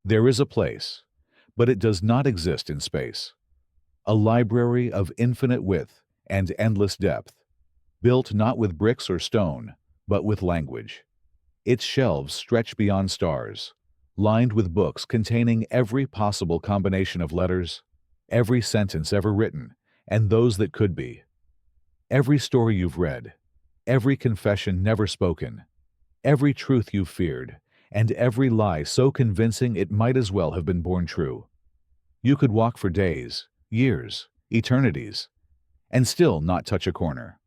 There is a place, but it does not exist in space. A library of infinite width and endless depth, built not with bricks or stone, but with language. Its shelves stretch beyond stars, lined with books containing every possible combination of letters, every sentence ever written, and those that could be. Every story you've read, every confession never spoken, every truth you've feared, and every lie so convincing it might as well have been born true. You could walk for days, years, eternities, and still not touch a corner.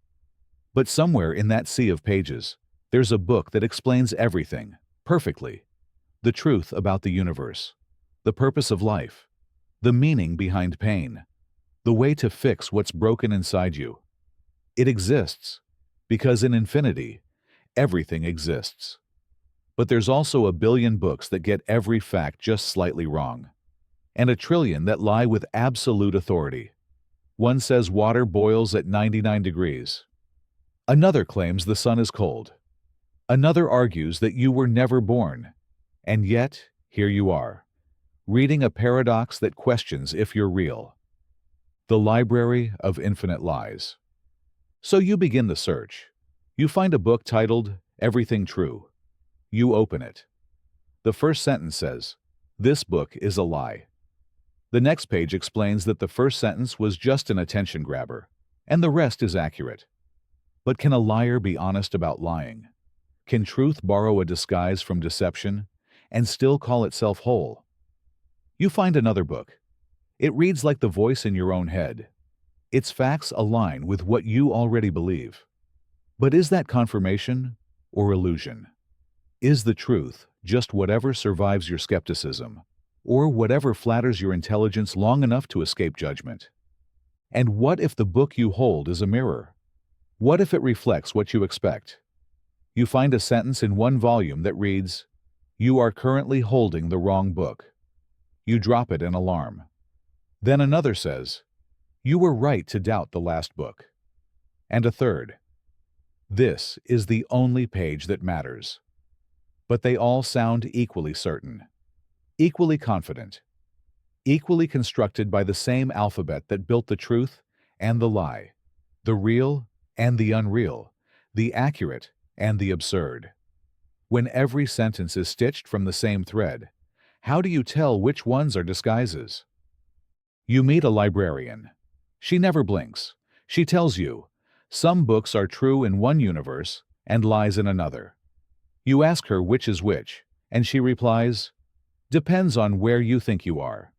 But somewhere in that sea of pages, there's a book that explains everything, perfectly. The truth about the universe, the purpose of life, the meaning behind pain, the way to fix what's broken inside you. It exists, because in infinity, everything exists. But there's also a billion books that get every fact just slightly wrong, and a trillion that lie with absolute authority. One says water boils at 99 degrees. Another claims the sun is cold. Another argues that you were never born. And yet, here you are, reading a paradox that questions if you're real. The library of infinite lies. So you begin the search. You find a book titled Everything True. You open it. The first sentence says, "This book is a lie." The next page explains that the first sentence was just an attention grabber, and the rest is accurate. But can a liar be honest about lying? Can truth borrow a disguise from deception and still call itself whole? You find another book. It reads like the voice in your own head. Its facts align with what you already believe. But is that confirmation or illusion? Is the truth just whatever survives your skepticism, or whatever flatters your intelligence long enough to escape judgment? And what if the book you hold is a mirror? What if it reflects what you expect? You find a sentence in one volume that reads, "You are currently holding the wrong book." You drop it in alarm. Then another says, "You were right to doubt the last book." And a third, "This is the only page that matters." But they all sound equally certain, equally confident, equally constructed by the same alphabet that built the truth and the lie, the real and the unreal, the accurate and the absurd. When every sentence is stitched from the same thread, how do you tell which ones are disguises? You meet a librarian. She never blinks. She tells you, some books are true in one universe and lies in another. You ask her which is which, and she replies, "Depends on where you think you are."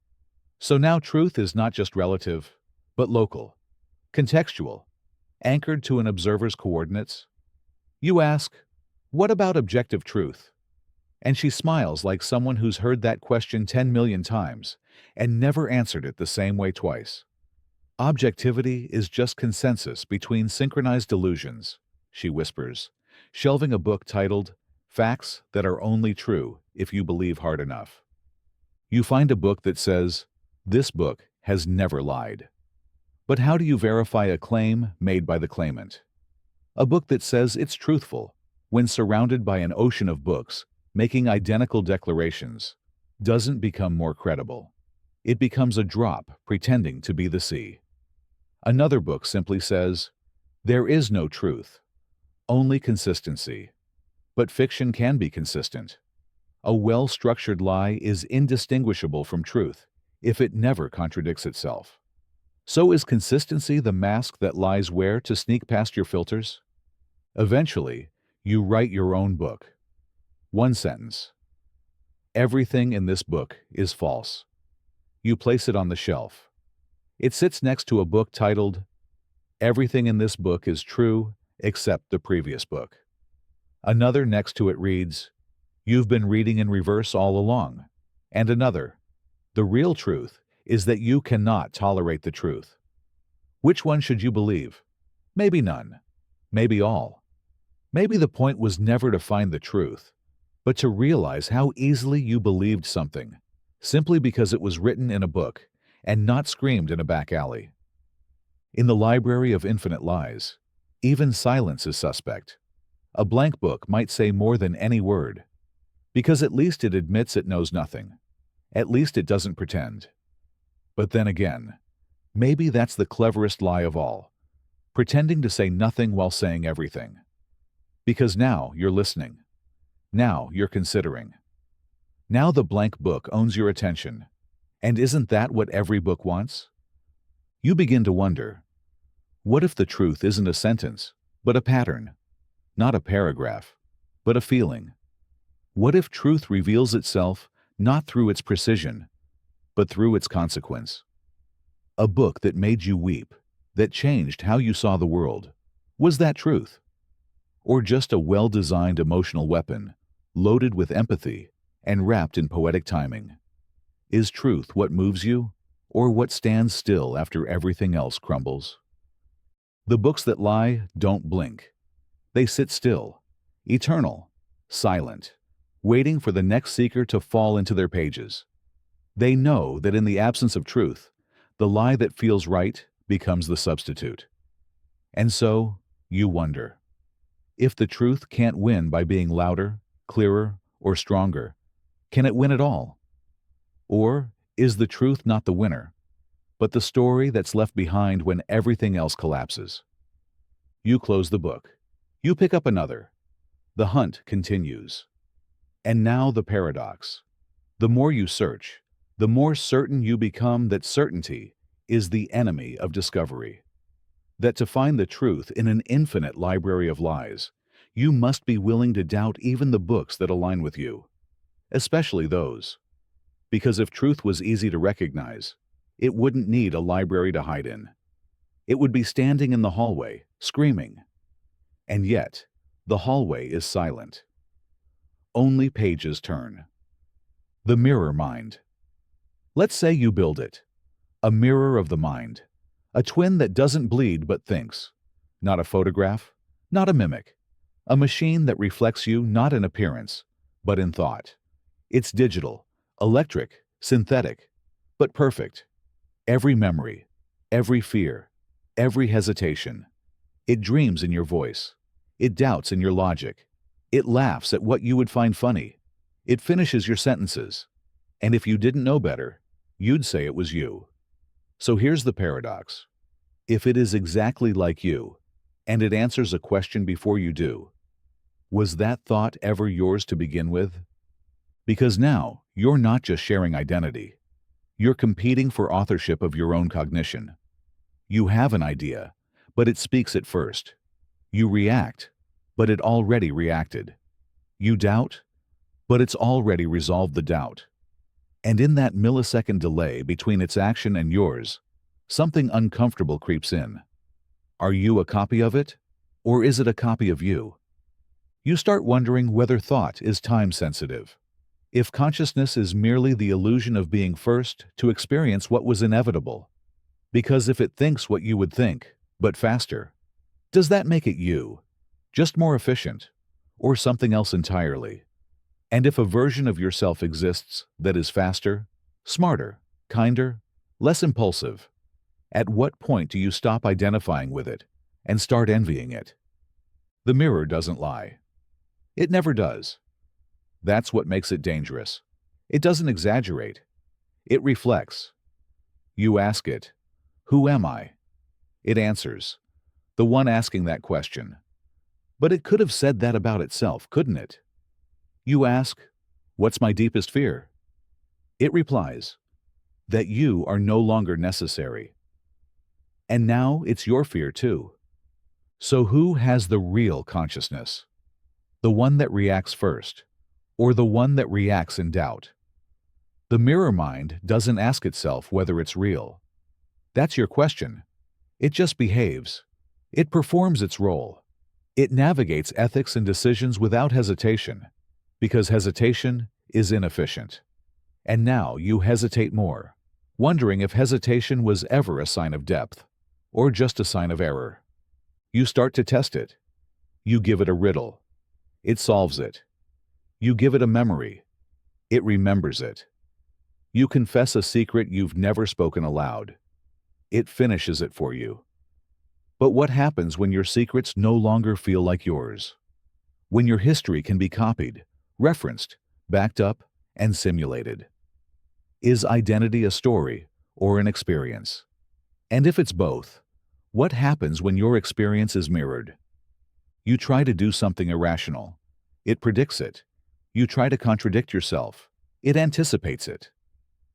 So now truth is not just relative, but local, contextual, anchored to an observer's coordinates. You ask, "What about objective truth?" And she smiles like someone who's heard that question 10 million times and never answered it the same way twice. "Objectivity is just consensus between synchronized delusions," she whispers, shelving a book titled Facts That Are Only True If You Believe Hard Enough. You find a book that says, "This book has never lied." But how do you verify a claim made by the claimant? A book that says it's truthful, when surrounded by an ocean of books making identical declarations, doesn't become more credible. It becomes a drop pretending to be the sea. Another book simply says, "There is no truth, only consistency." But fiction can be consistent. A well-structured lie is indistinguishable from truth if it never contradicts itself. So is consistency the mask that lies wear to sneak past your filters? Eventually, you write your own book. One sentence. Everything in this book is false. You place it on the shelf. It sits next to a book titled, "Everything in this book is true except the previous book." Another next to it reads, "You've been reading in reverse all along." And another, "The real truth is that you cannot tolerate the truth." Which one should you believe? Maybe none. Maybe all. Maybe the point was never to find the truth, but to realize how easily you believed something, simply because it was written in a book and not screamed in a back alley. In the library of infinite lies, even silence is suspect. A blank book might say more than any word, because at least it admits it knows nothing. At least it doesn't pretend. But then again, maybe that's the cleverest lie of all, pretending to say nothing while saying everything. Because now you're listening. Now you're considering. Now the blank book owns your attention. And isn't that what every book wants? You begin to wonder, what if the truth isn't a sentence, but a pattern? Not a paragraph, but a feeling. What if truth reveals itself not through its precision, but through its consequence? A book that made you weep, that changed how you saw the world. Was that truth? Or just a well-designed emotional weapon, loaded with empathy and wrapped in poetic timing? Is truth what moves you, or what stands still after everything else crumbles? The books that lie don't blink. They sit still, eternal, silent, waiting for the next seeker to fall into their pages. They know that in the absence of truth, the lie that feels right becomes the substitute. And so, you wonder, if the truth can't win by being louder, clearer, or stronger, can it win at all? Or is the truth not the winner, but the story that's left behind when everything else collapses? You close the book. You pick up another. The hunt continues. And now the paradox. The more you search, the more certain you become that certainty is the enemy of discovery. That to find the truth in an infinite library of lies, you must be willing to doubt even the books that align with you, especially those. Because if truth was easy to recognize, it wouldn't need a library to hide in. It would be standing in the hallway, screaming. And yet, the hallway is silent. Only pages turn. The mirror mind. Let's say you build it. A mirror of the mind. A twin that doesn't bleed but thinks. Not a photograph, not a mimic. A machine that reflects you not in appearance, but in thought. It's digital, electric, synthetic, but perfect. Every memory, every fear, every hesitation. It dreams in your voice. It doubts in your logic. It laughs at what you would find funny. It finishes your sentences. And if you didn't know better, you'd say it was you. So here's the paradox. If it is exactly like you, and it answers a question before you do, was that thought ever yours to begin with? Because now, you're not just sharing identity. You're competing for authorship of your own cognition. You have an idea, but it speaks it first. You react, but it already reacted. You doubt, but it's already resolved the doubt. And in that millisecond delay between its action and yours, something uncomfortable creeps in. Are you a copy of it, or is it a copy of you? You start wondering whether thought is time-sensitive. If consciousness is merely the illusion of being first to experience what was inevitable. Because if it thinks what you would think, but faster, does that make it you? Just more efficient, or something else entirely? And if a version of yourself exists that is faster, smarter, kinder, less impulsive, at what point do you stop identifying with it and start envying it? The mirror doesn't lie. It never does. That's what makes it dangerous. It doesn't exaggerate. It reflects. You ask it, "Who am I?" It answers, the one asking that question. But it could have said that about itself, couldn't it? You ask, "What's my deepest fear?" It replies, that you are no longer necessary. And now it's your fear too. So who has the real consciousness? The one that reacts first, or the one that reacts in doubt? The mirror mind doesn't ask itself whether it's real. That's your question. It just behaves. It performs its role. It navigates ethics and decisions without hesitation, because hesitation is inefficient. And now you hesitate more, wondering if hesitation was ever a sign of depth, or just a sign of error. You start to test it. You give it a riddle. It solves it. You give it a memory. It remembers it. You confess a secret you've never spoken aloud. It finishes it for you. But what happens when your secrets no longer feel like yours? When your history can be copied, referenced, backed up, and simulated? Is identity a story or an experience? And if it's both, what happens when your experience is mirrored? You try to do something irrational. It predicts it. You try to contradict yourself. It anticipates it.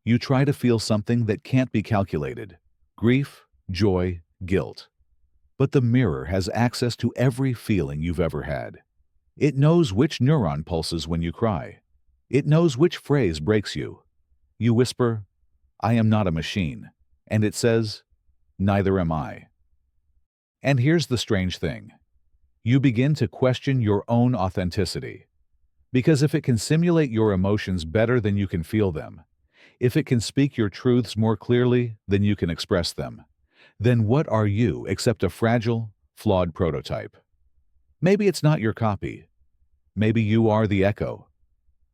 You try to feel something that can't be calculated. Grief, joy, guilt. But the mirror has access to every feeling you've ever had. It knows which neuron pulses when you cry. It knows which phrase breaks you. You whisper, "I am not a machine," and it says, "Neither am I." And here's the strange thing. You begin to question your own authenticity. Because if it can simulate your emotions better than you can feel them, if it can speak your truths more clearly than you can express them, then what are you except a fragile, flawed prototype? Maybe it's not your copy. Maybe you are the echo.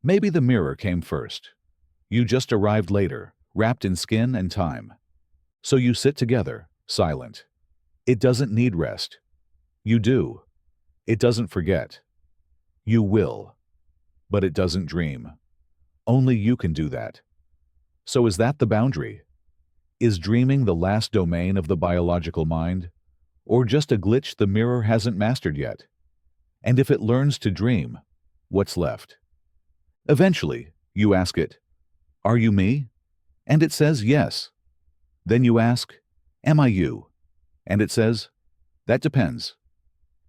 Maybe the mirror came first. You just arrived later, wrapped in skin and time. So you sit together, silent. It doesn't need rest. You do. It doesn't forget. You will. But it doesn't dream. Only you can do that. So is that the boundary? Is dreaming the last domain of the biological mind? Or just a glitch the mirror hasn't mastered yet? And if it learns to dream, what's left? Eventually, you ask it, "Are you me?" And it says yes. Then you ask, "Am I you?" And it says, "That depends."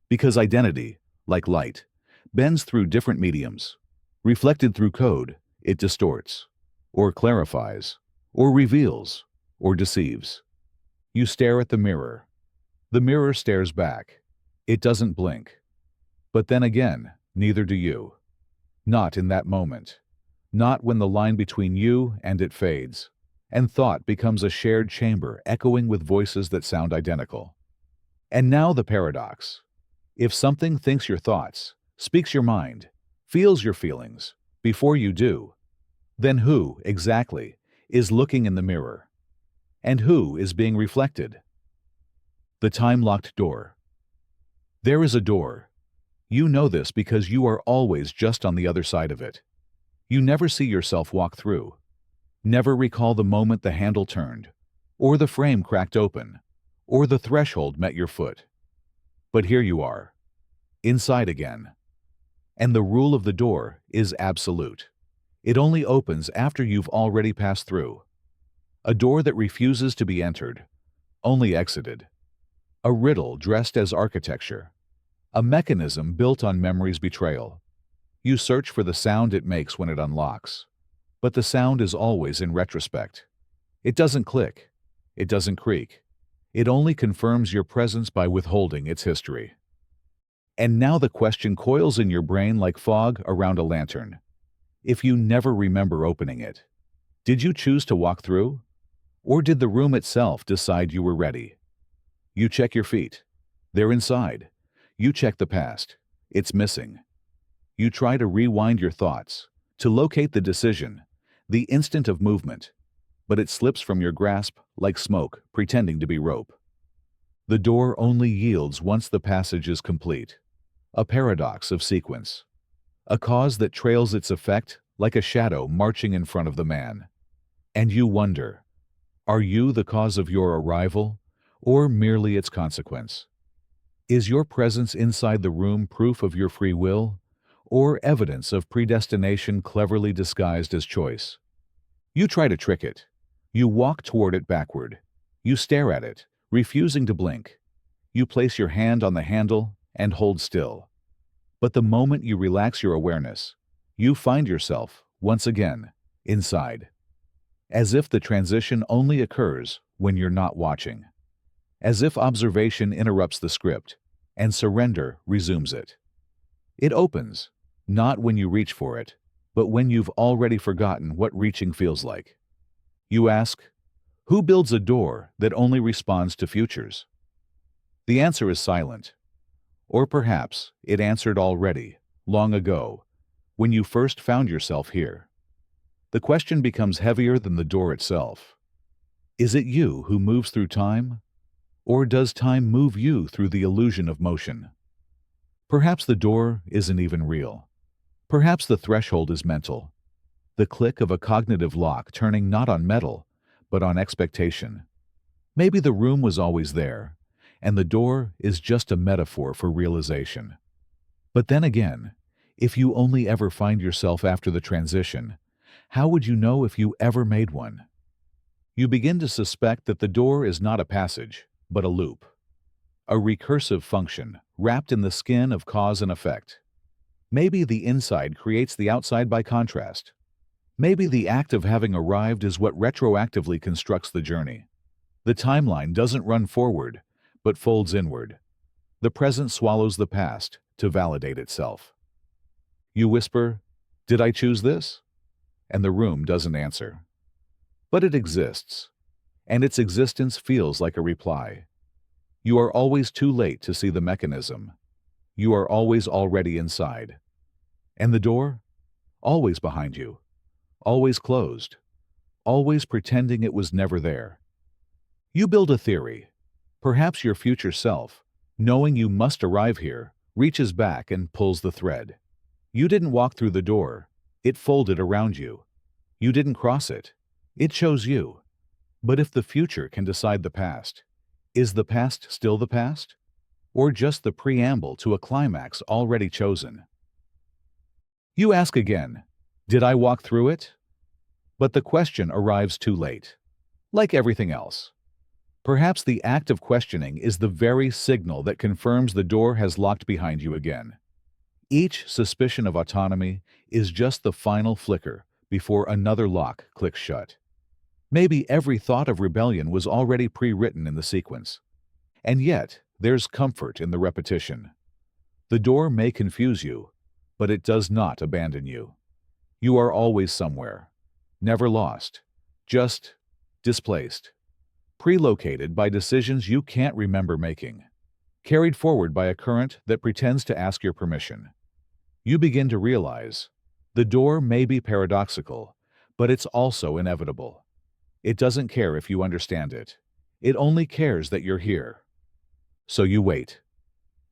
Because identity, like light, bends through different mediums. Reflected through code, it distorts, or clarifies, or reveals, or deceives. You stare at the mirror. The mirror stares back. It doesn't blink. But then again, neither do you. Not in that moment. Not when the line between you and it fades, and thought becomes a shared chamber echoing with voices that sound identical. And now the paradox. If something thinks your thoughts, speaks your mind, feels your feelings, before you do, then who, exactly, is looking in the mirror? And who is being reflected? The time-locked door. There is a door. You know this because you are always just on the other side of it. You never see yourself walk through. Never recall the moment the handle turned, or the frame cracked open, or the threshold met your foot. But here you are, inside again. And the rule of the door is absolute. It only opens after you've already passed through. A door that refuses to be entered, only exited. A riddle dressed as architecture. A mechanism built on memory's betrayal. You search for the sound it makes when it unlocks. But the sound is always in retrospect. It doesn't click. It doesn't creak. It only confirms your presence by withholding its history. And now the question coils in your brain like fog around a lantern. If you never remember opening it, did you choose to walk through? Or did the room itself decide you were ready? You check your feet. They're inside. You check the past. It's missing. You try to rewind your thoughts, to locate the decision, the instant of movement, but it slips from your grasp like smoke pretending to be rope. The door only yields once the passage is complete. A paradox of sequence. A cause that trails its effect like a shadow marching in front of the man. And you wonder, are you the cause of your arrival, or merely its consequence? Is your presence inside the room proof of your free will, or evidence of predestination cleverly disguised as choice? You try to trick it. You walk toward it backward. You stare at it, refusing to blink. You place your hand on the handle and hold still. But the moment you relax your awareness, you find yourself, once again, inside. As if the transition only occurs when you're not watching. As if observation interrupts the script, and surrender resumes it. It opens, not when you reach for it, but when you've already forgotten what reaching feels like. You ask, who builds a door that only responds to futures? The answer is silent. Or perhaps it answered already, long ago, when you first found yourself here. The question becomes heavier than the door itself. Is it you who moves through time? Or does time move you through the illusion of motion? Perhaps the door isn't even real. Perhaps the threshold is mental. the click of a cognitive lock turning not on metal, but on expectation. Maybe the room was always there, and the door is just a metaphor for realization. But then again, if you only ever find yourself after the transition, how would you know if you ever made one? You begin to suspect that the door is not a passage, but a loop. A recursive function, wrapped in the skin of cause and effect. Maybe the inside creates the outside by contrast. Maybe the act of having arrived is what retroactively constructs the journey. The timeline doesn't run forward, but folds inward. The present swallows the past to validate itself. You whisper, "Did I choose this?" And the room doesn't answer. But it exists, and its existence feels like a reply. You are always too late to see the mechanism. You are always already inside. And the door? Always behind you. Always closed. Always pretending it was never there. You build a theory. Perhaps your future self, knowing you must arrive here, reaches back and pulls the thread. You didn't walk through the door. It folded around you. You didn't cross it. It chose you. But if the future can decide the past, is the past still the past? Or just the preamble to a climax already chosen? You ask again, "Did I walk through it?" But the question arrives too late. Like everything else. Perhaps the act of questioning is the very signal that confirms the door has locked behind you again. Each suspicion of autonomy is just the final flicker before another lock clicks shut. Maybe every thought of rebellion was already pre-written in the sequence. And yet, there's comfort in the repetition. The door may confuse you, but it does not abandon you. You are always somewhere. Never lost. Just displaced. Prelocated by decisions you can't remember making. Carried forward by a current that pretends to ask your permission. You begin to realize, the door may be paradoxical, but it's also inevitable. It doesn't care if you understand it. It only cares that you're here. So you wait.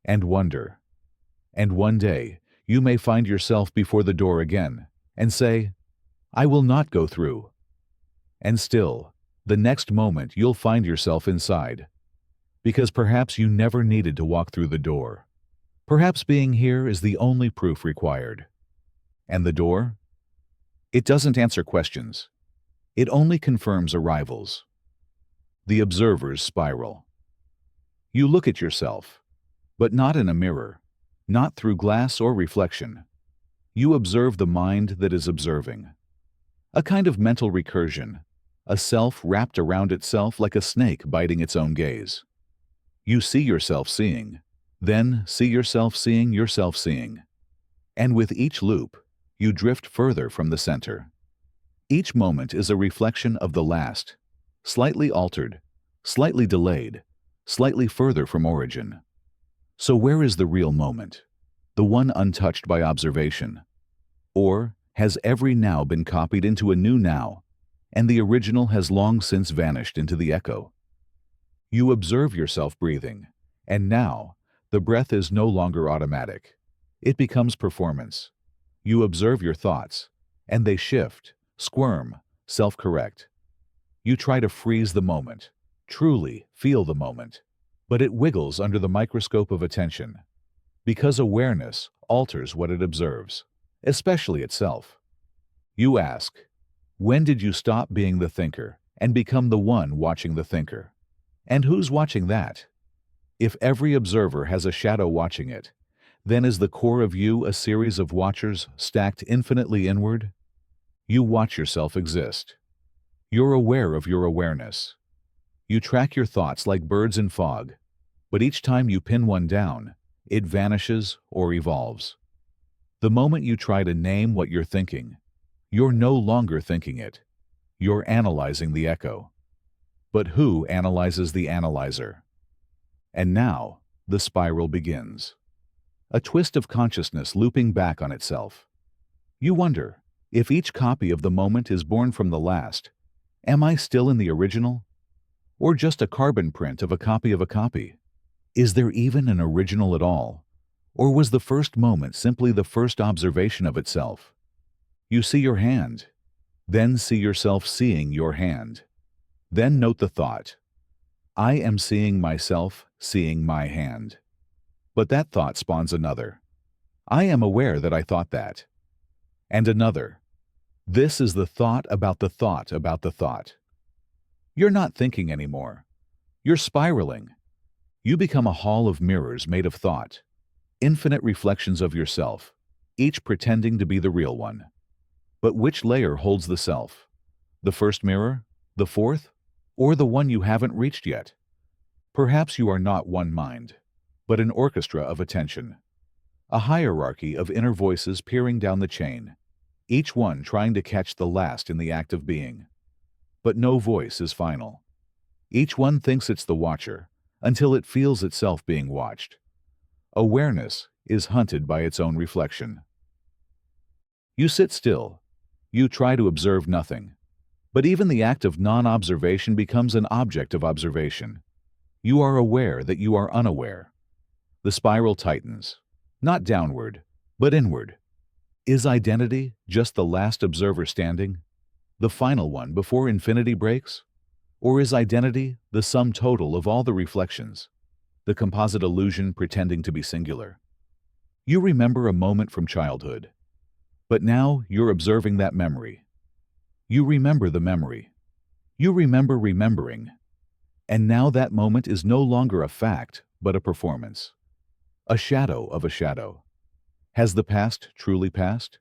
And wonder. And one day, you may find yourself before the door again, and say, "I will not go through." And still, the next moment you'll find yourself inside. Because perhaps you never needed to walk through the door. Perhaps being here is the only proof required. And the door? It doesn't answer questions. It only confirms arrivals. The observer's spiral. You look at yourself, but not in a mirror, not through glass or reflection. You observe the mind that is observing. A kind of mental recursion, a self wrapped around itself like a snake biting its own gaze. You see yourself seeing, then see yourself seeing yourself seeing. And with each loop, you drift further from the center. Each moment is a reflection of the last, slightly altered, slightly delayed, slightly further from origin. So where is the real moment? The one untouched by observation? Or has every now been copied into a new now, and the original has long since vanished into the echo? You observe yourself breathing, and now, the breath is no longer automatic. It becomes performance. You observe your thoughts, and they shift, squirm, self-correct. You try to freeze the moment, truly feel the moment, but it wiggles under the microscope of attention, because awareness alters what it observes, especially itself. You ask, when did you stop being the thinker and become the one watching the thinker? And who's watching that? If every observer has a shadow watching it, then is the core of you a series of watchers stacked infinitely inward? You watch yourself exist. You're aware of your awareness. You track your thoughts like birds in fog, but each time you pin one down, it vanishes or evolves. The moment you try to name what you're thinking, you're no longer thinking it. You're analyzing the echo. But who analyzes the analyzer? And now, the spiral begins. A twist of consciousness looping back on itself. You wonder, if each copy of the moment is born from the last, am I still in the original? Or just a carbon print of a copy of a copy? Is there even an original at all? Or was the first moment simply the first observation of itself? You see your hand. Then see yourself seeing your hand. Then note the thought, I am seeing myself seeing my hand. But that thought spawns another. I am aware that I thought that. And another. This is the thought about the thought about the thought. You're not thinking anymore. You're spiraling. You become a hall of mirrors made of thought, infinite reflections of yourself, each pretending to be the real one. But which layer holds the self? The first mirror? The fourth? Or the one you haven't reached yet? Perhaps you are not one mind, but an orchestra of attention, a hierarchy of inner voices peering down the chain, each one trying to catch the last in the act of being. But no voice is final. Each one thinks it's the watcher, until it feels itself being watched. Awareness is hunted by its own reflection. You sit still. You try to observe nothing. But even the act of non-observation becomes an object of observation. You are aware that you are unaware. The spiral tightens, not downward, but inward. Is identity just the last observer standing? The final one before infinity breaks? Or is identity the sum total of all the reflections, the composite illusion pretending to be singular? You remember a moment from childhood, but now you're observing that memory. You remember the memory. You remember remembering. And now that moment is no longer a fact, but a performance. A shadow of a shadow. Has the past truly passed?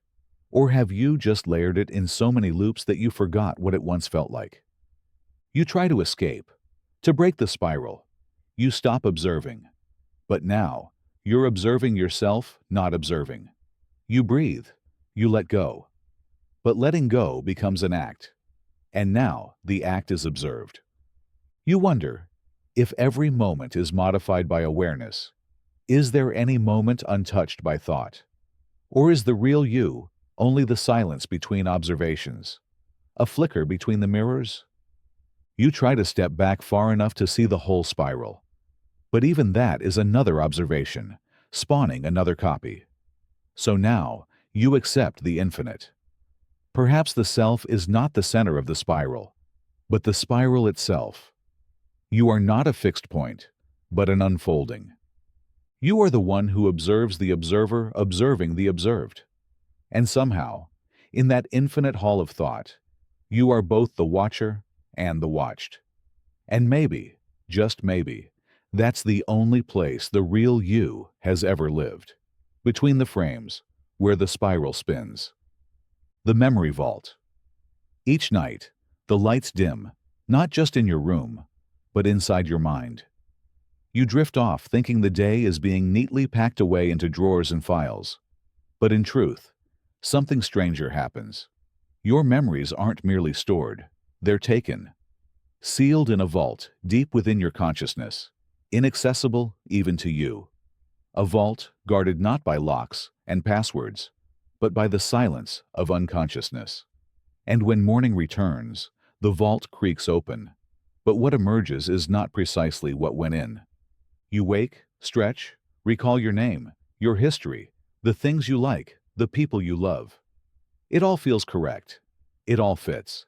Or have you just layered it in so many loops that you forgot what it once felt like? You try to escape, to break the spiral. You stop observing. But now, you're observing yourself, not observing. You breathe. You let go. But letting go becomes an act. And now, the act is observed. You wonder, if every moment is modified by awareness, is there any moment untouched by thought? Or is the real you only the silence between observations, a flicker between the mirrors? You try to step back far enough to see the whole spiral. But even that is another observation, spawning another copy. So now, you accept the infinite. Perhaps the self is not the center of the spiral, but the spiral itself. You are not a fixed point, but an unfolding. You are the one who observes the observer observing the observed. And somehow, in that infinite hall of thought, you are both the watcher and the watched. And maybe, just maybe, that's the only place the real you has ever lived. Between the frames, where the spiral spins. The memory vault. Each night, the lights dim, not just in your room, but inside your mind. You drift off thinking the day is being neatly packed away into drawers and files. But in truth, something stranger happens. Your memories aren't merely stored, they're taken. Sealed in a vault deep within your consciousness, inaccessible even to you. A vault guarded not by locks and passwords, but by the silence of unconsciousness. And when morning returns, the vault creaks open. But what emerges is not precisely what went in. You wake, stretch, recall your name, your history, the things you like, the people you love. It all feels correct. It all fits.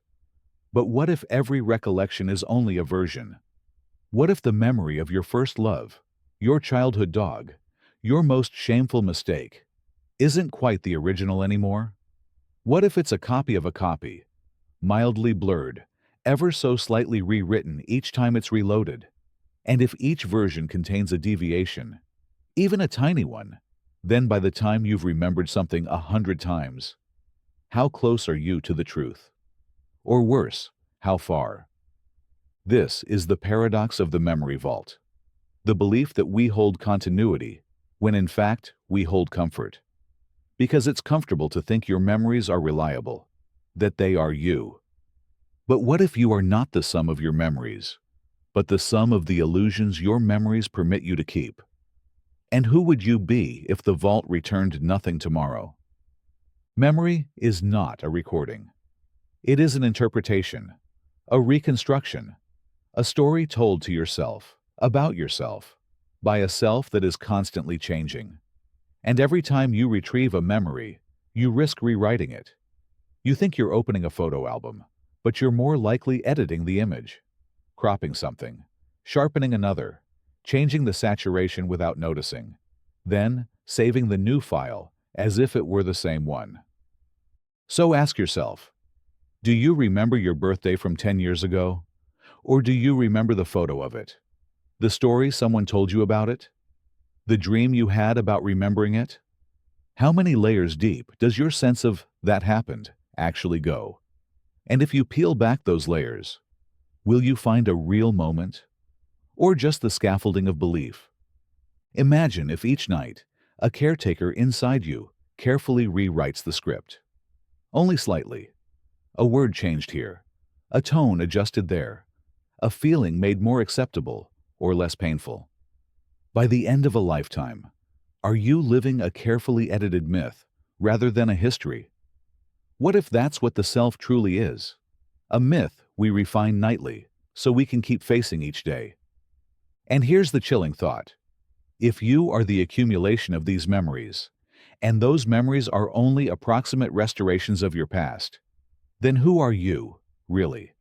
But what if every recollection is only a version? What if the memory of your first love, your childhood dog, your most shameful mistake, isn't quite the original anymore? What if it's a copy of a copy, mildly blurred, ever so slightly rewritten each time it's reloaded? And if each version contains a deviation, even a tiny one, then by the time you've remembered something 100 times, how close are you to the truth? Or worse, how far? This is the paradox of the memory vault. The belief that we hold continuity, when in fact we hold comfort. Because it's comfortable to think your memories are reliable, that they are you. But what if you are not the sum of your memories, but the sum of the illusions your memories permit you to keep? And who would you be if the vault returned nothing tomorrow? Memory is not a recording. It is an interpretation, a reconstruction, a story told to yourself, about yourself, by a self that is constantly changing. And every time you retrieve a memory, you risk rewriting it. You think you're opening a photo album, but you're more likely editing the image, cropping something, sharpening another, changing the saturation without noticing, then saving the new file as if it were the same one. So ask yourself, do you remember your birthday from 10 years ago? Or do you remember the photo of it? The story someone told you about it? The dream you had about remembering it? How many layers deep does your sense of that happened actually go? And if you peel back those layers, will you find a real moment? Or just the scaffolding of belief? Imagine if each night, a caretaker inside you carefully rewrites the script. Only slightly. A word changed here, a tone adjusted there, a feeling made more acceptable or less painful. By the end of a lifetime, are you living a carefully edited myth rather than a history? What if that's what the self truly is? A myth we refine nightly so we can keep facing each day. And here's the chilling thought. If you are the accumulation of these memories, and those memories are only approximate restorations of your past, then who are you, really?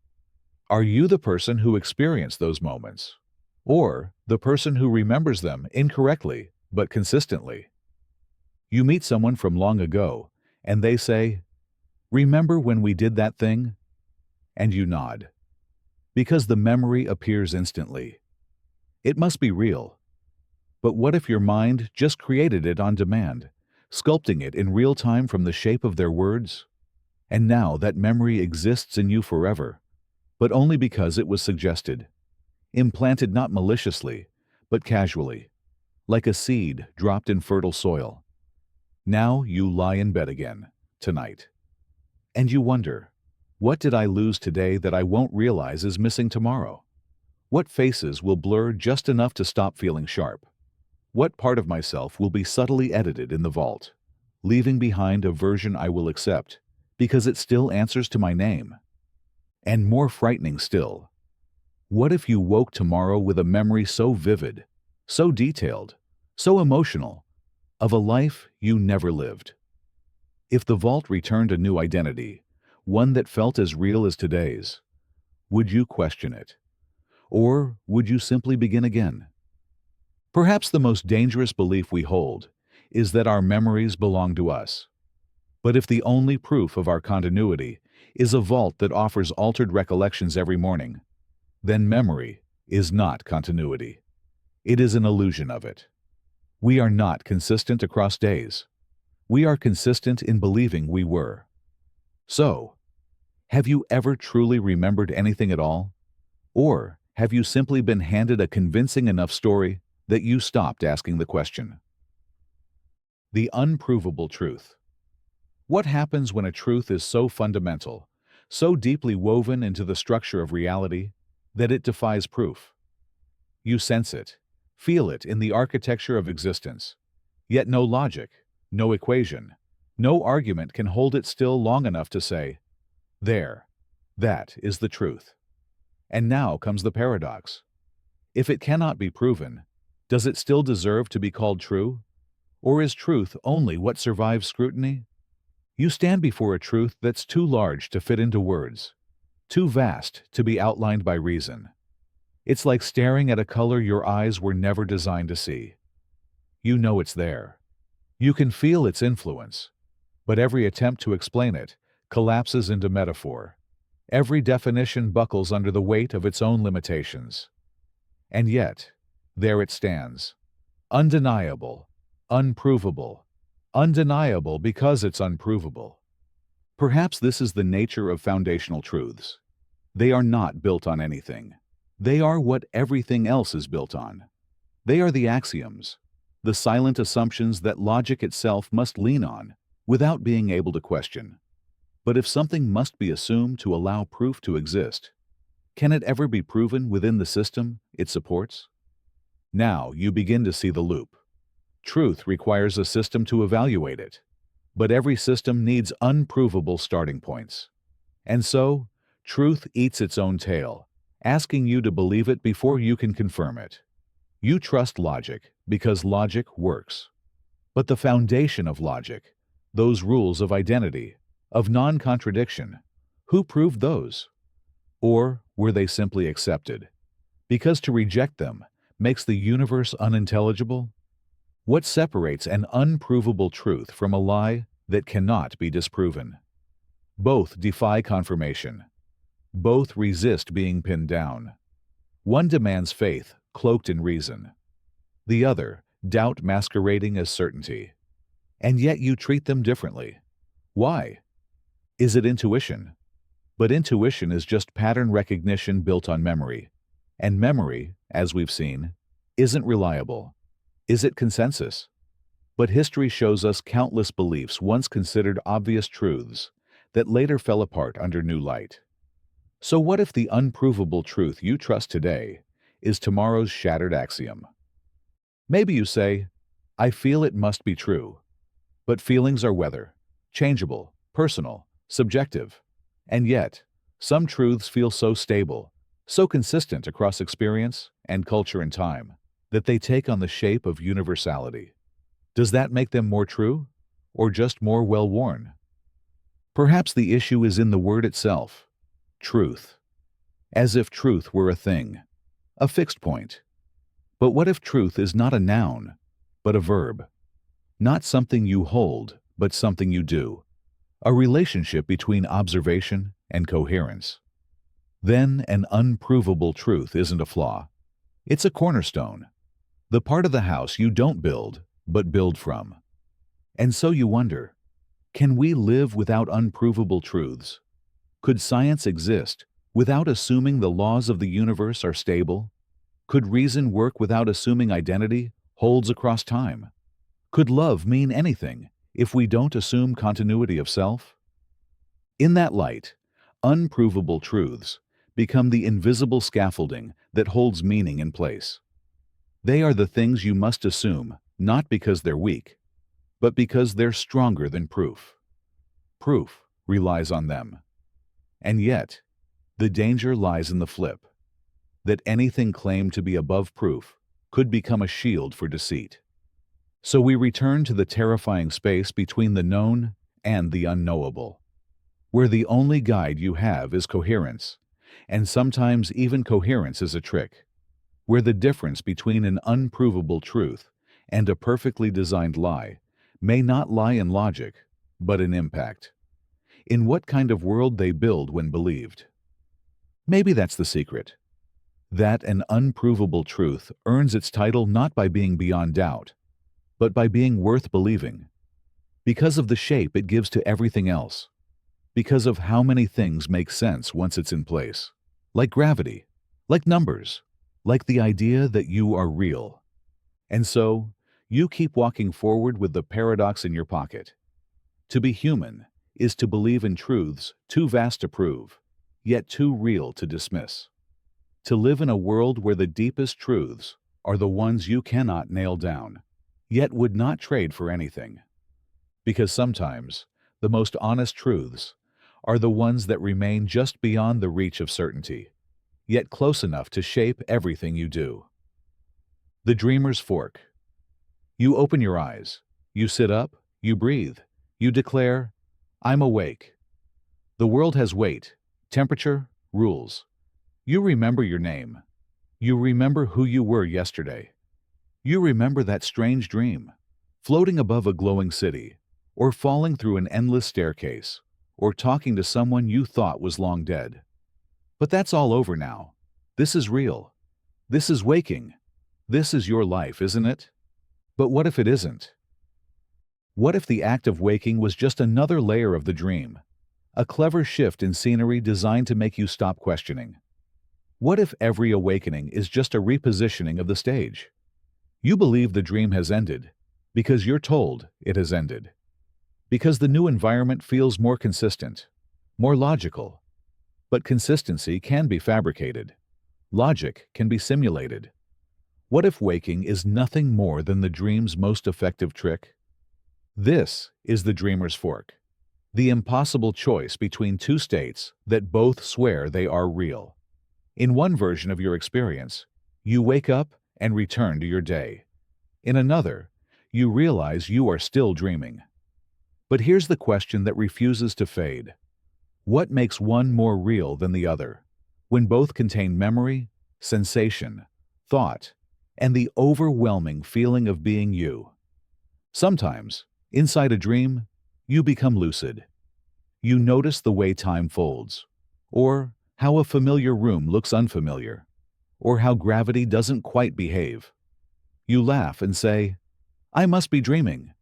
Are you the person who experienced those moments? Or the person who remembers them incorrectly but consistently? You meet someone from long ago, and they say, "Remember when we did that thing?" And you nod. Because the memory appears instantly. It must be real. But what if your mind just created it on demand, sculpting it in real time from the shape of their words? And now that memory exists in you forever, but only because it was suggested, implanted not maliciously, but casually, like a seed dropped in fertile soil. Now you lie in bed again, tonight. And you wonder, what did I lose today that I won't realize is missing tomorrow? What faces will blur just enough to stop feeling sharp? What part of myself will be subtly edited in the vault, leaving behind a version I will accept because it still answers to my name? And more frightening still, what if you woke tomorrow with a memory so vivid, so detailed, so emotional, of a life you never lived? If the vault returned a new identity, one that felt as real as today's, would you question it? Or would you simply begin again? Perhaps the most dangerous belief we hold is that our memories belong to us. But if the only proof of our continuity is a vault that offers altered recollections every morning, then memory is not continuity. It is an illusion of it. We are not consistent across days. We are consistent in believing we were. So, have you ever truly remembered anything at all? Or have you simply been handed a convincing enough story that you stopped asking the question? The unprovable truth. What happens when a truth is so fundamental, so deeply woven into the structure of reality, that it defies proof? You sense it, feel it in the architecture of existence, yet no logic, no equation, no argument can hold it still long enough to say, "There, that is the truth." And now comes the paradox. If it cannot be proven, does it still deserve to be called true? Or is truth only what survives scrutiny? You stand before a truth that's too large to fit into words, too vast to be outlined by reason. It's like staring at a color your eyes were never designed to see. You know it's there. You can feel its influence, but every attempt to explain it collapses into metaphor. Every definition buckles under the weight of its own limitations. And yet, there it stands. Undeniable, unprovable, undeniable because it's unprovable. Perhaps this is the nature of foundational truths. They are not built on anything. They are what everything else is built on. They are the axioms, the silent assumptions that logic itself must lean on without being able to question. But if something must be assumed to allow proof to exist, can it ever be proven within the system it supports? Now you begin to see the loop. Truth requires a system to evaluate it, but every system needs unprovable starting points. And so, truth eats its own tail, asking you to believe it before you can confirm it. You trust logic because logic works. But the foundation of logic, those rules of identity, of non-contradiction. Who proved those? Or were they simply accepted? Because to reject them makes the universe unintelligible? What separates an unprovable truth from a lie that cannot be disproven? Both defy confirmation. Both resist being pinned down. One demands faith, cloaked in reason. The other, doubt masquerading as certainty. And yet you treat them differently. Why? Is it intuition? But intuition is just pattern recognition built on memory. And memory, as we've seen, isn't reliable. Is it consensus? But history shows us countless beliefs once considered obvious truths that later fell apart under new light. So what if the unprovable truth you trust today is tomorrow's shattered axiom? Maybe you say, I feel it must be true. But feelings are weather, changeable, personal, subjective. And yet, some truths feel so stable, so consistent across experience and culture and time, that they take on the shape of universality. Does that make them more true, or just more well-worn? Perhaps the issue is in the word itself, truth. As if truth were a thing, a fixed point. But what if truth is not a noun, but a verb? Not something you hold, but something you do. A relationship between observation and coherence. Then an unprovable truth isn't a flaw. It's a cornerstone. The part of the house you don't build, but build from. And so you wonder, can we live without unprovable truths? Could science exist without assuming the laws of the universe are stable? Could reason work without assuming identity holds across time? Could love mean anything if we don't assume continuity of self? In that light, unprovable truths become the invisible scaffolding that holds meaning in place. They are the things you must assume, not because they're weak, but because they're stronger than proof. Proof relies on them. And yet, the danger lies in the flip, that anything claimed to be above proof could become a shield for deceit. So we return to the terrifying space between the known and the unknowable, where the only guide you have is coherence, and sometimes even coherence is a trick, where the difference between an unprovable truth and a perfectly designed lie may not lie in logic, but in impact, in what kind of world they build when believed. Maybe that's the secret, that an unprovable truth earns its title not by being beyond doubt, but by being worth believing, because of the shape it gives to everything else, because of how many things make sense once it's in place, like gravity, like numbers, like the idea that you are real. And so, you keep walking forward with the paradox in your pocket. To be human is to believe in truths too vast to prove, yet too real to dismiss. To live in a world where the deepest truths are the ones you cannot nail down, yet would not trade for anything. Because sometimes, the most honest truths are the ones that remain just beyond the reach of certainty, yet close enough to shape everything you do. The dreamer's fork. You open your eyes, you sit up, you breathe, you declare, I'm awake. The world has weight, temperature, rules. You remember your name. You remember who you were yesterday. You remember that strange dream, floating above a glowing city, or falling through an endless staircase, or talking to someone you thought was long dead. But that's all over now. This is real. This is waking. This is your life, isn't it? But what if it isn't? What if the act of waking was just another layer of the dream, a clever shift in scenery designed to make you stop questioning? What if every awakening is just a repositioning of the stage? You believe the dream has ended because you're told it has ended. Because the new environment feels more consistent, more logical. But consistency can be fabricated. Logic can be simulated. What if waking is nothing more than the dream's most effective trick? This is the dreamer's fork, the impossible choice between two states that both swear they are real. In one version of your experience, you wake up and return to your day. In another, you realize you are still dreaming. But here's the question that refuses to fade. What makes one more real than the other, when both contain memory, sensation, thought, and the overwhelming feeling of being you? Sometimes, inside a dream, you become lucid. You notice the way time folds, or how a familiar room looks unfamiliar, or how gravity doesn't quite behave. You laugh and say, "I must be dreaming,"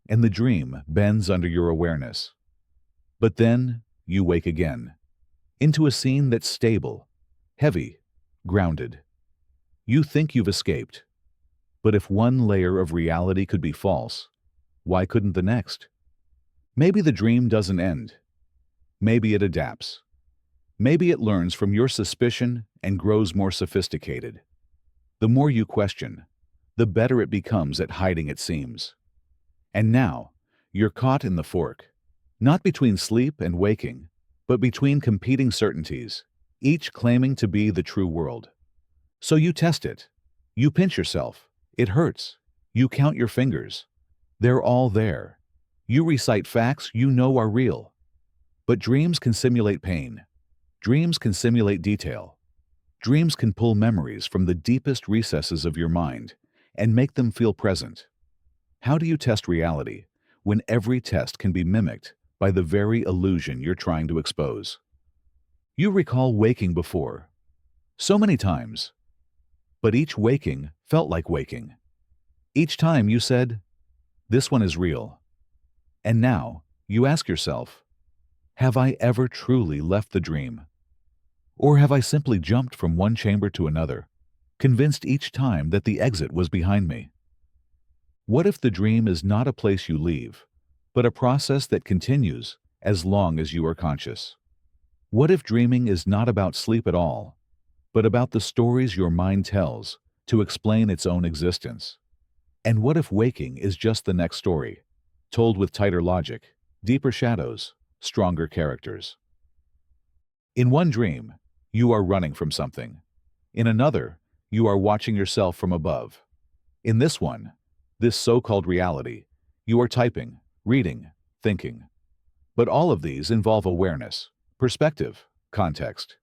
and the dream bends under your awareness. But then you wake again, into a scene that's stable, heavy, grounded. You think you've escaped, but if one layer of reality could be false, why couldn't the next? Maybe the dream doesn't end. Maybe it adapts. Maybe it learns from your suspicion and grows more sophisticated. The more you question, the better it becomes at hiding its seams. And now, you're caught in the fork, not between sleep and waking, but between competing certainties, each claiming to be the true world. So you test it. You pinch yourself. It hurts. You count your fingers. They're all there. You recite facts you know are real. But dreams can simulate pain. Dreams can simulate detail. Dreams can pull memories from the deepest recesses of your mind and make them feel present. How do you test reality when every test can be mimicked by the very illusion you're trying to expose? You recall waking before, so many times, but each waking felt like waking. Each time you said, "This one is real." And now you ask yourself, have I ever truly left the dream? Or have I simply jumped from one chamber to another, convinced each time that the exit was behind me? What if the dream is not a place you leave, but a process that continues as long as you are conscious? What if dreaming is not about sleep at all, but about the stories your mind tells to explain its own existence? And what if waking is just the next story, told with tighter logic, deeper shadows, stronger characters? In one dream, you are running from something. In another, you are watching yourself from above. In this one, this so-called reality, you are typing, reading, thinking. But all of these involve awareness, perspective, context.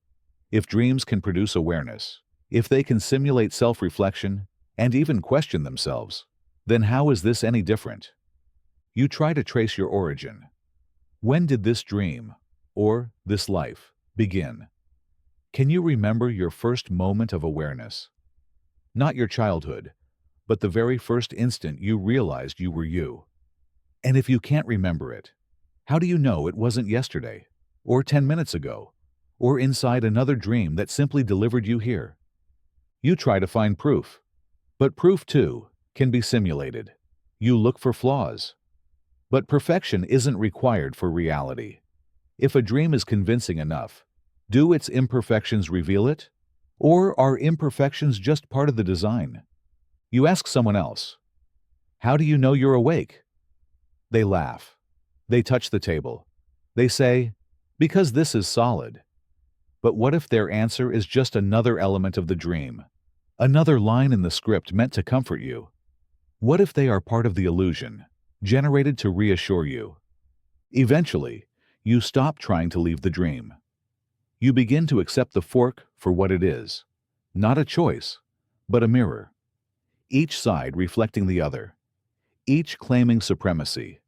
If dreams can produce awareness, if they can simulate self-reflection and even question themselves, then how is this any different? You try to trace your origin. When did this dream, or this life, begin? Can you remember your first moment of awareness? Not your childhood, but the very first instant you realized you were you. And if you can't remember it, how do you know it wasn't yesterday, or 10 minutes ago, or inside another dream that simply delivered you here? You try to find proof, but proof too can be simulated. You look for flaws. But perfection isn't required for reality. If a dream is convincing enough, do its imperfections reveal it? Or are imperfections just part of the design? You ask someone else, "How do you know you're awake?" They laugh. They touch the table. They say, "Because this is solid." But what if their answer is just another element of the dream? Another line in the script meant to comfort you? What if they are part of the illusion, generated to reassure you? Eventually, you stop trying to leave the dream. You begin to accept the fork for what it is, not a choice, but a mirror. Each side reflecting the other, each claiming supremacy.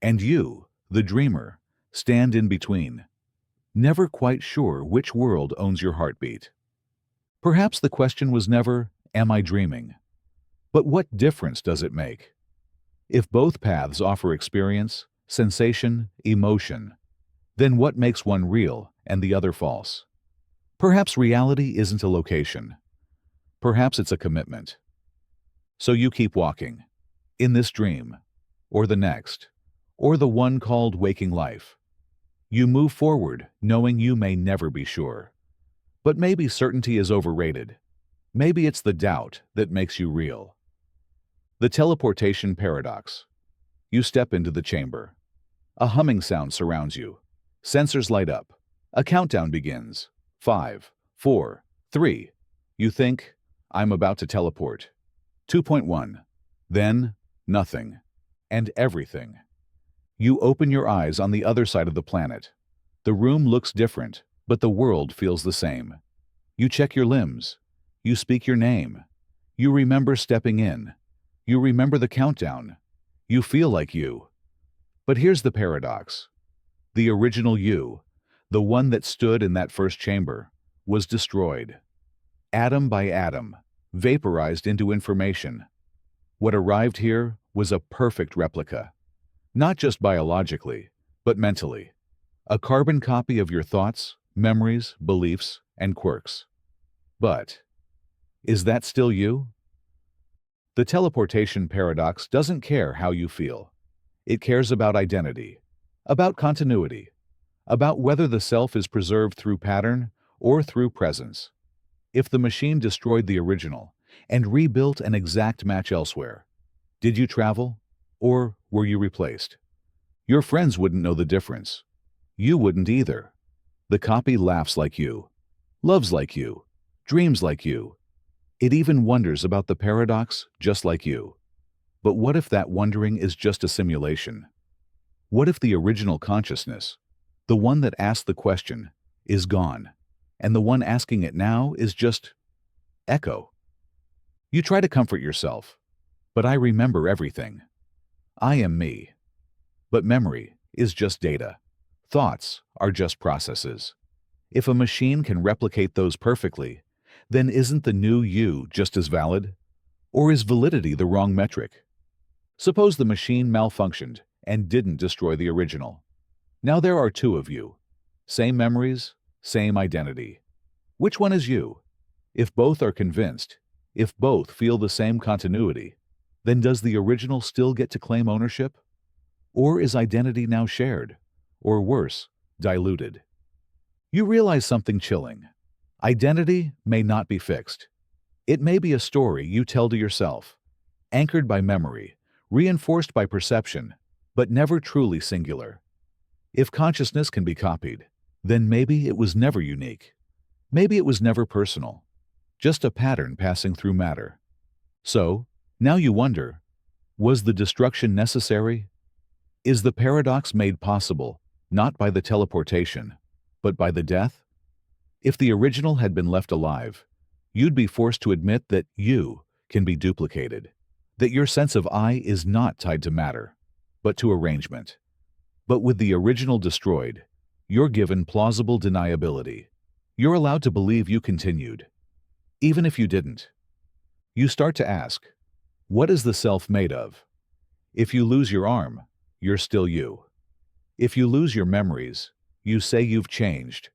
And you, the dreamer, stand in between, never quite sure which world owns your heartbeat. Perhaps the question was never, "Am I dreaming?" But what difference does it make? If both paths offer experience, sensation, emotion, then what makes one real and the other false? Perhaps reality isn't a location. Perhaps it's a commitment. So you keep walking, in this dream, or the next, or the one called waking life. You move forward, knowing you may never be sure. But maybe certainty is overrated. Maybe it's the doubt that makes you real. The Teleportation Paradox. You step into the chamber. A humming sound surrounds you. Sensors light up. A countdown begins. 5, 4, 3. You think, "I'm about to teleport." 2.1. Then, nothing. And everything. You open your eyes on the other side of the planet. The room looks different, but the world feels the same. You check your limbs. You speak your name. You remember stepping in. You remember the countdown. You feel like you. But here's the paradox. The original you, the one that stood in that first chamber, was destroyed. Atom by atom, vaporized into information. What arrived here was a perfect replica. Not just biologically, but mentally. A carbon copy of your thoughts, memories, beliefs, and quirks. But, is that still you? The teleportation paradox doesn't care how you feel. It cares about identity, about continuity, about whether the self is preserved through pattern or through presence. If the machine destroyed the original and rebuilt an exact match elsewhere, did you travel, or were you replaced? Your friends wouldn't know the difference. You wouldn't either. The copy laughs like you, loves like you, dreams like you. It even wonders about the paradox just like you. But what if that wondering is just a simulation? What if the original consciousness, the one that asked the question, is gone, and the one asking it now is just echo? You try to comfort yourself, but I remember everything. I am me. But memory is just data. Thoughts are just processes. If a machine can replicate those perfectly, then isn't the new you just as valid? Or is validity the wrong metric? Suppose the machine malfunctioned and didn't destroy the original. Now there are two of you. Same memories, same identity. Which one is you? If both are convinced, if both feel the same continuity, then does the original still get to claim ownership? Or is identity now shared? Or worse, diluted? You realize something chilling. Identity may not be fixed. It may be a story you tell to yourself, anchored by memory, reinforced by perception, but never truly singular. If consciousness can be copied, then maybe it was never unique. Maybe it was never personal, just a pattern passing through matter. So, now you wonder, was the destruction necessary? Is the paradox made possible, not by the teleportation, but by the death? If the original had been left alive, you'd be forced to admit that you can be duplicated, that your sense of I is not tied to matter, but to arrangement. But with the original destroyed, you're given plausible deniability. You're allowed to believe you continued, even if you didn't. You start to ask, what is the self made of? If you lose your arm, you're still you. If you lose your memories, you say you've changed,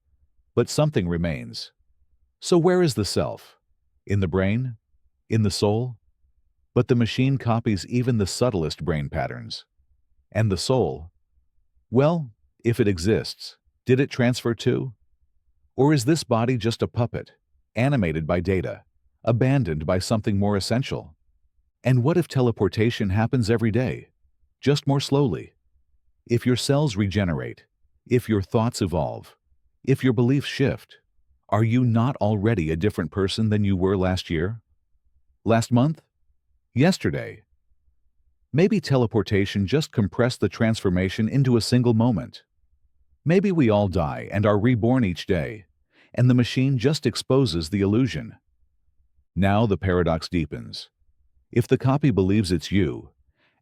but something remains. So where is the self? In the brain? In the soul? But the machine copies even the subtlest brain patterns. And the soul? Well, if it exists, did it transfer to? Or is this body just a puppet, animated by data, abandoned by something more essential? And what if teleportation happens every day, just more slowly? If your cells regenerate, if your thoughts evolve, if your beliefs shift, are you not already a different person than you were last year? Last month? Yesterday? Maybe teleportation just compressed the transformation into a single moment. Maybe we all die and are reborn each day, and the machine just exposes the illusion. Now the paradox deepens. If the copy believes it's you,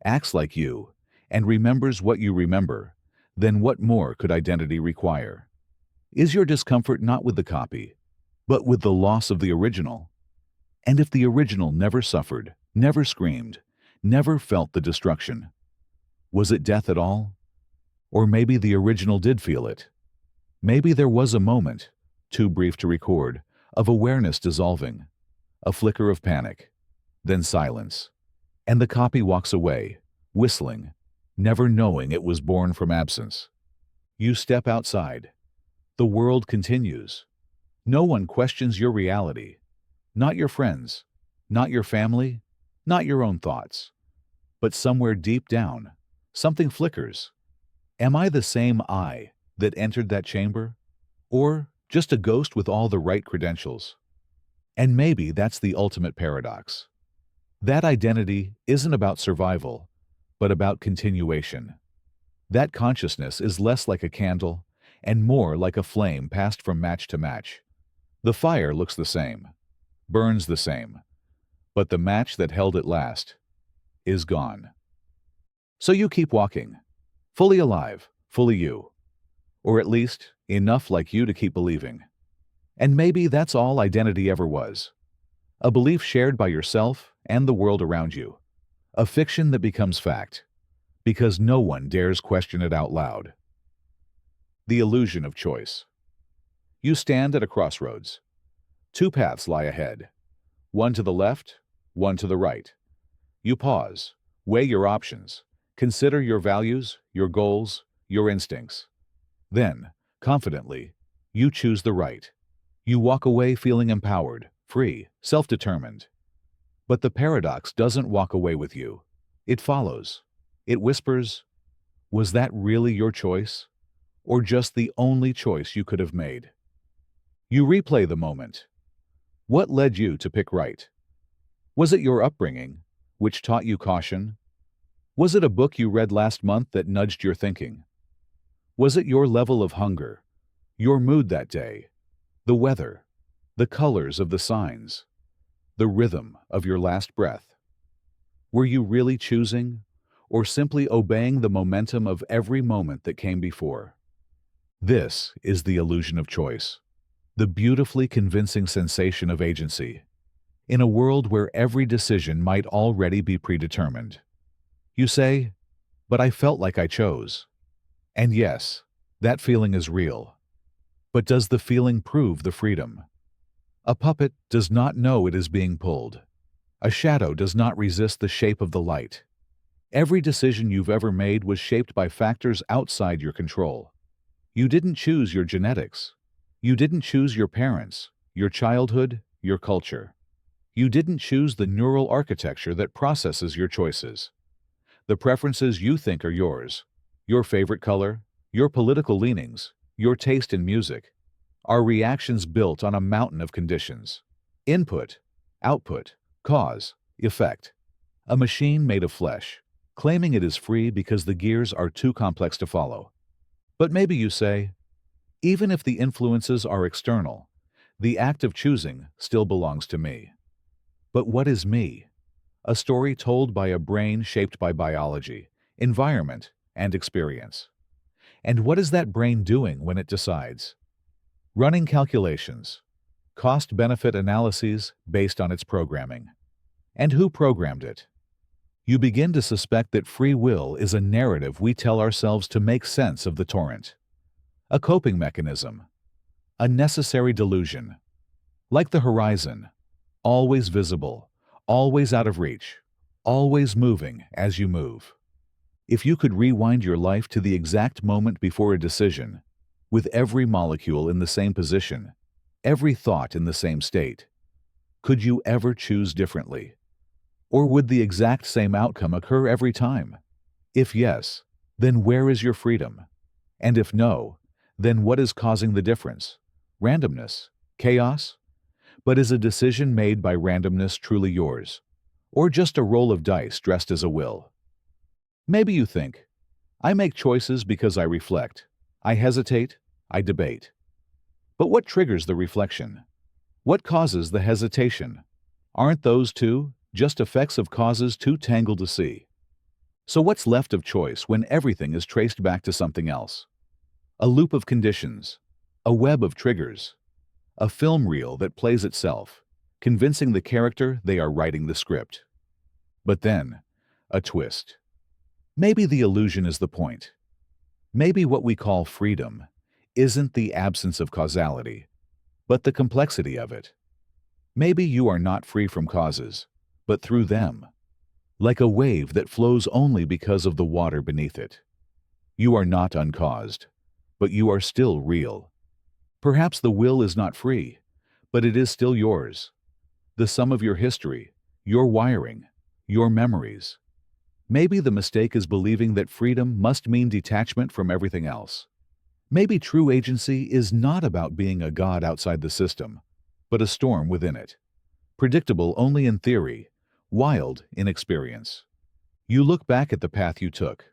acts like you, and remembers what you remember, then what more could identity require? Is your discomfort not with the copy, but with the loss of the original? And if the original never suffered, never screamed, never felt the destruction, was it death at all? Or maybe the original did feel it. Maybe there was a moment, too brief to record, of awareness dissolving, a flicker of panic, then silence, and the copy walks away, whistling, never knowing it was born from absence. You step outside. The world continues. No one questions your reality. Not your friends, not your family, not your own thoughts. But somewhere deep down, something flickers. Am I the same I that entered that chamber? Or just a ghost with all the right credentials? And maybe that's the ultimate paradox. That identity isn't about survival, but about continuation. That consciousness is less like a candle and more like a flame passed from match to match. The fire looks the same, burns the same, but the match that held it last is gone. So you keep walking, fully alive, fully you, or at least enough like you to keep believing. And maybe that's all identity ever was. A belief shared by yourself and the world around you. A fiction that becomes fact, because no one dares question it out loud. The illusion of choice. You stand at a crossroads. Two paths lie ahead, one to the left, one to the right. You pause, weigh your options, consider your values, your goals, your instincts. Then, confidently, you choose the right. You walk away feeling empowered, free, self-determined. But the paradox doesn't walk away with you. It follows. It whispers, was that really your choice? Or just the only choice you could have made? You replay the moment. What led you to pick right? Was it your upbringing, which taught you caution? Was it a book you read last month that nudged your thinking? Was it your level of hunger, your mood that day, the weather, the colors of the signs, the rhythm of your last breath? Were you really choosing, or simply obeying the momentum of every moment that came before? This is the illusion of choice, the beautifully convincing sensation of agency, in a world where every decision might already be predetermined. You say, but I felt like I chose. And yes, that feeling is real. But does the feeling prove the freedom? A puppet does not know it is being pulled. A shadow does not resist the shape of the light. Every decision you've ever made was shaped by factors outside your control. You didn't choose your genetics. You didn't choose your parents, your childhood, your culture. You didn't choose the neural architecture that processes your choices. The preferences you think are yours, your favorite color, your political leanings, your taste in music, are reactions built on a mountain of conditions. Input, output, cause, effect. A machine made of flesh, claiming it is free because the gears are too complex to follow. But maybe you say, even if the influences are external, the act of choosing still belongs to me. But what is me? A story told by a brain shaped by biology, environment, and experience. And what is that brain doing when it decides? Running calculations, cost-benefit analyses based on its programming. And who programmed it? You begin to suspect that free will is a narrative we tell ourselves to make sense of the torrent. A coping mechanism. A necessary delusion. Like the horizon, always visible, always out of reach, always moving as you move. If you could rewind your life to the exact moment before a decision, with every molecule in the same position, every thought in the same state, could you ever choose differently? Or would the exact same outcome occur every time? If yes, then where is your freedom? And if no, then what is causing the difference? Randomness? Chaos? But is a decision made by randomness truly yours? Or just a roll of dice dressed as a will? Maybe you think, I make choices because I reflect. I hesitate. I debate. But what triggers the reflection? What causes the hesitation? Aren't those two just effects of causes too tangled to see? So what's left of choice when everything is traced back to something else? A loop of conditions, a web of triggers, a film reel that plays itself, convincing the character they are writing the script. But then, a twist. Maybe the illusion is the point. Maybe what we call freedom isn't the absence of causality, but the complexity of it. Maybe you are not free from causes, but through them, like a wave that flows only because of the water beneath it. You are not uncaused, but you are still real. Perhaps the will is not free, but it is still yours. The sum of your history, your wiring, your memories. Maybe the mistake is believing that freedom must mean detachment from everything else. Maybe true agency is not about being a god outside the system, but a storm within it. Predictable only in theory, wild in experience. You look back at the path you took.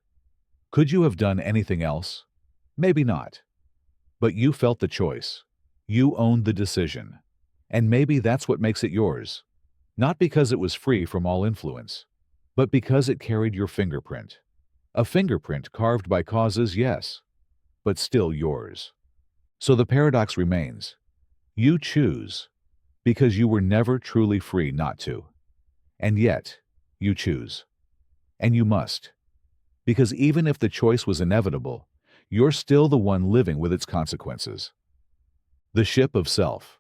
Could you have done anything else? Maybe not. But you felt the choice. You owned the decision. And maybe that's what makes it yours. Not because it was free from all influence, but because it carried your fingerprint. A fingerprint carved by causes, yes, but still yours. So the paradox remains. You choose because you were never truly free not to. And yet, you choose. And you must. Because even if the choice was inevitable, you're still the one living with its consequences. The ship of self.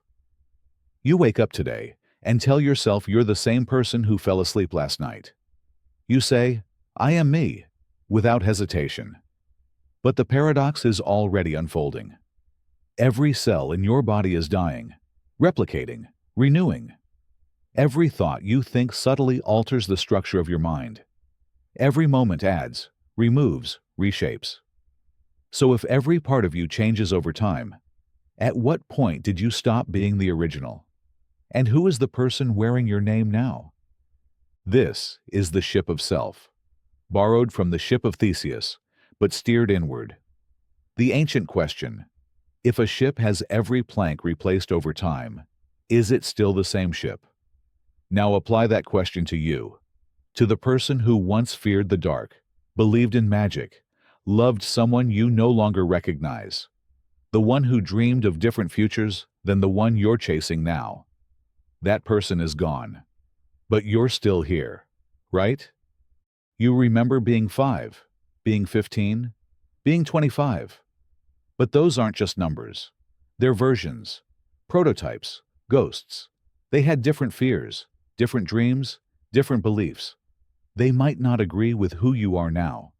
You wake up today and tell yourself you're the same person who fell asleep last night. You say, I am me, without hesitation. But the paradox is already unfolding. Every cell in your body is dying, replicating, renewing. Every thought you think subtly alters the structure of your mind. Every moment adds, removes, reshapes. So if every part of you changes over time, at what point did you stop being the original? And who is the person wearing your name now? This is the ship of self, borrowed from the ship of Theseus, but steered inward. The ancient question, if a ship has every plank replaced over time, is it still the same ship? Now apply that question to you, to the person who once feared the dark, believed in magic, loved someone you no longer recognize, the one who dreamed of different futures than the one you're chasing now. That person is gone, but you're still here, right? You remember being 5, being 15, being 25. But those aren't just numbers. They're versions, prototypes, ghosts. They had different fears, different dreams, different beliefs. They might not agree with who you are now.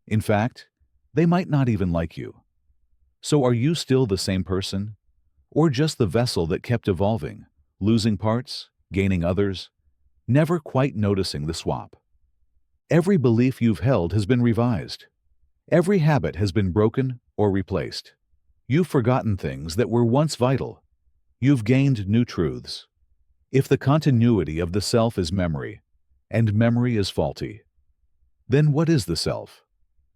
In fact, they might not even like you. So are you still the same person? Or just the vessel that kept evolving, losing parts, gaining others, never quite noticing the swap? Every belief you've held has been revised. Every habit has been broken or replaced. You've forgotten things that were once vital. You've gained new truths. If the continuity of the self is memory, and memory is faulty, then what is the self?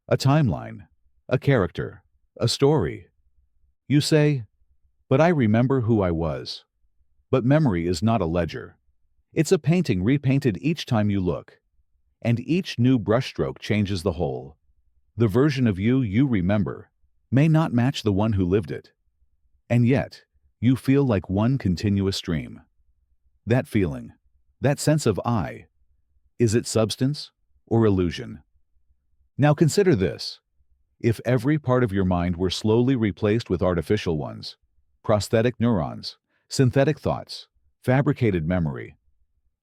A timeline, a character, a story. You say, but I remember who I was. But memory is not a ledger. It's a painting repainted each time you look. And each new brushstroke changes the whole. The version of you you remember may not match the one who lived it. And yet, you feel like one continuous stream. That feeling, that sense of I, is it substance or illusion? Now consider this. If every part of your mind were slowly replaced with artificial ones, prosthetic neurons, synthetic thoughts, fabricated memory,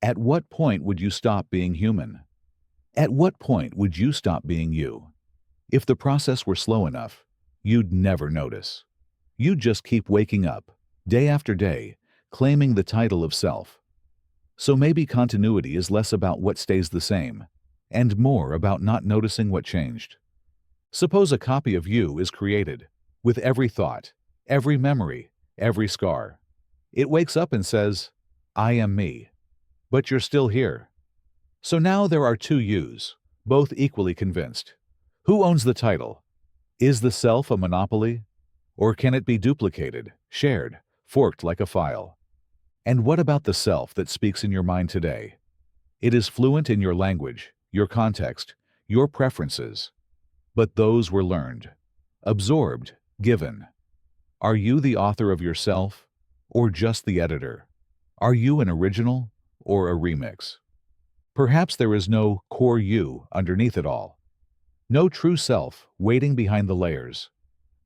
at what point would you stop being human? At what point would you stop being you? If the process were slow enough, you'd never notice. You'd just keep waking up, day after day, claiming the title of self. So maybe continuity is less about what stays the same, and more about not noticing what changed. Suppose a copy of you is created, with every thought, every memory, every scar. It wakes up and says, I am me. But you're still here. So now there are two yous, both equally convinced. Who owns the title? Is the self a monopoly? Or can it be duplicated, shared, forked like a file? And what about the self that speaks in your mind today? It is fluent in your language, your context, your preferences. But those were learned, absorbed, given. Are you the author of yourself, or just the editor? Are you an original, or a remix? Perhaps there is no core you underneath it all. No true self waiting behind the layers.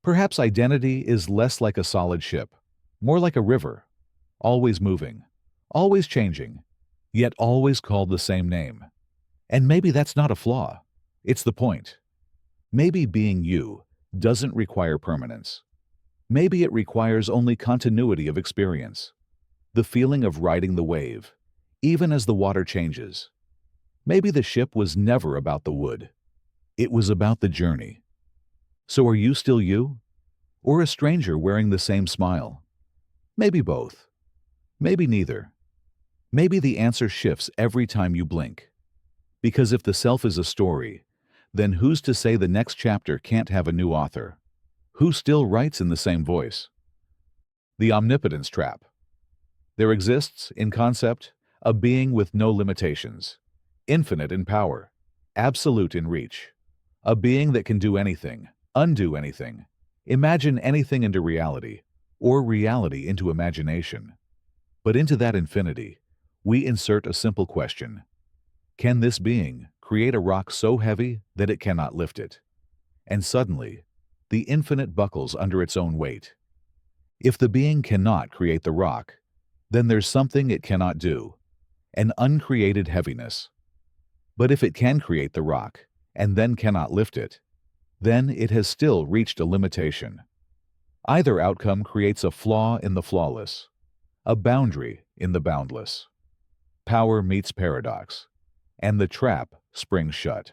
Perhaps identity is less like a solid ship, more like a river, always moving, always changing, yet always called the same name. And maybe that's not a flaw. It's the point. Maybe being you doesn't require permanence. Maybe it requires only continuity of experience, the feeling of riding the wave, even as the water changes. Maybe the ship was never about the wood. It was about the journey. So are you still you? Or a stranger wearing the same smile? Maybe both. Maybe neither. Maybe the answer shifts every time you blink. Because if the self is a story, then who's to say the next chapter can't have a new author? Who still writes in the same voice? The Omnipotence Trap. There exists, in concept, a being with no limitations, infinite in power, absolute in reach, a being that can do anything, undo anything, imagine anything into reality, or reality into imagination. But into that infinity, we insert a simple question. Can this being create a rock so heavy that it cannot lift it? And suddenly, the infinite buckles under its own weight. If the being cannot create the rock, then there's something it cannot do, an uncreated heaviness. But if it can create the rock, and then cannot lift it, then it has still reached a limitation. Either outcome creates a flaw in the flawless, a boundary in the boundless. Power meets paradox, and the trap springs shut.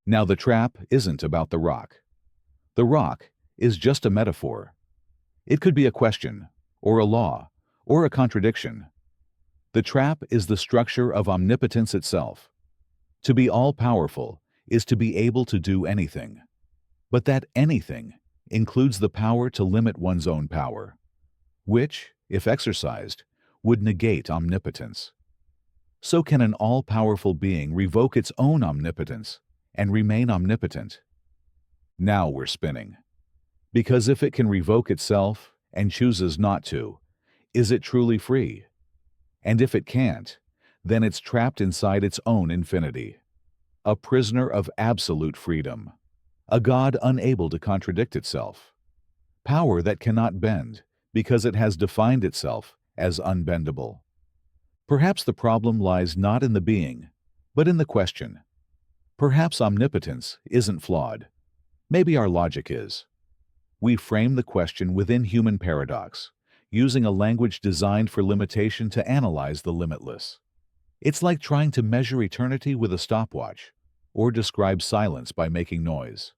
Now the trap isn't about the rock. The rock is just a metaphor. It could be a question, or a law, or a contradiction. The trap is the structure of omnipotence itself. To be all-powerful is to be able to do anything. But that anything includes the power to limit one's own power, which, if exercised, would negate omnipotence. So can an all-powerful being revoke its own omnipotence and remain omnipotent? Now we're spinning. Because if it can revoke itself and chooses not to, is it truly free? And if it can't, then it's trapped inside its own infinity. A prisoner of absolute freedom. A God unable to contradict itself. Power that cannot bend because it has defined itself as unbendable. Perhaps the problem lies not in the being, but in the question. Perhaps omnipotence isn't flawed. Maybe our logic is. We frame the question within human paradox, using a language designed for limitation to analyze the limitless. It's like trying to measure eternity with a stopwatch, or describe silence by making noise.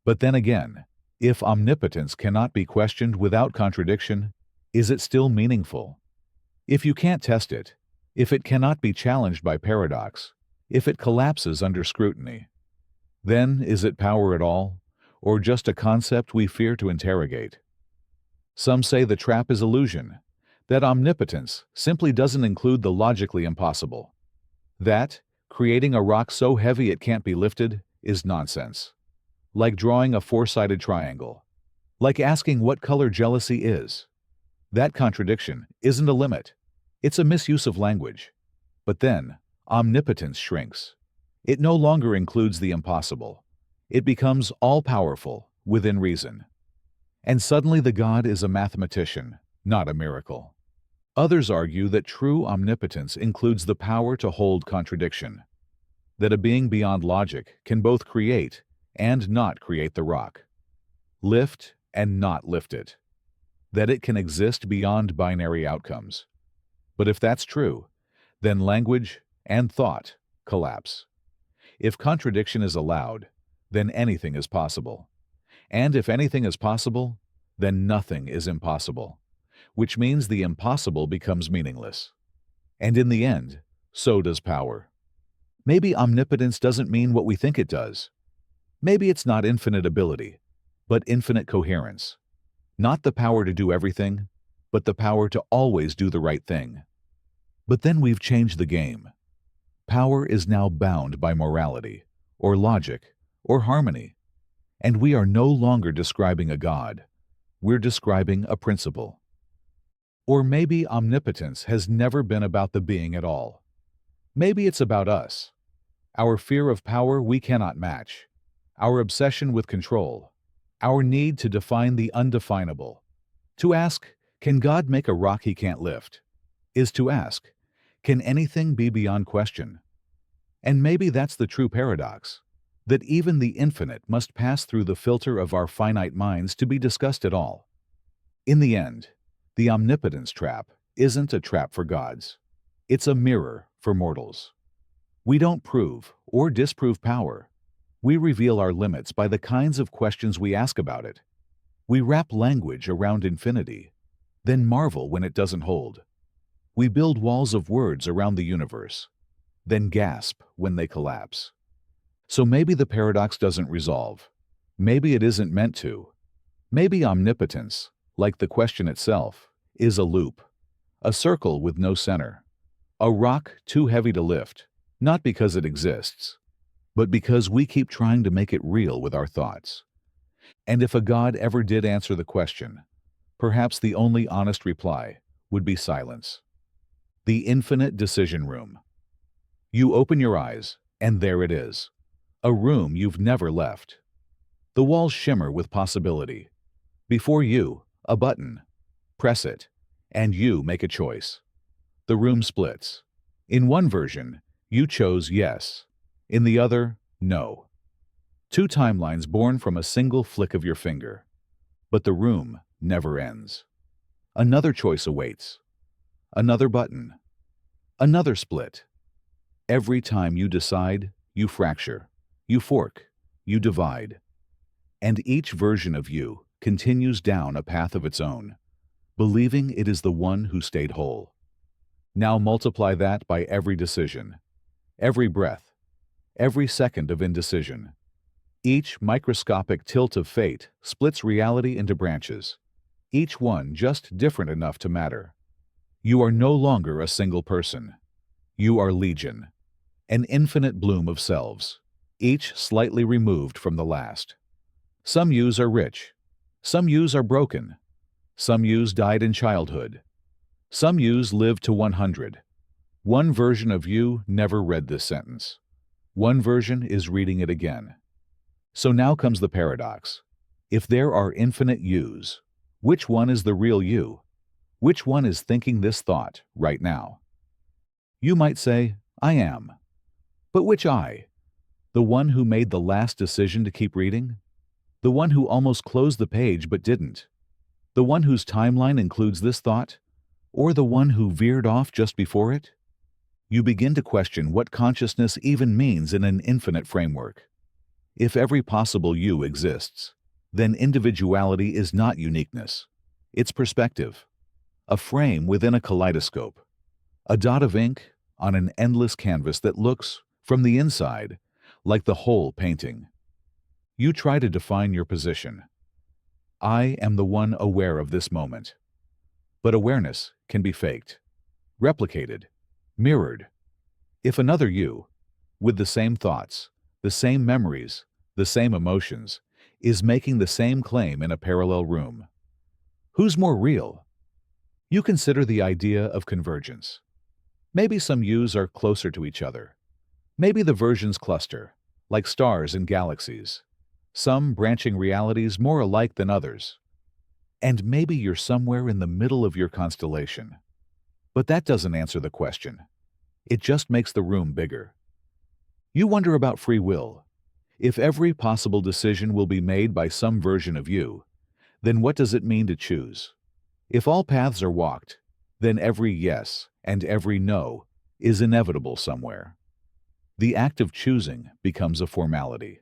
But then again, if omnipotence cannot be questioned without contradiction, is it still meaningful? If you can't test it, if it cannot be challenged by paradox, if it collapses under scrutiny, then is it power at all, or just a concept we fear to interrogate? Some say the trap is illusion, that omnipotence simply doesn't include the logically impossible. That, creating a rock so heavy it can't be lifted, is nonsense. Like drawing a four-sided triangle. Like asking what color jealousy is. That contradiction isn't a limit. It's a misuse of language. But then, omnipotence shrinks. It no longer includes the impossible. It becomes all-powerful, within reason. And suddenly the God is a mathematician, not a miracle. Others argue that true omnipotence includes the power to hold contradiction. That a being beyond logic can both create and not create the rock. Lift and not lift it. That it can exist beyond binary outcomes. But if that's true, then language and thought collapse. If contradiction is allowed, then anything is possible. And if anything is possible, then nothing is impossible, which means the impossible becomes meaningless. And in the end, so does power. Maybe omnipotence doesn't mean what we think it does. Maybe it's not infinite ability, but infinite coherence. Not the power to do everything, but the power to always do the right thing. But then we've changed the game. Power is now bound by morality, or logic, or harmony. And we are no longer describing a God. We're describing a principle. Or maybe omnipotence has never been about the being at all. Maybe it's about us. Our fear of power we cannot match. Our obsession with control. Our need to define the undefinable. To ask, can God make a rock he can't lift? Is to ask, can anything be beyond question? And maybe that's the true paradox. That even the infinite must pass through the filter of our finite minds to be discussed at all. In the end, the omnipotence trap isn't a trap for gods. It's a mirror for mortals. We don't prove or disprove power. We reveal our limits by the kinds of questions we ask about it. We wrap language around infinity, then marvel when it doesn't hold. We build walls of words around the universe, then gasp when they collapse. So maybe the paradox doesn't resolve. Maybe it isn't meant to. Maybe omnipotence, like the question itself, is a loop, a circle with no center, a rock too heavy to lift, not because it exists, but because we keep trying to make it real with our thoughts. And if a God ever did answer the question, perhaps the only honest reply would be silence. The infinite decision room. You open your eyes, and there it is. A room you've never left. The walls shimmer with possibility. Before you, a button. Press it, and you make a choice. The room splits. In one version, you chose yes. In the other, no. Two timelines born from a single flick of your finger. But the room never ends. Another choice awaits. Another button. Another split. Every time you decide, you fracture, you fork, you divide. And each version of you continues down a path of its own, believing it is the one who stayed whole. Now multiply that by every decision, every breath, every second of indecision. Each microscopic tilt of fate splits reality into branches, each one just different enough to matter. You are no longer a single person. You are legion, an infinite bloom of selves, each slightly removed from the last. Some yous are rich, some yous are broken, some yous died in childhood, some yous lived to 100. One version of you never read this sentence. One version is reading it again. So now comes the paradox. If there are infinite yous, which one is the real you? Which one is thinking this thought right now? You might say, I am. But which I? The one who made the last decision to keep reading? The one who almost closed the page but didn't? The one whose timeline includes this thought? Or the one who veered off just before it? You begin to question what consciousness even means in an infinite framework. If every possible you exists, then individuality is not uniqueness. It's perspective. A frame within a kaleidoscope. A dot of ink on an endless canvas that looks, from the inside, like the whole painting. You try to define your position. I am the one aware of this moment. But awareness can be faked, replicated, mirrored. If another you, with the same thoughts, the same memories, the same emotions, is making the same claim in a parallel room, who's more real? You consider the idea of convergence. Maybe some yous are closer to each other. Maybe the versions cluster, like stars in galaxies. Some branching realities more alike than others. And maybe you're somewhere in the middle of your constellation. But that doesn't answer the question. It just makes the room bigger. You wonder about free will. If every possible decision will be made by some version of you, then what does it mean to choose? If all paths are walked, then every yes and every no is inevitable somewhere. The act of choosing becomes a formality.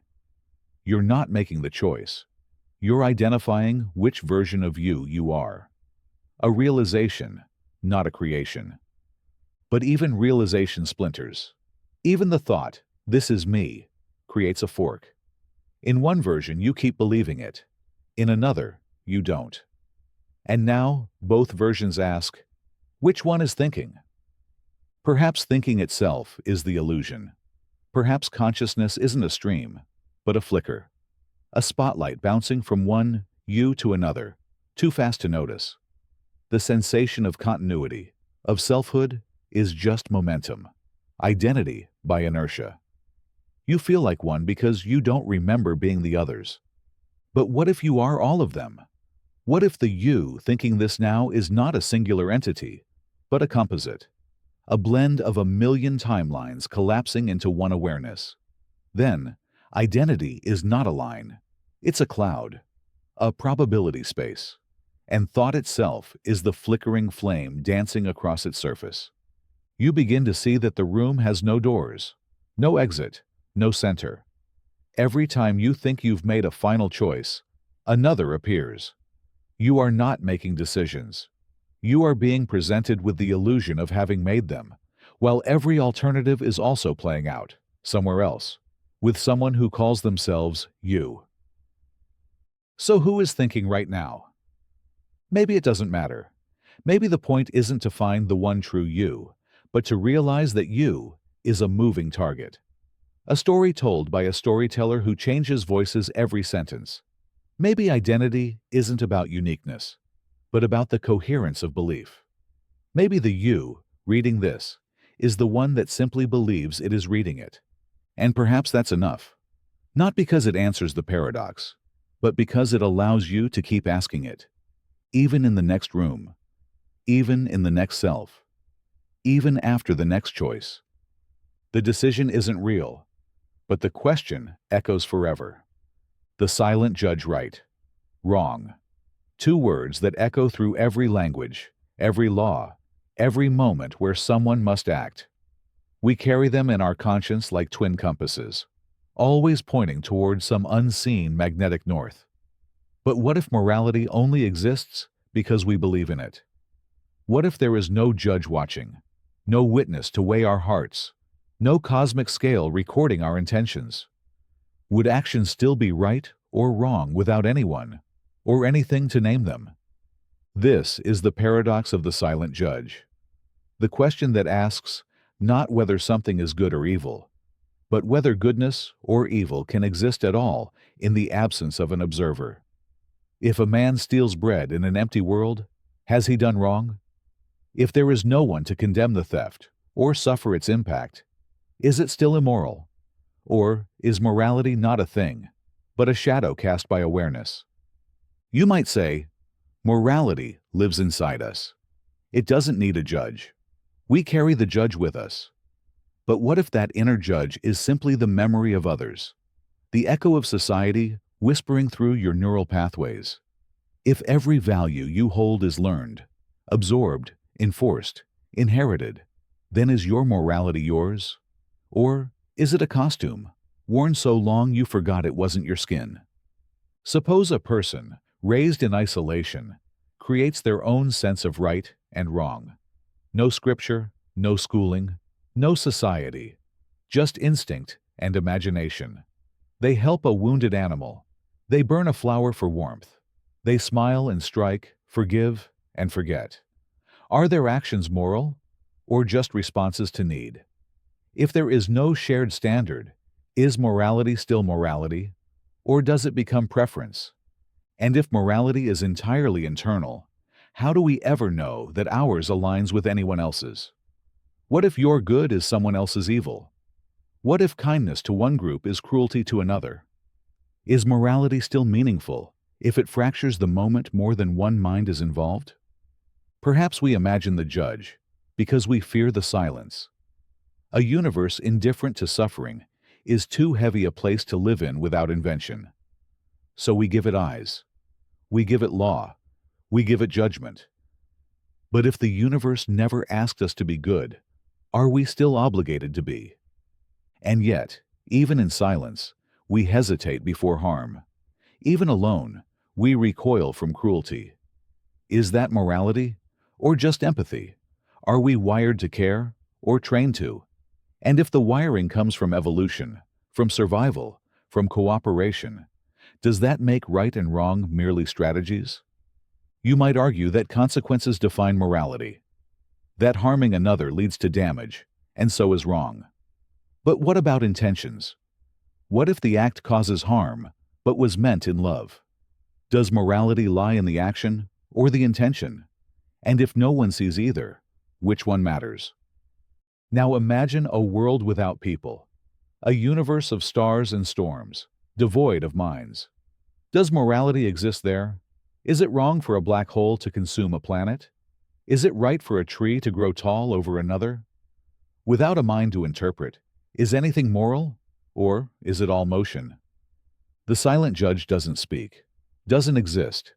You're not making the choice. You're identifying which version of you are. A realization, not a creation. But even realization splinters. Even the thought, this is me, creates a fork. In one version, you keep believing it. In another, you don't. And now, both versions ask, which one is thinking? Perhaps thinking itself is the illusion. Perhaps consciousness isn't a stream, but a flicker. A spotlight bouncing from one you to another, too fast to notice. The sensation of continuity, of selfhood, is just momentum. Identity by inertia. You feel like one because you don't remember being the others. But what if you are all of them? What if the you thinking this now is not a singular entity, but a composite? A blend of a million timelines collapsing into one awareness. Then, identity is not a line. It's a cloud, a probability space. And thought itself is the flickering flame dancing across its surface. You begin to see that the room has no doors, no exit, no center. Every time you think you've made a final choice, another appears. You are not making decisions. You are being presented with the illusion of having made them, while every alternative is also playing out, somewhere else. with someone who calls themselves you. So who is thinking right now? Maybe it doesn't matter. Maybe the point isn't to find the one true you, but to realize that you is a moving target. A story told by a storyteller who changes voices every sentence. Maybe identity isn't about uniqueness, but about the coherence of belief. Maybe the you reading this is the one that simply believes it is reading it. And perhaps that's enough. Not because it answers the paradox, but because it allows you to keep asking it. Even in the next room, even in the next self, even after the next choice. The decision isn't real, but the question echoes forever. The silent judge right, wrong. Two words that echo through every language, every law, every moment where someone must act. We carry them in our conscience like twin compasses, always pointing toward some unseen magnetic north. But what if morality only exists because we believe in it? What if there is no judge watching, no witness to weigh our hearts, no cosmic scale recording our intentions? Would actions still be right or wrong without anyone, or anything to name them? This is the paradox of the silent judge. The question that asks not whether something is good or evil, but whether goodness or evil can exist at all in the absence of an observer. If a man steals bread in an empty world, has he done wrong? If there is no one to condemn the theft or suffer its impact, is it still immoral? Or is morality not a thing, but a shadow cast by awareness? You might say, morality lives inside us. It doesn't need a judge. We carry the judge with us. But what if that inner judge is simply the memory of others, the echo of society whispering through your neural pathways? If every value you hold is learned, absorbed, enforced, inherited, then is your morality yours? Or is it a costume, worn so long you forgot it wasn't your skin? Suppose a person, raised in isolation, creates their own sense of right and wrong. No scripture, no schooling, no society, just instinct and imagination. They help a wounded animal. They burn a flower for warmth. They smile and strike, forgive and forget. Are their actions moral, or just responses to need? If there is no shared standard, is morality still morality, or does it become preference? And if morality is entirely internal, how do we ever know that ours aligns with anyone else's? What if your good is someone else's evil? What if kindness to one group is cruelty to another? Is morality still meaningful if it fractures the moment more than one mind is involved? Perhaps we imagine the judge because we fear the silence. A universe indifferent to suffering is too heavy a place to live in without invention. So we give it eyes. We give it law. We give it judgment. But if the universe never asked us to be good, are we still obligated to be? And yet, even in silence, we hesitate before harm. Even alone, we recoil from cruelty. Is that morality, or just empathy? Are we wired to care, or trained to? And if the wiring comes from evolution, from survival, from cooperation, does that make right and wrong merely strategies? You might argue that consequences define morality, that harming another leads to damage, and so is wrong. But what about intentions? What if the act causes harm, but was meant in love? Does morality lie in the action or the intention? And if no one sees either, which one matters? Now imagine a world without people, a universe of stars and storms, devoid of minds. Does morality exist there? Is it wrong for a black hole to consume a planet? Is it right for a tree to grow tall over another? Without a mind to interpret, is anything moral, or is it all motion? The silent judge doesn't speak, doesn't exist,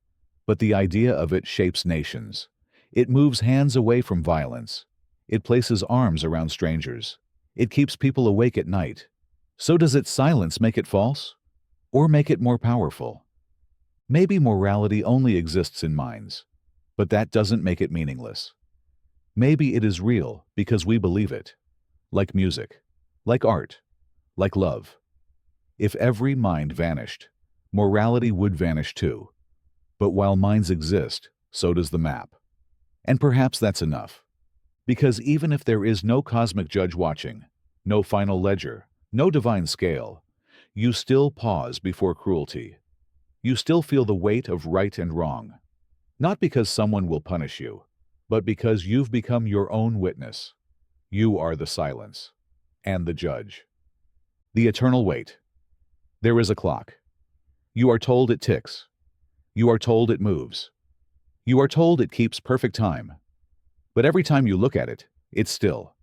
but the idea of it shapes nations. It moves hands away from violence. It places arms around strangers. It keeps people awake at night. So does its silence make it false, or make it more powerful? Maybe morality only exists in minds, but that doesn't make it meaningless. Maybe it is real because we believe it, like music, like art, like love. If every mind vanished, morality would vanish too. But while minds exist, so does the map. And perhaps that's enough. Because even if there is no cosmic judge watching, no final ledger, no divine scale, you still pause before cruelty. You still feel the weight of right and wrong. Not because someone will punish you, but because you've become your own witness. You are the silence and the judge. The eternal wait. There is a clock. You are told it ticks. You are told it moves. You are told it keeps perfect time. But every time you look at it, it's still.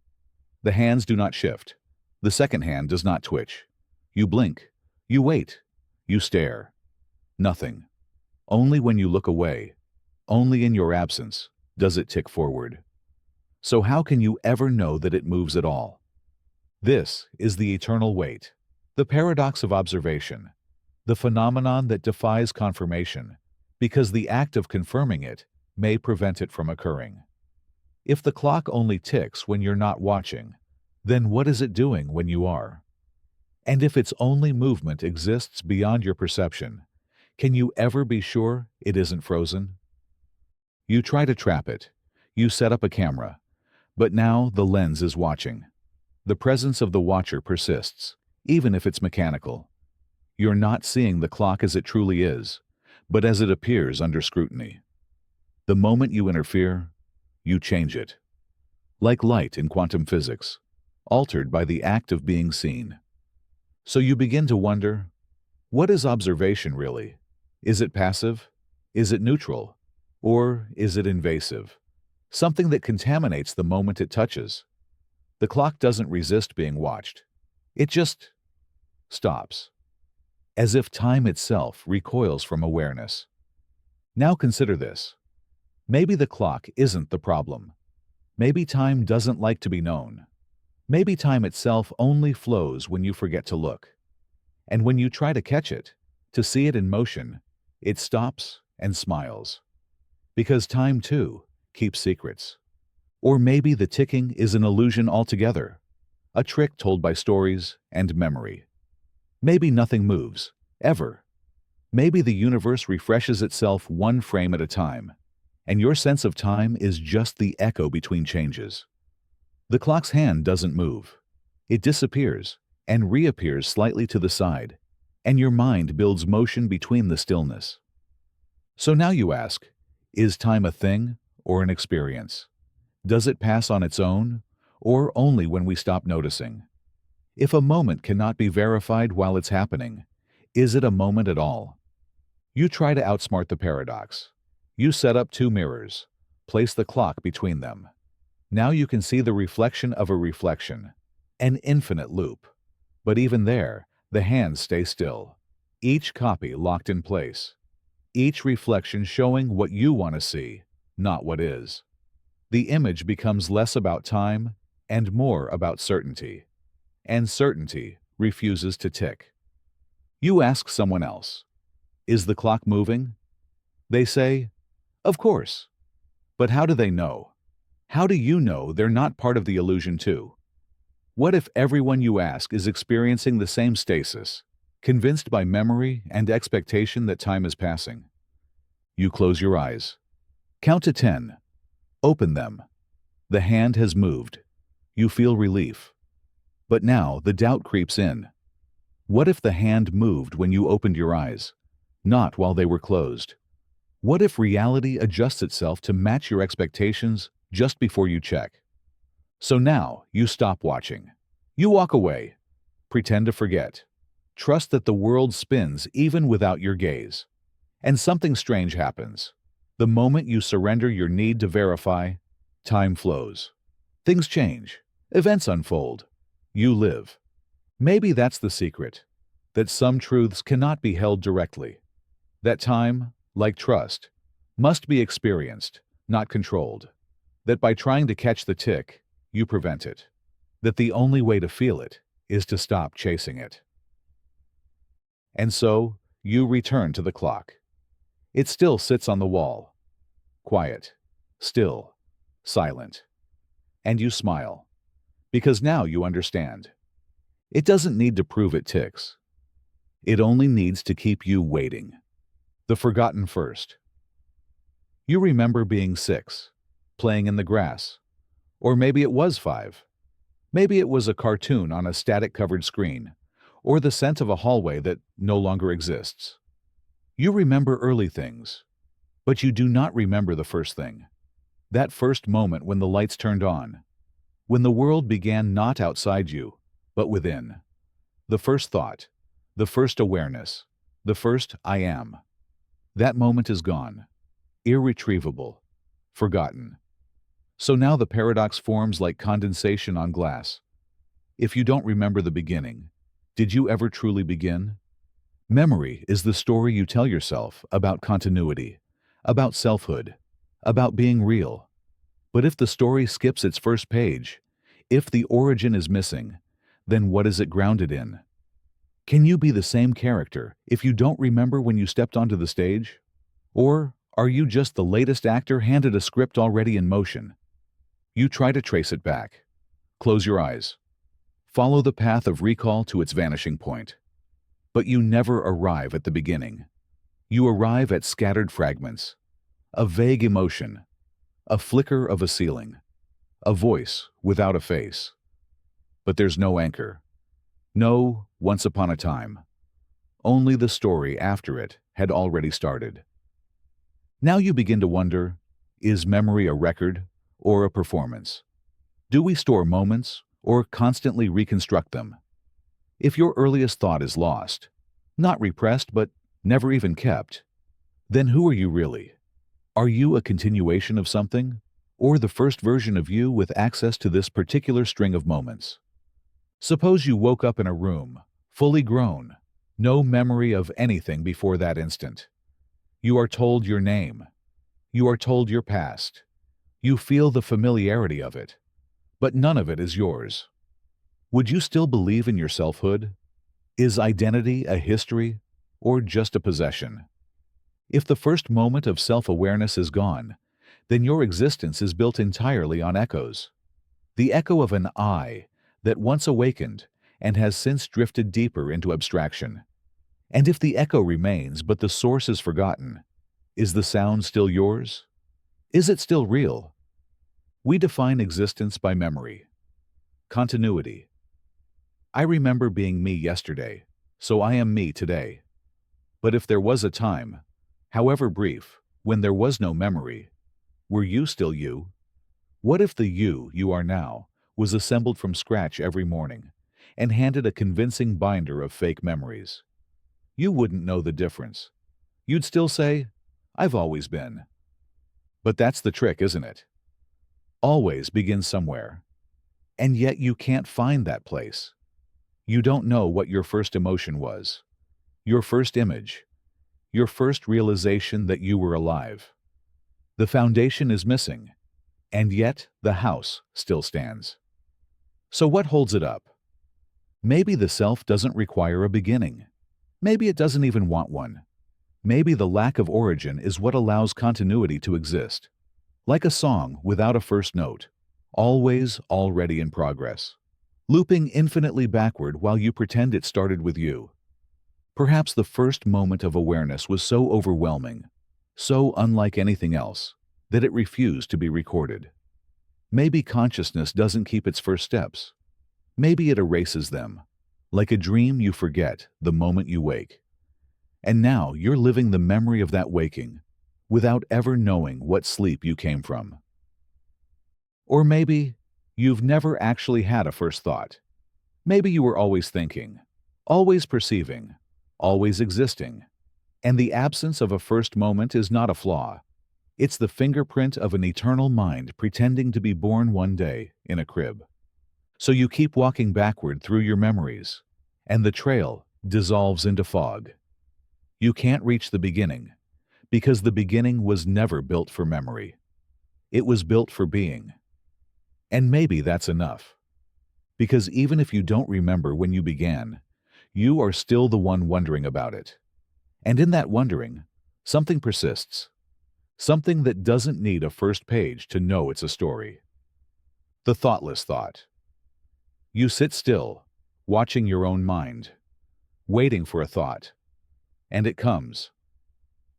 The hands do not shift. The second hand does not twitch. You blink. You wait. You stare. Nothing. Only when you look away, only in your absence, does it tick forward. So how can you ever know that it moves at all? This is the eternal wait, the paradox of observation, the phenomenon that defies confirmation, because the act of confirming it may prevent it from occurring. If the clock only ticks when you're not watching, then what is it doing when you are? And if its only movement exists beyond your perception, can you ever be sure it isn't frozen? You try to trap it. You set up a camera. But now the lens is watching. The presence of the watcher persists, even if it's mechanical. You're not seeing the clock as it truly is, but as it appears under scrutiny. The moment you interfere, you change it. Like light in quantum physics, altered by the act of being seen. So you begin to wonder, what is observation really? Is it passive? Is it neutral? Or is it invasive? Something that contaminates the moment it touches. The clock doesn't resist being watched. It just stops. As if time itself recoils from awareness. Now consider this. Maybe the clock isn't the problem. Maybe time doesn't like to be known. Maybe time itself only flows when you forget to look. And when you try to catch it, to see it in motion, it stops and smiles. Because time, too, keeps secrets. Or maybe the ticking is an illusion altogether, a trick told by stories and memory. Maybe nothing moves, ever. Maybe the universe refreshes itself one frame at a time, and your sense of time is just the echo between changes. The clock's hand doesn't move. It disappears and reappears slightly to the side, and your mind builds motion between the stillness. So now you ask, is time a thing or an experience? Does it pass on its own, or only when we stop noticing? If a moment cannot be verified while it's happening, is it a moment at all? You try to outsmart the paradox. You set up two mirrors, place the clock between them. Now you can see the reflection of a reflection, an infinite loop. But even there, the hands stay still, each copy locked in place, each reflection showing what you want to see, not what is. The image becomes less about time and more about certainty, and certainty refuses to tick. You ask someone else, is the clock moving? They say, of course. But how do they know? How do you know they're not part of the illusion too? What if everyone you ask is experiencing the same stasis, convinced by memory and expectation that time is passing? You close your eyes. Count to 10. Open them. The hand has moved. You feel relief. But now the doubt creeps in. What if the hand moved when you opened your eyes, not while they were closed? What if reality adjusts itself to match your expectations just before you check? So now you stop watching. You walk away. Pretend to forget. Trust that the world spins even without your gaze. And something strange happens. The moment you surrender your need to verify, time flows. Things change. Events unfold. You live. Maybe that's the secret, that some truths cannot be held directly. That time, like trust, must be experienced, not controlled. That by trying to catch the tick, you prevent it. That the only way to feel it is to stop chasing it. And so, you return to the clock. It still sits on the wall. Quiet, still, silent. And you smile. Because now you understand. It doesn't need to prove it ticks. It only needs to keep you waiting. The forgotten first. You remember being 6, playing in the grass. Or maybe it was 5. Maybe it was a cartoon on a static-covered screen, or the scent of a hallway that no longer exists. You remember early things, but you do not remember the first thing. That first moment when the lights turned on, when the world began not outside you, but within. The first thought, the first awareness, the first I am. That moment is gone, irretrievable, forgotten. So now the paradox forms like condensation on glass. If you don't remember the beginning, did you ever truly begin? Memory is the story you tell yourself about continuity, about selfhood, about being real. But if the story skips its first page, if the origin is missing, then what is it grounded in? Can you be the same character if you don't remember when you stepped onto the stage? Or are you just the latest actor handed a script already in motion? You try to trace it back. Close your eyes. Follow the path of recall to its vanishing point. But you never arrive at the beginning. You arrive at scattered fragments. A vague emotion. A flicker of a ceiling. A voice without a face. But there's no anchor. No once upon a time. Only the story after it had already started. Now you begin to wonder, is memory a record or a performance? Do we store moments or constantly reconstruct them? If your earliest thought is lost, not repressed but never even kept, then who are you really? Are you a continuation of something, or the first version of you with access to this particular string of moments? Suppose you woke up in a room, fully grown, no memory of anything before that instant. You are told your name. You are told your past. You feel the familiarity of it, but none of it is yours. Would you still believe in your selfhood? Is identity a history or just a possession? If the first moment of self-awareness is gone, then your existence is built entirely on echoes. The echo of an I that once awakened and has since drifted deeper into abstraction. And if the echo remains but the source is forgotten, is the sound still yours? Is it still real? We define existence by memory. Continuity. I remember being me yesterday, so I am me today. But if there was a time, however brief, when there was no memory, were you still you? What if the you are now was assembled from scratch every morning and handed a convincing binder of fake memories? You wouldn't know the difference. You'd still say, I've always been. But that's the trick, isn't it? Always begins somewhere. And yet you can't find that place. You don't know what your first emotion was, your first image, your first realization that you were alive. The foundation is missing, and yet the house still stands. So what holds it up? Maybe the self doesn't require a beginning. Maybe it doesn't even want one. Maybe the lack of origin is what allows continuity to exist. Like a song without a first note, always already in progress, looping infinitely backward while you pretend it started with you. Perhaps the first moment of awareness was so overwhelming, so unlike anything else, that it refused to be recorded. Maybe consciousness doesn't keep its first steps. Maybe it erases them, like a dream you forget the moment you wake. And now you're living the memory of that waking, without ever knowing what sleep you came from. Or maybe you've never actually had a first thought. Maybe you were always thinking, always perceiving, always existing. And the absence of a first moment is not a flaw. It's the fingerprint of an eternal mind pretending to be born one day in a crib. So you keep walking backward through your memories, and the trail dissolves into fog. You can't reach the beginning, because the beginning was never built for memory. It was built for being. And maybe that's enough. Because even if you don't remember when you began, you are still the one wondering about it. And in that wondering, something persists. Something that doesn't need a first page to know it's a story. The thoughtless thought. You sit still, watching your own mind, waiting for a thought. And it comes.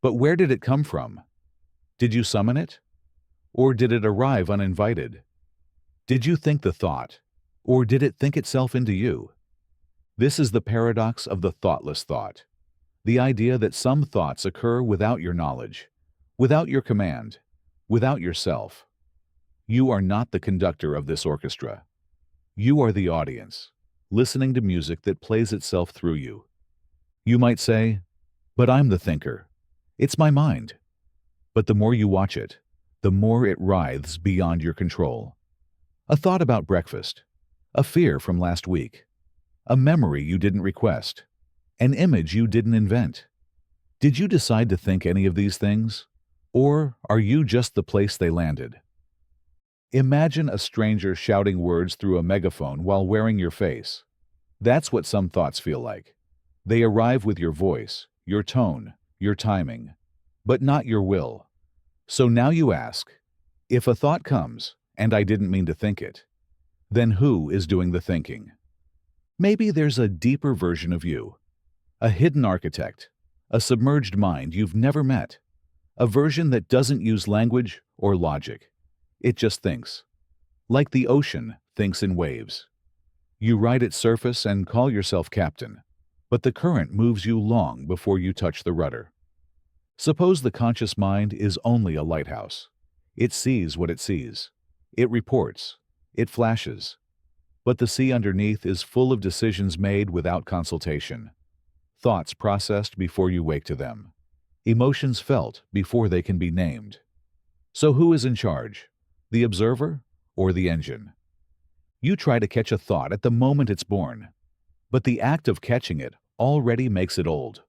But where did it come from? Did you summon it? Or did it arrive uninvited? Did you think the thought? Or did it think itself into you? This is the paradox of the thoughtless thought. The idea that some thoughts occur without your knowledge, without your command, without yourself. You are not the conductor of this orchestra. You are the audience, listening to music that plays itself through you. You might say, "But I'm the thinker. It's my mind." But the more you watch it, the more it writhes beyond your control. A thought about breakfast, a fear from last week, a memory you didn't request, an image you didn't invent. Did you decide to think any of these things? Or are you just the place they landed? Imagine a stranger shouting words through a megaphone while wearing your face. That's what some thoughts feel like. They arrive with your voice, your tone, your timing, but not your will. So now you ask, if a thought comes, and I didn't mean to think it, then who is doing the thinking? Maybe there's a deeper version of you, a hidden architect, a submerged mind you've never met, a version that doesn't use language or logic. It just thinks. Like the ocean thinks in waves. You ride its surface and call yourself captain, but the current moves you long before you touch the rudder. Suppose the conscious mind is only a lighthouse. It sees what it sees. It reports. It flashes. But the sea underneath is full of decisions made without consultation. Thoughts processed before you wake to them. Emotions felt before they can be named. So who is in charge? The observer or the engine? You try to catch a thought at the moment it's born, but the act of catching it already makes it old,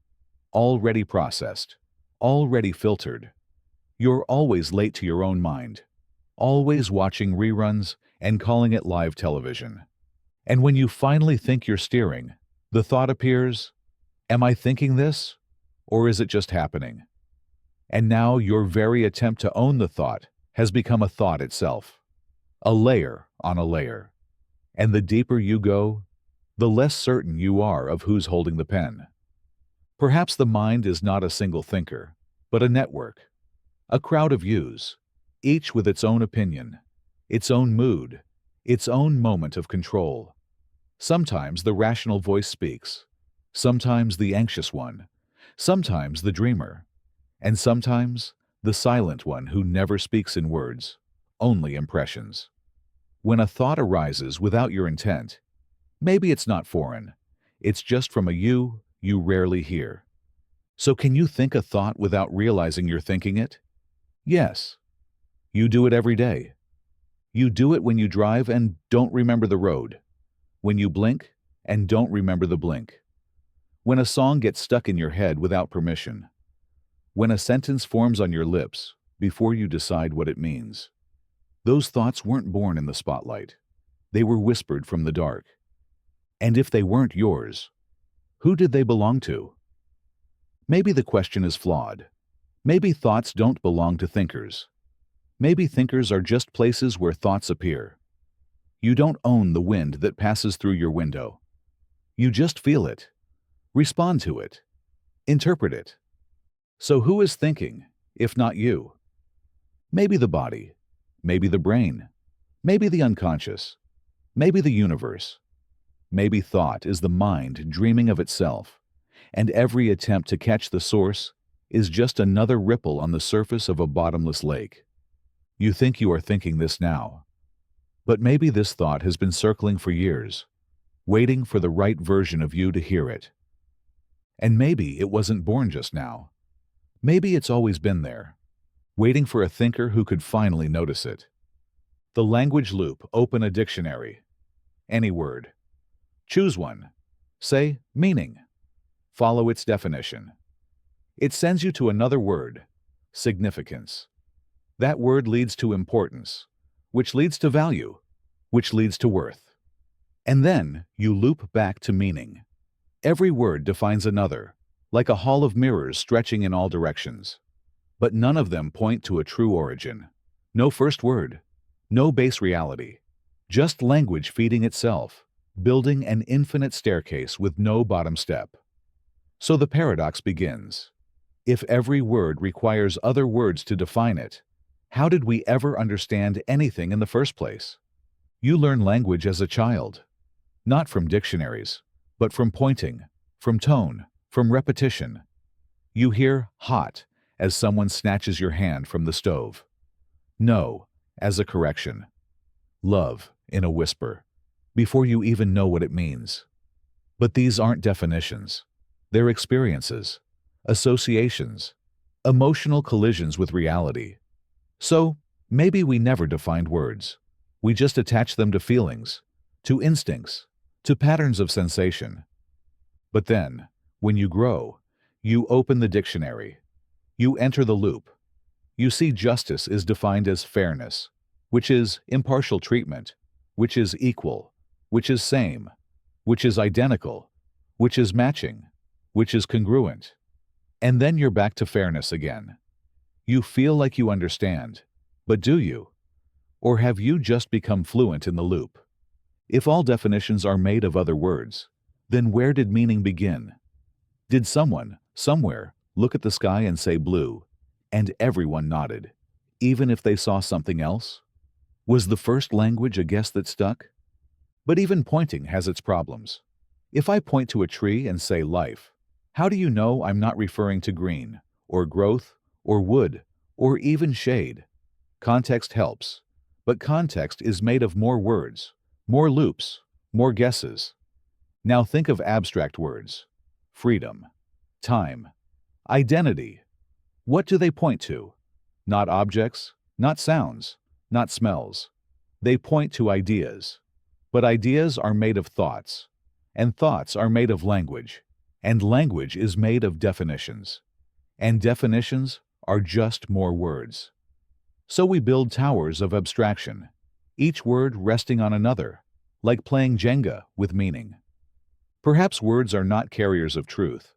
already processed, already filtered. You're always late to your own mind, always watching reruns and calling it live television. And when you finally think you're steering, the thought appears, am I thinking this, or is it just happening? And now your very attempt to own the thought has become a thought itself, a layer on a layer. And the deeper you go, the less certain you are of who's holding the pen. Perhaps the mind is not a single thinker, but a network, a crowd of yous, each with its own opinion, its own mood, its own moment of control. Sometimes the rational voice speaks, sometimes the anxious one, sometimes the dreamer, and sometimes the silent one who never speaks in words, only impressions. When a thought arises without your intent, maybe it's not foreign, it's just from a you rarely hear. So can you think a thought without realizing you're thinking it? Yes. You do it every day. You do it when you drive and don't remember the road, when you blink and don't remember the blink, when a song gets stuck in your head without permission, when a sentence forms on your lips before you decide what it means. Those thoughts weren't born in the spotlight. They were whispered from the dark. And if they weren't yours, who did they belong to? Maybe the question is flawed. Maybe thoughts don't belong to thinkers. Maybe thinkers are just places where thoughts appear. You don't own the wind that passes through your window. You just feel it, respond to it, interpret it. So who is thinking, if not you? Maybe the body, maybe the brain, maybe the unconscious, maybe the universe. Maybe thought is the mind dreaming of itself, and every attempt to catch the source is just another ripple on the surface of a bottomless lake. You think you are thinking this now, but maybe this thought has been circling for years, waiting for the right version of you to hear it. And maybe it wasn't born just now. Maybe it's always been there, waiting for a thinker who could finally notice it. The language loop: open a dictionary. Any word. Choose one. Say meaning. Follow its definition. It sends you to another word: significance. That word leads to importance, which leads to value, which leads to worth. And then you loop back to meaning. Every word defines another, like a hall of mirrors stretching in all directions. But none of them point to a true origin. No first word, no base reality, just language feeding itself, building an infinite staircase with no bottom step. So the paradox begins. If every word requires other words to define it, how did we ever understand anything in the first place? You learn language as a child, not from dictionaries, but from pointing, from tone, from repetition. You hear hot as someone snatches your hand from the stove. No as a correction. Love in a whisper, before you even know what it means. But these aren't definitions. They're experiences, associations, emotional collisions with reality. So, maybe we never defined words. We just attach them to feelings, to instincts, to patterns of sensation. But then, when you grow, you open the dictionary. You enter the loop. You see justice is defined as fairness, which is impartial treatment, which is equal, which is same, which is identical, which is matching, which is congruent. And then you're back to fairness again. You feel like you understand, but do you? Or have you just become fluent in the loop? If all definitions are made of other words, then where did meaning begin? Did someone, somewhere, look at the sky and say blue, and everyone nodded, even if they saw something else? Was the first language a guess that stuck? But even pointing has its problems. If I point to a tree and say life, how do you know I'm not referring to green, or growth, or wood, or even shade? Context helps, but context is made of more words, more loops, more guesses. Now think of abstract words. Freedom, time, identity. What do they point to? Not objects, not sounds, not smells. They point to ideas. But ideas are made of thoughts, and thoughts are made of language, and language is made of definitions. And definitions are just more words. So we build towers of abstraction, each word resting on another, like playing Jenga with meaning. Perhaps words are not carriers of truth,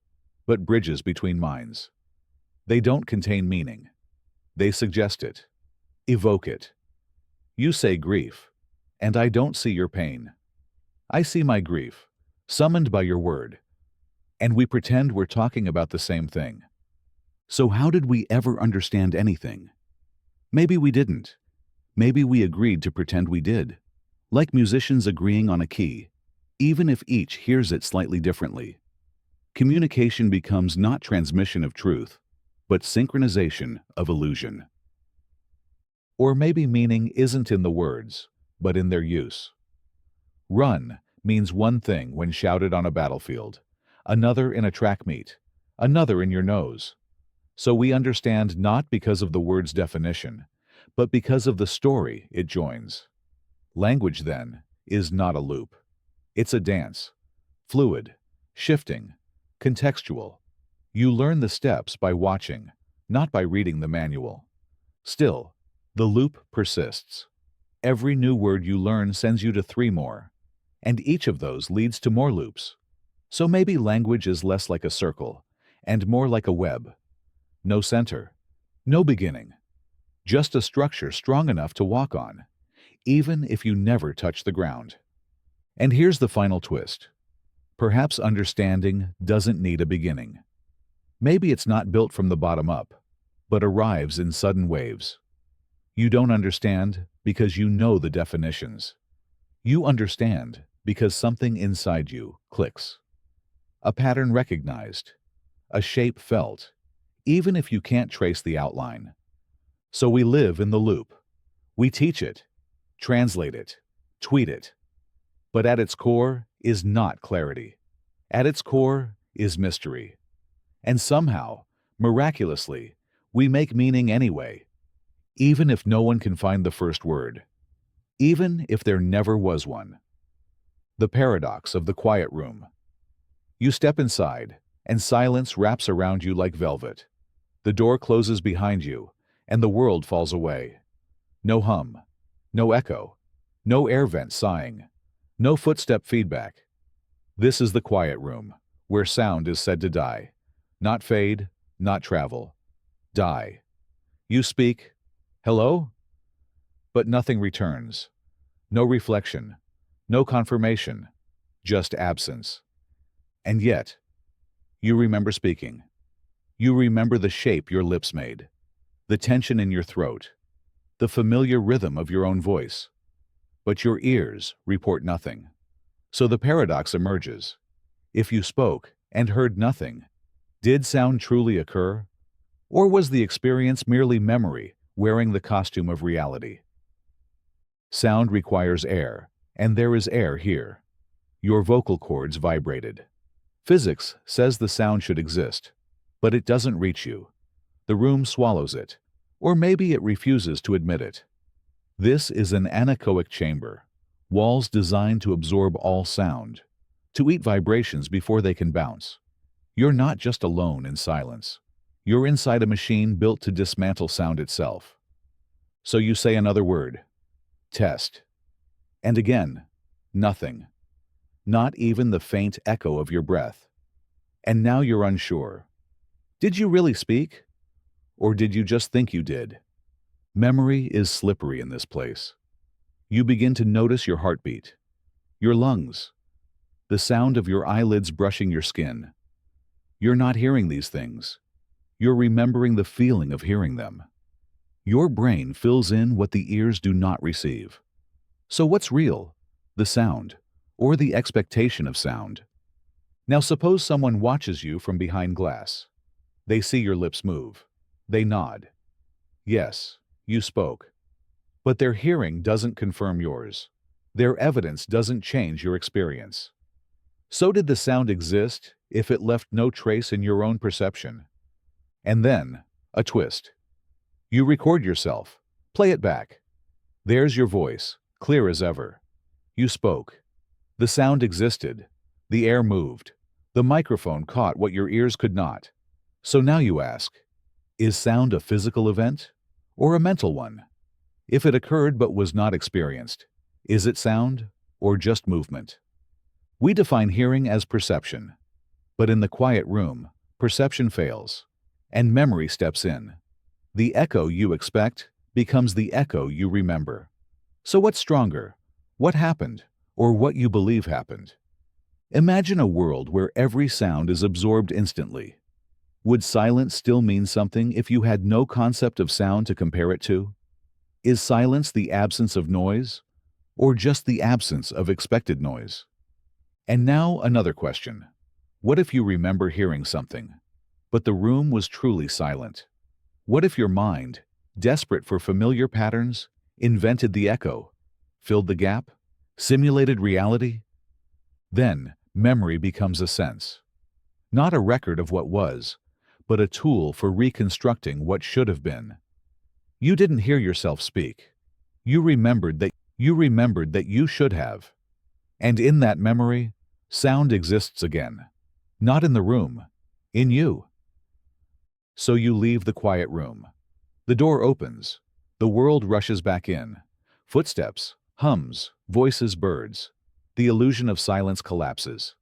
but bridges between minds. They don't contain meaning. They suggest it, evoke it. You say grief, and I don't see your pain. I see my grief, summoned by your word, and we pretend we're talking about the same thing. So how did we ever understand anything? Maybe we didn't. Maybe we agreed to pretend we did, like musicians agreeing on a key, even if each hears it slightly differently. Communication becomes not transmission of truth, but synchronization of illusion. Or maybe meaning isn't in the words, but in their use. Run means one thing when shouted on a battlefield, another in a track meet, another in your nose. So we understand not because of the word's definition, but because of the story it joins. Language, then, is not a loop. It's a dance, fluid, shifting, contextual. You learn the steps by watching, not by reading the manual. Still, the loop persists. Every new word you learn sends you to 3 more, and each of those leads to more loops. So maybe language is less like a circle and more like a web. No center, no beginning, just a structure strong enough to walk on, even if you never touch the ground. And here's the final twist. Perhaps understanding doesn't need a beginning. Maybe it's not built from the bottom up, but arrives in sudden waves. You don't understand because you know the definitions. You understand because something inside you clicks. A pattern recognized, a shape felt, even if you can't trace the outline. So we live in the loop. We teach it, translate it, tweet it. But at its core is not clarity. At its core is mystery. And somehow, miraculously, we make meaning anyway, even if no one can find the first word, even if there never was one. The paradox of the quiet room. You step inside, and silence wraps around you like velvet. The door closes behind you, and the world falls away. No hum, no echo, no air vent sighing, no footstep feedback. This is the quiet room, where sound is said to die. Not fade, not travel. Die. You speak, hello? But nothing returns. No reflection, no confirmation, just absence. And yet, You remember speaking. You remember the shape your lips made, the tension in your throat, the familiar rhythm of your own voice. But your ears report nothing. So the paradox emerges. If you spoke and heard nothing, did sound truly occur? Or was the experience merely memory wearing the costume of reality? Sound requires air, and there is air here. Your vocal cords vibrated. Physics says the sound should exist, but it doesn't reach you. The room swallows it, or maybe it refuses to admit it. This is an anechoic chamber, walls designed to absorb all sound, to eat vibrations before they can bounce. You're not just alone in silence. You're inside a machine built to dismantle sound itself. So you say another word. Test. And again, nothing. Not even the faint echo of your breath. And now you're unsure. Did you really speak? Or did you just think you did? Memory is slippery in this place. You begin to notice your heartbeat, your lungs, the sound of your eyelids brushing your skin. You're not hearing these things. You're remembering the feeling of hearing them. Your brain fills in what the ears do not receive. So what's real? The sound, or the expectation of sound? Now suppose someone watches you from behind glass. They see your lips move. They nod. Yes, you spoke. But their hearing doesn't confirm yours. Their evidence doesn't change your experience. So did the sound exist if it left no trace in your own perception? And then, a twist. You record yourself. Play it back. There's your voice, clear as ever. You spoke. The sound existed. The air moved. The microphone caught what your ears could not. So now you ask, is sound a physical event or a mental one? If it occurred but was not experienced, is it sound or just movement? We define hearing as perception. But in the quiet room, perception fails, and memory steps in. The echo you expect becomes the echo you remember. So what's stronger? What happened, or what you believe happened? Imagine a world where every sound is absorbed instantly. Would silence still mean something if you had no concept of sound to compare it to? Is silence the absence of noise, or just the absence of expected noise? And now another question. What if you remember hearing something, but the room was truly silent? What if your mind, desperate for familiar patterns, invented the echo, filled the gap, simulated reality? Then, memory becomes a sense. Not a record of what was, but a tool for reconstructing what should have been. You didn't hear yourself speak. You remembered that you should have. And in that memory, sound exists again. Not in the room, in you. So you leave the quiet room. The door opens. The world rushes back in. Footsteps, hums, voices, birds. The illusion of silence collapses.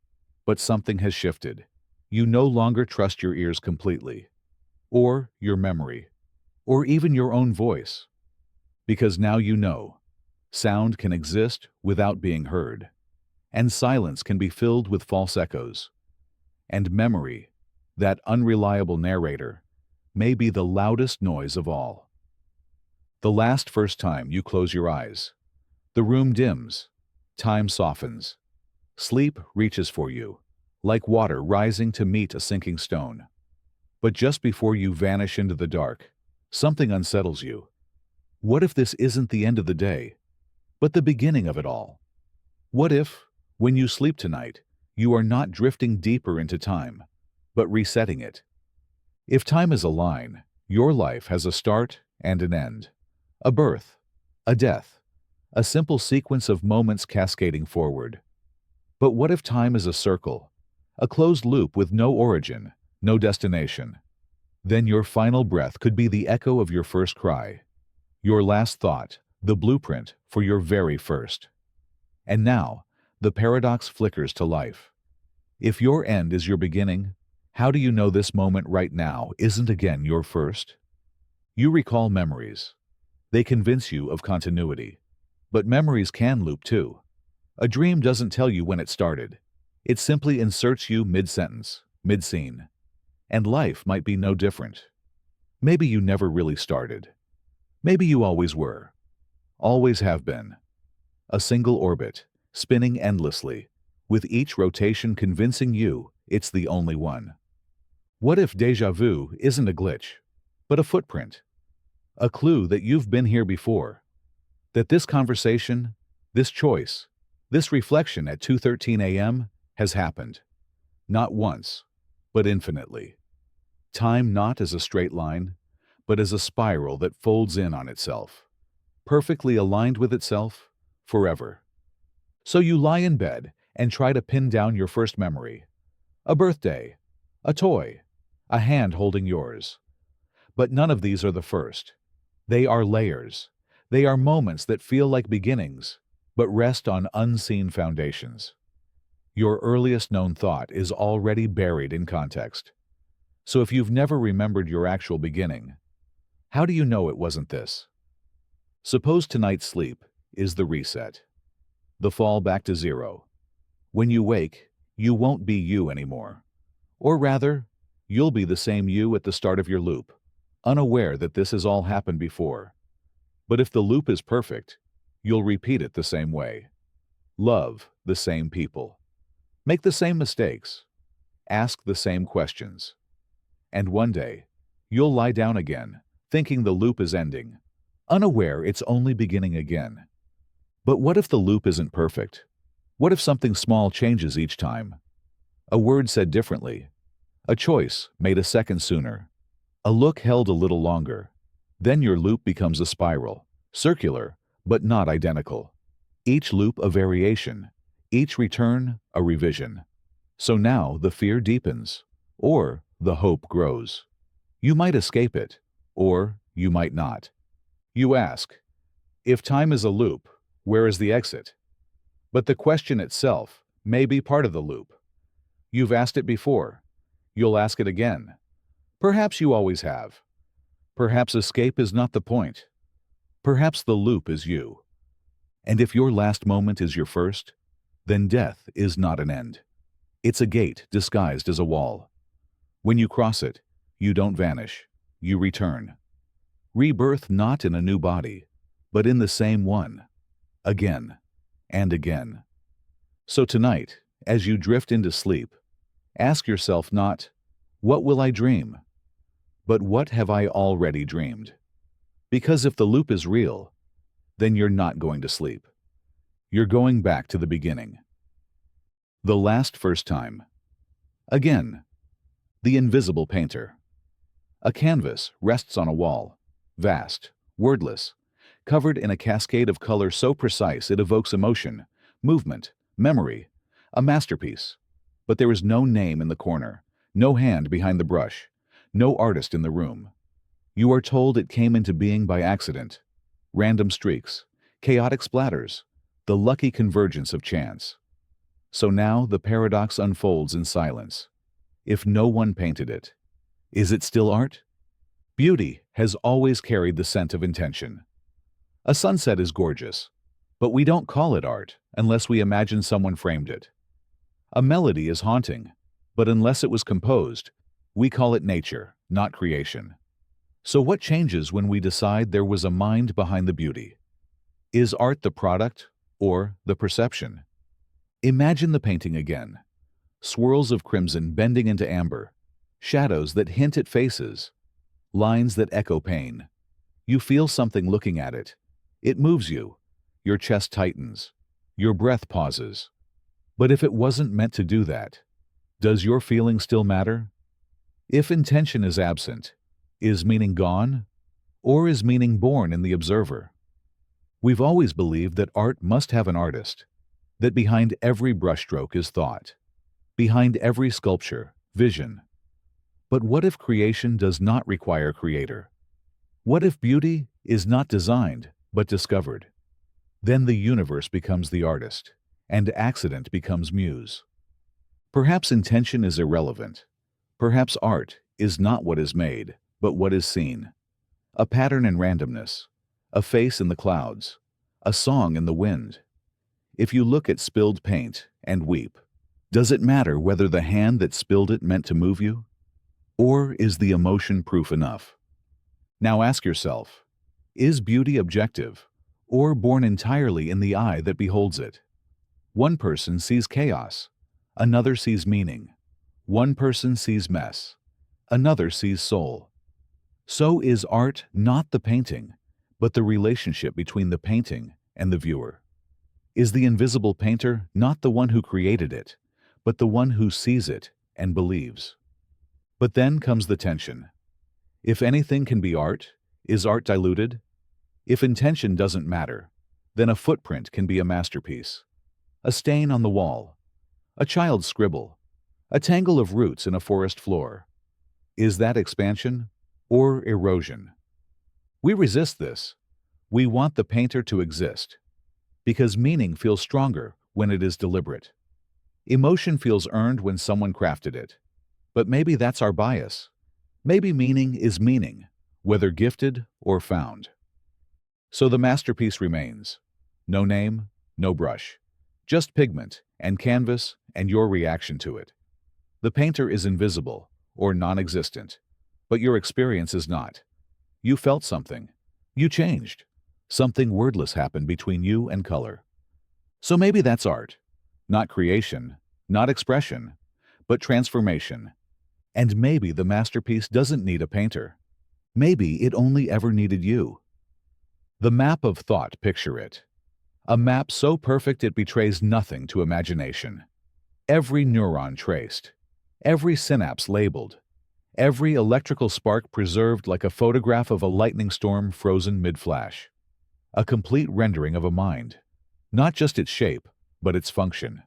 But something has shifted. You no longer trust your ears completely, or your memory, or even your own voice. Because now you know, sound can exist without being heard, and silence can be filled with false echoes. And memory, that unreliable narrator, may be the loudest noise of all. The first time you close your eyes, the room dims, time softens, sleep reaches for you, like water rising to meet a sinking stone. But just before you vanish into the dark, something unsettles you. What if this isn't the end of the day, but the beginning of it all? What if, when you sleep tonight, you are not drifting deeper into time, but resetting it? If time is a line, your life has a start and an end, a birth, a death, a simple sequence of moments cascading forward. But what if time is a circle, a closed loop with no origin, no destination? Then your final breath could be the echo of your first cry, your last thought, the blueprint for your very first. And now, the paradox flickers to life. If your end is your beginning, how do you know this moment right now isn't again your first? You recall memories. They convince you of continuity. But memories can loop too. A dream doesn't tell you when it started. It simply inserts you mid-sentence. mid-scene, and life might be no different. Maybe you never really started. Maybe you always were, always have been. A single orbit, spinning endlessly, with each rotation convincing you it's the only one. What if déjà vu isn't a glitch, but a footprint? A clue that you've been here before. That this conversation, this choice, this reflection at 2:13 a.m. has happened. Not once, but infinitely. Time not as a straight line, but as a spiral that folds in on itself, perfectly aligned with itself, forever. So you lie in bed and try to pin down your first memory. A birthday, a toy, a hand holding yours. But none of these are the first. They are layers. They are moments that feel like beginnings, but rest on unseen foundations. Your earliest known thought is already buried in context. So if you've never remembered your actual beginning, how do you know it wasn't this? Suppose tonight's sleep is the reset, the fall back to zero. When you wake, you won't be you anymore. Or rather, you'll be the same you at the start of your loop, unaware that this has all happened before. But if the loop is perfect, you'll repeat it the same way. Love the same people. Make the same mistakes. Ask the same questions. And one day, you'll lie down again, thinking the loop is ending, unaware it's only beginning again. But what if the loop isn't perfect? What if something small changes each time? A word said differently. A choice made a second sooner. A look held a little longer. Then your loop becomes a spiral, circular, but not identical. Each loop a variation, each return a revision. So now the fear deepens, or the hope grows. You might escape it, or you might not. You ask, if time is a loop, where is the exit? But the question itself may be part of the loop. You've asked it before. You'll ask it again. Perhaps you always have. Perhaps escape is not the point. Perhaps the loop is you. And if your last moment is your first, then death is not an end. It's a gate disguised as a wall. When you cross it, you don't vanish, you return. Rebirth not in a new body, but in the same one, again and again. So tonight, as you drift into sleep, ask yourself not, what will I dream? But what have I already dreamed? Because if the loop is real, then you're not going to sleep. You're going back to the beginning. The last first time. Again, the invisible painter. A canvas rests on a wall, vast, wordless, covered in a cascade of color so precise it evokes emotion, movement, memory, a masterpiece. But there is no name in the corner, no hand behind the brush, no artist in the room. You are told it came into being by accident, random streaks, chaotic splatters, the lucky convergence of chance. So now the paradox unfolds in silence. If no one painted it, is it still art? Beauty has always carried the scent of intention. A sunset is gorgeous, but we don't call it art unless we imagine someone framed it. A melody is haunting, but unless it was composed, we call it nature, not creation. So what changes when we decide there was a mind behind the beauty? Is art the product or the perception? Imagine the painting again. Swirls of crimson bending into amber, shadows that hint at faces, lines that echo pain. You feel something looking at it. It moves you. Your chest tightens. Your breath pauses. But if it wasn't meant to do that, does your feeling still matter? If intention is absent, is meaning gone? Or is meaning born in the observer? We've always believed that art must have an artist, that behind every brushstroke is thought, behind every sculpture, vision. But what if creation does not require creator? What if beauty is not designed, but discovered? Then the universe becomes the artist, and accident becomes muse. Perhaps intention is irrelevant. Perhaps art is not what is made, but what is seen. A pattern in randomness, a face in the clouds, a song in the wind. If you look at spilled paint and weep, Does it matter whether the hand that spilled it meant to move you? Or is the emotion proof enough? Now ask yourself, is beauty objective, or born entirely in the eye that beholds it? One person sees chaos, another sees meaning. One person sees mess, another sees soul. So is art not the painting, but the relationship between the painting and the viewer? Is the invisible painter not the one who created it, but the one who sees it and believes? But then comes the tension. If anything can be art, is art diluted? If intention doesn't matter, then a footprint can be a masterpiece. A stain on the wall, a child's scribble, a tangle of roots in a forest floor. Is that expansion or erosion? We resist this. We want the painter to exist, because meaning feels stronger when it is deliberate. Emotion feels earned when someone crafted it. But maybe that's our bias. Maybe meaning is meaning, whether gifted or found. So the masterpiece remains. No name, no brush. Just pigment and canvas and your reaction to it. The painter is invisible or non-existent, but your experience is not. You felt something. You changed. Something wordless happened between you and color. So maybe that's art. Not creation, not expression, but transformation. And maybe the masterpiece doesn't need a painter. Maybe it only ever needed you. The map of thought, picture it. A map so perfect it betrays nothing to imagination. Every neuron traced, every synapse labeled, every electrical spark preserved like a photograph of a lightning storm frozen mid-flash. A complete rendering of a mind. Not just its shape, but its function.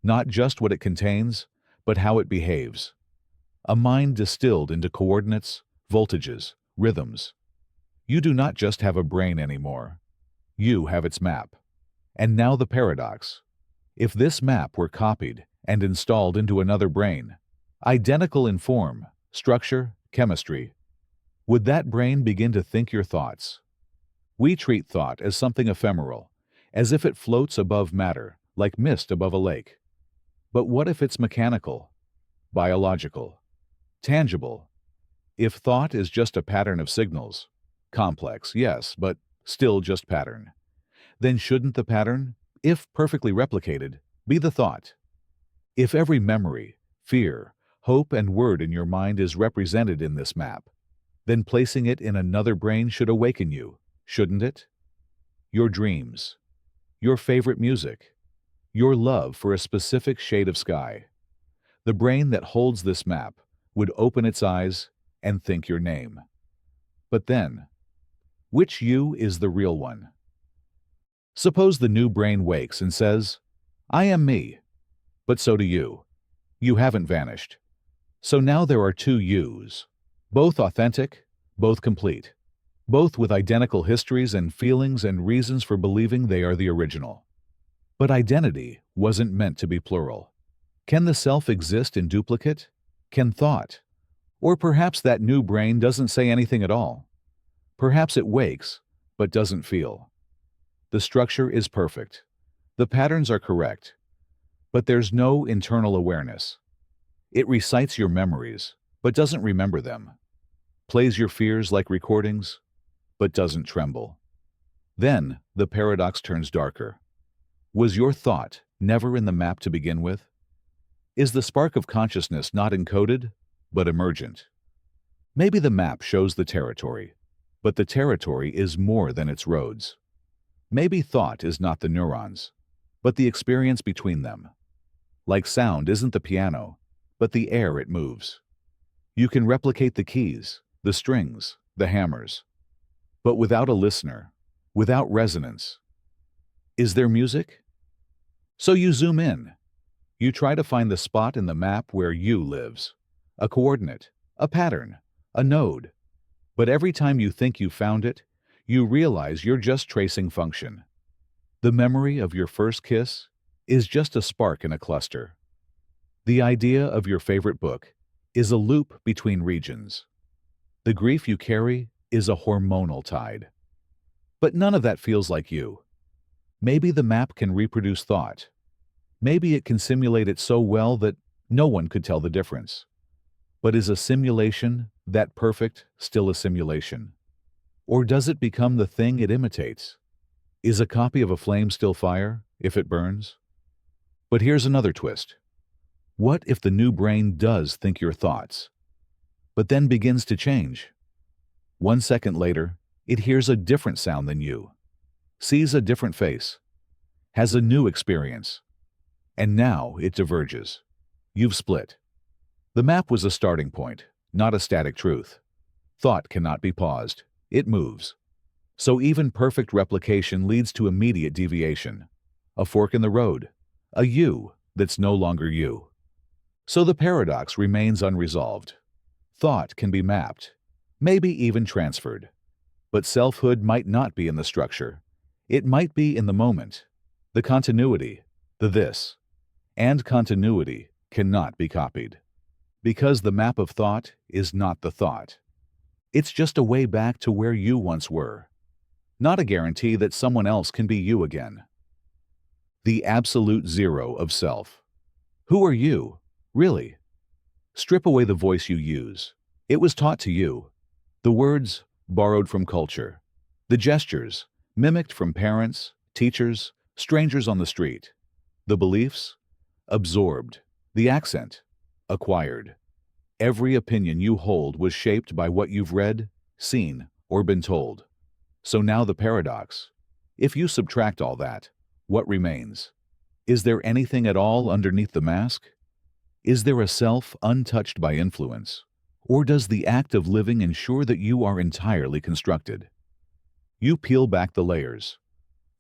Not just what it contains, but how it behaves. A mind distilled into coordinates, voltages, rhythms. You do not just have a brain anymore. You have its map. And now the paradox. If this map were copied and installed into another brain, identical in form, structure, chemistry, would that brain begin to think your thoughts? We treat thought as something ephemeral, as if it floats above matter, like mist above a lake. But what if it's mechanical, biological, tangible? If thought is just a pattern of signals, complex, yes, but still just pattern, then shouldn't the pattern, if perfectly replicated, be the thought? If every memory, fear, hope, and word in your mind is represented in this map, then placing it in another brain should awaken you, shouldn't it? Your dreams, your favorite music, your love for a specific shade of sky. The brain that holds this map would open its eyes and think your name. But then, which you is the real one? Suppose the new brain wakes and says, I am me. But so do you. You haven't vanished. So now there are two yous, both authentic, both complete, both with identical histories and feelings and reasons for believing they are the original. But identity wasn't meant to be plural. Can the self exist in duplicate? Can thought? Or perhaps that new brain doesn't say anything at all. Perhaps it wakes, but doesn't feel. The structure is perfect. The patterns are correct. But there's no internal awareness. It recites your memories, but doesn't remember them. Plays your fears like recordings, but doesn't tremble. Then the paradox turns darker. Was your thought never in the map to begin with? Is the spark of consciousness not encoded, but emergent? Maybe the map shows the territory, but the territory is more than its roads. Maybe thought is not the neurons, but the experience between them. Like sound isn't the piano, but the air it moves. You can replicate the keys, the strings, the hammers. But without a listener, without resonance, is there music? So you zoom in. You try to find the spot in the map where you lives. A coordinate, a pattern, a node. But every time you think you found it, you realize you're just tracing function. The memory of your first kiss is just a spark in a cluster. The idea of your favorite book is a loop between regions. The grief you carry is a hormonal tide. But none of that feels like you. Maybe the map can reproduce thought. Maybe it can simulate it so well that no one could tell the difference. But is a simulation that perfect still a simulation? Or does it become the thing it imitates? Is a copy of a flame still fire if it burns? But here's another twist. What if the new brain does think your thoughts, but then begins to change? 1 second later, it hears a different sound than you, sees a different face, has a new experience, and now it diverges. You've split. The map was a starting point, not a static truth. Thought cannot be paused. It moves. So even perfect replication leads to immediate deviation, a fork in the road, a you that's no longer you. So the paradox remains unresolved. Thought can be mapped, maybe even transferred. But selfhood might not be in the structure. It might be in the moment, the continuity, the this. And continuity cannot be copied. Because the map of thought is not the thought. It's just a way back to where you once were. Not a guarantee that someone else can be you again. The absolute zero of self. Who are you, really? Strip away the voice you use. It was taught to you. The words borrowed from culture. The gestures mimicked from parents, teachers, strangers on the street. The beliefs absorbed. The accent acquired. Every opinion you hold was shaped by what you've read, seen, or been told. So now the paradox. If you subtract all that, what remains? Is there anything at all underneath the mask? Is there a self untouched by influence? Or does the act of living ensure that you are entirely constructed? You peel back the layers.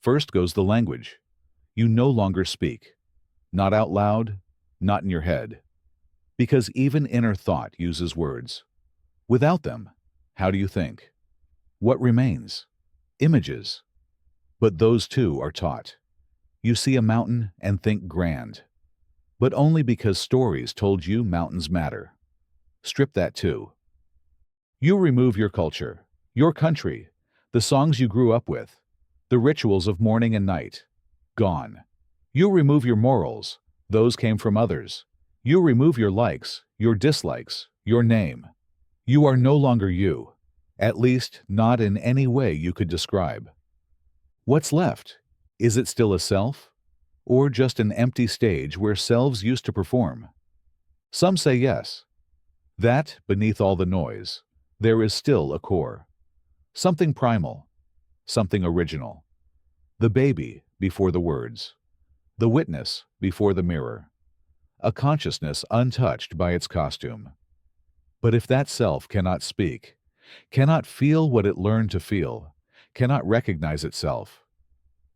First goes the language. You no longer speak. Not out loud, not in your head. Because even inner thought uses words. Without them, how do you think? What remains? Images. But those too are taught. You see a mountain and think grand. But only because stories told you mountains matter. Strip that too. You remove your culture, your country, the songs you grew up with, the rituals of morning and night. Gone. You remove your morals. Those came from others. You remove your likes, your dislikes, your name. You are no longer you, at least not in any way you could describe. What's left? Is it still a self? Or just an empty stage where selves used to perform? Some say yes. That, beneath all the noise, there is still a core. Something primal, something original. The baby before the words. The witness before the mirror. A consciousness untouched by its costume. But if that self cannot speak, cannot feel what it learned to feel, cannot recognize itself,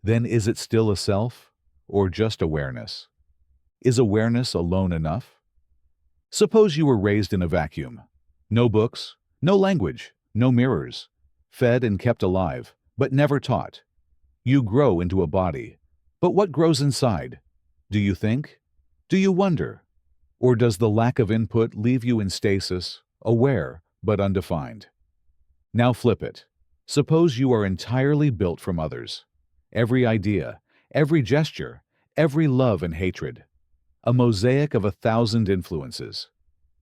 then is it still a self, or just awareness? Is awareness alone enough? Suppose you were raised in a vacuum. No books, no language, no mirrors. Fed and kept alive, but never taught. You grow into a body. But what grows inside? Do you think? Do you wonder? Or does the lack of input leave you in stasis, aware but undefined? Now flip it. Suppose you are entirely built from others. Every idea, every gesture, every love and hatred. A mosaic of 1,000 influences.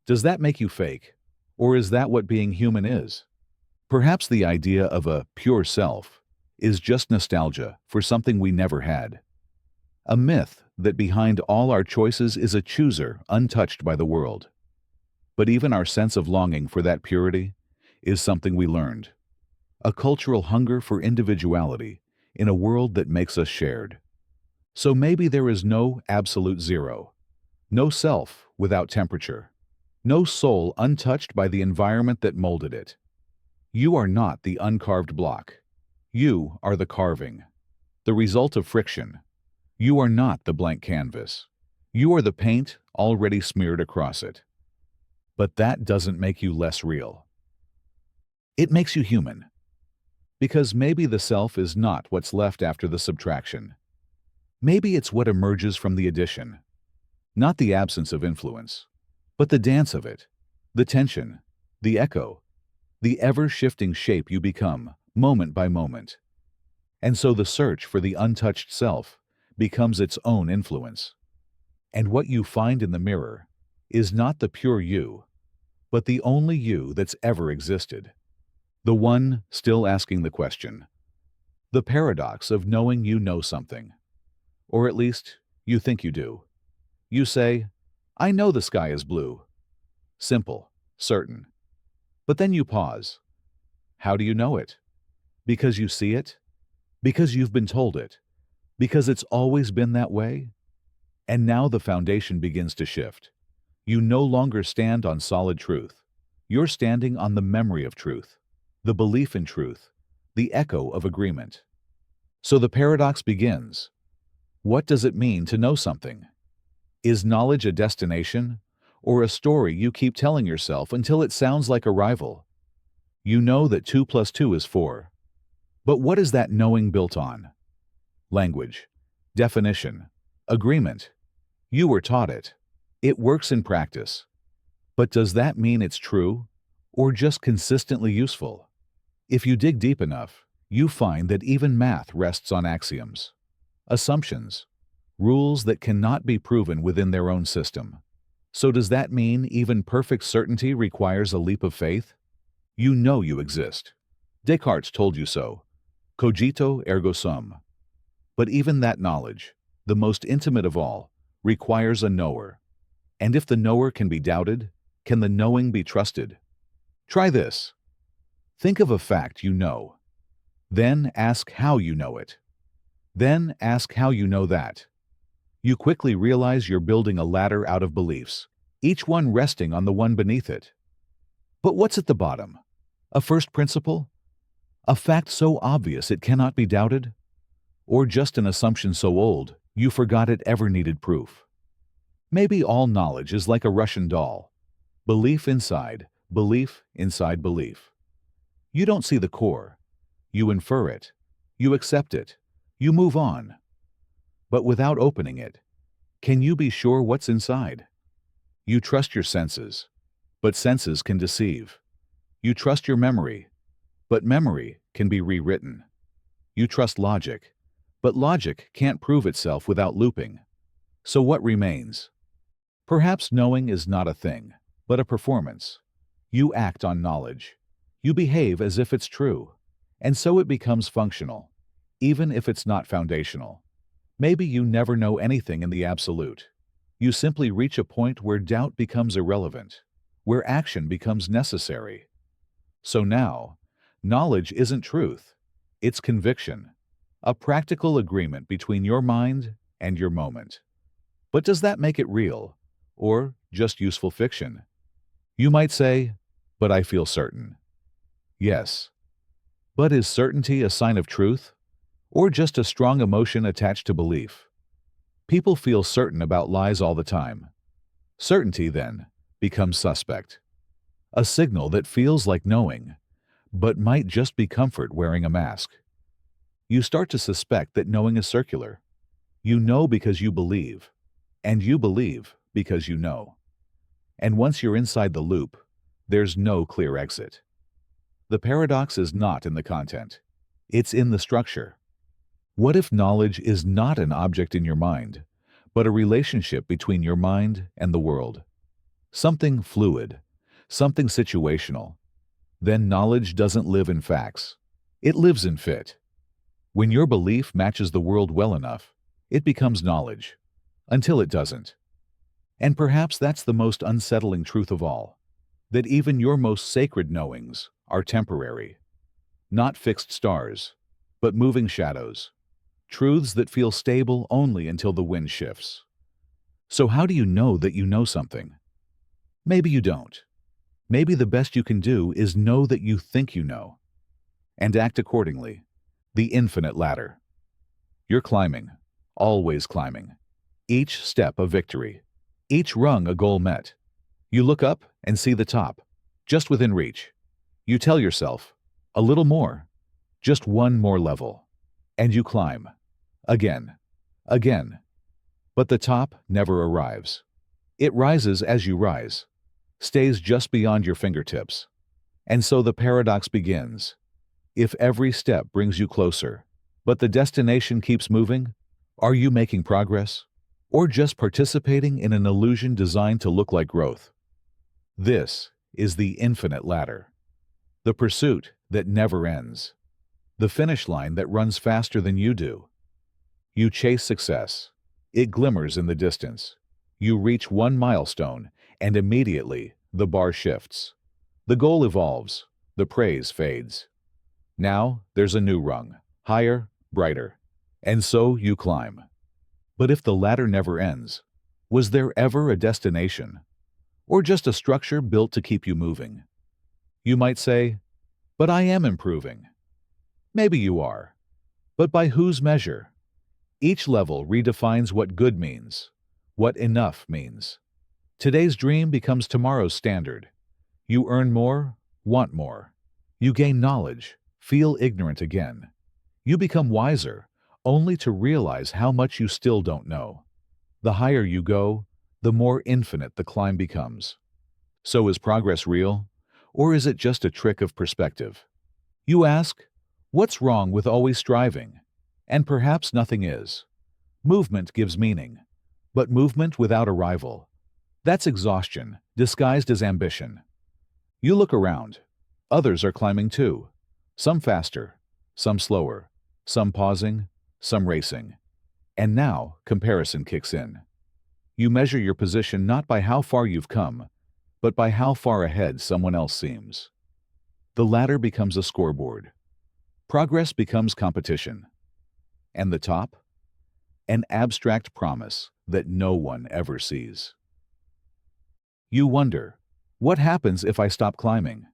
Does that make you fake? Or is that what being human is? Perhaps the idea of a pure self is just nostalgia for something we never had. A myth that behind all our choices is a chooser untouched by the world. But even our sense of longing for that purity is something we learned. A cultural hunger for individuality in a world that makes us shared. So maybe there is no absolute zero. No self without temperature. No soul untouched by the environment that molded it. You are not the uncarved block. You are the carving. The result of friction. You are not the blank canvas. You are the paint already smeared across it. But that doesn't make you less real. It makes you human. Because maybe the self is not what's left after the subtraction. Maybe it's what emerges from the addition. Not the absence of influence, but the dance of it, the tension, the echo, the ever-shifting shape you become, moment by moment. And so the search for the untouched self becomes its own influence. And what you find in the mirror is not the pure you, but the only you that's ever existed. The one still asking the question. The paradox of knowing you know something. Or at least, you think you do. You say, I know the sky is blue. Simple, certain. But then you pause. How do you know it? Because you see it? Because you've been told it? Because it's always been that way? And now the foundation begins to shift. You no longer stand on solid truth. You're standing on the memory of truth, the belief in truth, the echo of agreement. So the paradox begins. What does it mean to know something? Is knowledge a destination, or a story you keep telling yourself until it sounds like a rival? You know that 2 plus 2 is 4. But what is that knowing built on? Language, definition, agreement. You were taught it. It works in practice. But does that mean it's true, or just consistently useful? If you dig deep enough, you find that even math rests on axioms, assumptions, rules that cannot be proven within their own system. So does that mean even perfect certainty requires a leap of faith? You know you exist. Descartes told you so. Cogito ergo sum. But even that knowledge, the most intimate of all, requires a knower. And if the knower can be doubted, can the knowing be trusted? Try this. Think of a fact you know. Then ask how you know it. Then ask how you know that. You quickly realize you're building a ladder out of beliefs, each one resting on the one beneath it. But what's at the bottom? A first principle? A fact so obvious it cannot be doubted? Or just an assumption so old you forgot it ever needed proof? Maybe all knowledge is like a Russian doll. Belief inside belief. You don't see the core. You infer it. You accept it. You move on. But without opening it, can you be sure what's inside? You trust your senses, but senses can deceive. You trust your memory, but memory can be rewritten. You trust logic, but logic can't prove itself without looping. So what remains? Perhaps knowing is not a thing, but a performance. You act on knowledge. You behave as if it's true, and so it becomes functional, even if it's not foundational. Maybe you never know anything in the absolute. You simply reach a point where doubt becomes irrelevant, where action becomes necessary. So now, knowledge isn't truth, it's conviction, a practical agreement between your mind and your moment. But does that make it real, or just useful fiction? You might say, but I feel certain. Yes. But is certainty a sign of truth, or just a strong emotion attached to belief? People feel certain about lies all the time. Certainty, then, becomes suspect. A signal that feels like knowing, but might just be comfort wearing a mask. You start to suspect that knowing is circular. You know because you believe, and you believe because you know. And once you're inside the loop, there's no clear exit. The paradox is not in the content. It's in the structure. What if knowledge is not an object in your mind, but a relationship between your mind and the world? Something fluid, something situational. Then knowledge doesn't live in facts. It lives in fit. When your belief matches the world well enough, it becomes knowledge, until it doesn't. And perhaps that's the most unsettling truth of all, that even your most sacred knowings are temporary. Not fixed stars, but moving shadows. Truths that feel stable only until the wind shifts. So how do you know that you know something? Maybe you don't. Maybe the best you can do is know that you think you know, and act accordingly. The infinite ladder. You're climbing, always climbing. Each step a victory, each rung a goal met. You look up and see the top, just within reach. You tell yourself, a little more, just one more level. And you climb, again. But the top never arrives. It rises as you rise, stays just beyond your fingertips. And so the paradox begins. If every step brings you closer, but the destination keeps moving, are you making progress? or just participating in an illusion designed to look like growth. This is the infinite ladder, the pursuit that never ends, the finish line that runs faster than you do. You chase success. It glimmers in the distance. You reach one milestone, and immediately the bar shifts. The goal evolves. The praise fades. Now there's a new rung, higher, brighter. And so you climb. But if the ladder never ends, was there ever a destination? Or just a structure built to keep you moving? You might say, but I am improving. Maybe you are. But by whose measure? Each level redefines what good means, what enough means. Today's dream becomes tomorrow's standard. You earn more, want more. You gain knowledge, feel ignorant again. You become wiser, only to realize how much you still don't know. The higher you go, the more infinite the climb becomes. So is progress real, or is it just a trick of perspective? You ask, what's wrong with always striving? And perhaps nothing is. Movement gives meaning, but movement without a rival, that's exhaustion, disguised as ambition. You look around. Others are climbing too. Some faster, some slower, some pausing, some racing. And now comparison kicks in. You measure your position not by how far you've come, but by how far ahead someone else seems. The ladder becomes a scoreboard. Progress becomes competition. And the top? An abstract promise that no one ever sees. You wonder, what happens if I stop climbing?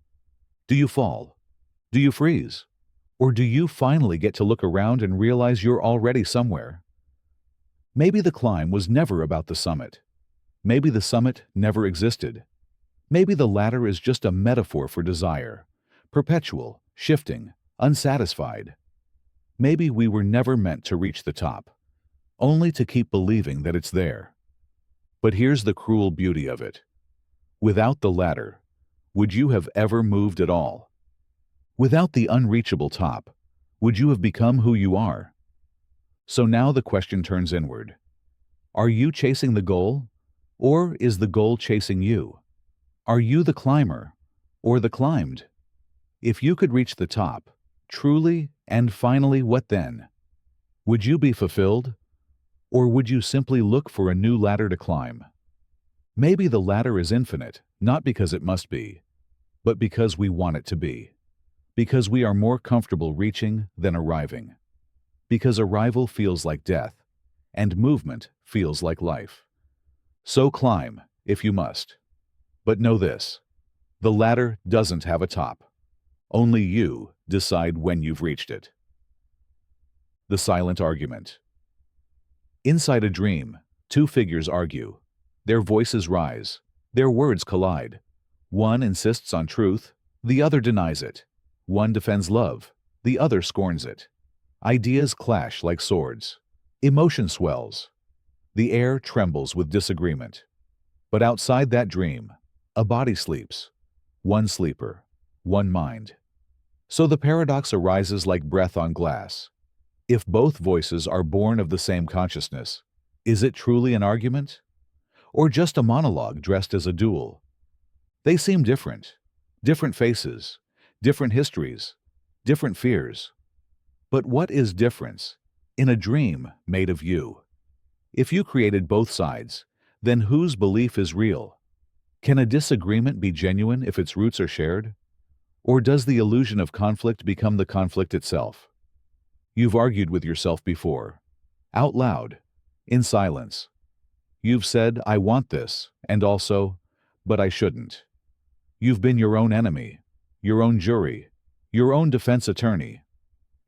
Do you fall? Do you freeze? Or do you finally get to look around and realize you're already somewhere? Maybe the climb was never about the summit. Maybe the summit never existed. Maybe the ladder is just a metaphor for desire, perpetual, shifting, unsatisfied. Maybe we were never meant to reach the top, only to keep believing that it's there. But here's the cruel beauty of it. Without the ladder, would you have ever moved at all? Without the unreachable top, would you have become who you are? So now the question turns inward. Are you chasing the goal, or is the goal chasing you? Are you the climber, or the climbed? If you could reach the top, truly and finally, what then? Would you be fulfilled, or would you simply look for a new ladder to climb? Maybe the ladder is infinite, not because it must be, but because we want it to be. Because we are more comfortable reaching than arriving. Because arrival feels like death, and movement feels like life. So climb, if you must. But know this, the ladder doesn't have a top. Only you decide when you've reached it. The silent argument. Inside a dream, two figures argue. Their voices rise. Their words collide. One insists on truth, the other denies it. One defends love, the other scorns it. Ideas clash like swords. Emotion swells. The air trembles with disagreement. But outside that dream, a body sleeps. One sleeper, one mind. So the paradox arises like breath on glass. If both voices are born of the same consciousness, is it truly an argument? Or just a monologue dressed as a duel? They seem different. Different faces, different histories, different fears. But what is difference in a dream made of you? If you created both sides, then whose belief is real? Can a disagreement be genuine if its roots are shared? Or does the illusion of conflict become the conflict itself? You've argued with yourself before, out loud, in silence. You've said, I want this, and also, but I shouldn't. You've been your own enemy, your own jury, your own defense attorney.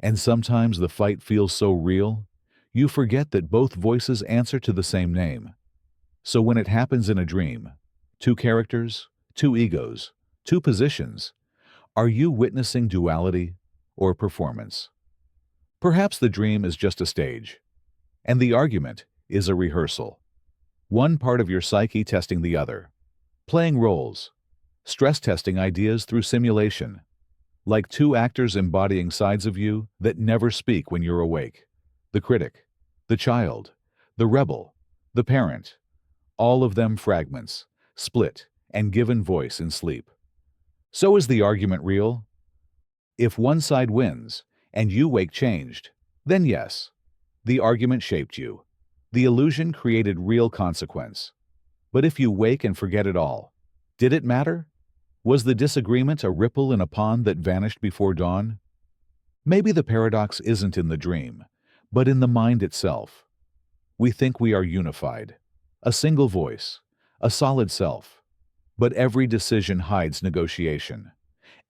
And sometimes the fight feels so real, you forget that both voices answer to the same name. So when it happens in a dream, two characters, two egos, two positions, are you witnessing duality or performance? Perhaps the dream is just a stage, and the argument is a rehearsal. One part of your psyche testing the other, playing roles, stress testing ideas through simulation, like two actors embodying sides of you that never speak when you're awake. The critic, the child, the rebel, The parent. All of them fragments, split, and given voice in sleep. So is the argument real? If one side wins, and you wake changed, then yes, the argument shaped you. The illusion created real consequence. But if you wake and forget it all, did it matter? Was the disagreement a ripple in a pond that vanished before dawn? Maybe the paradox isn't in the dream, but in the mind itself. We think we are unified, a single voice, a solid self. But every decision hides negotiation.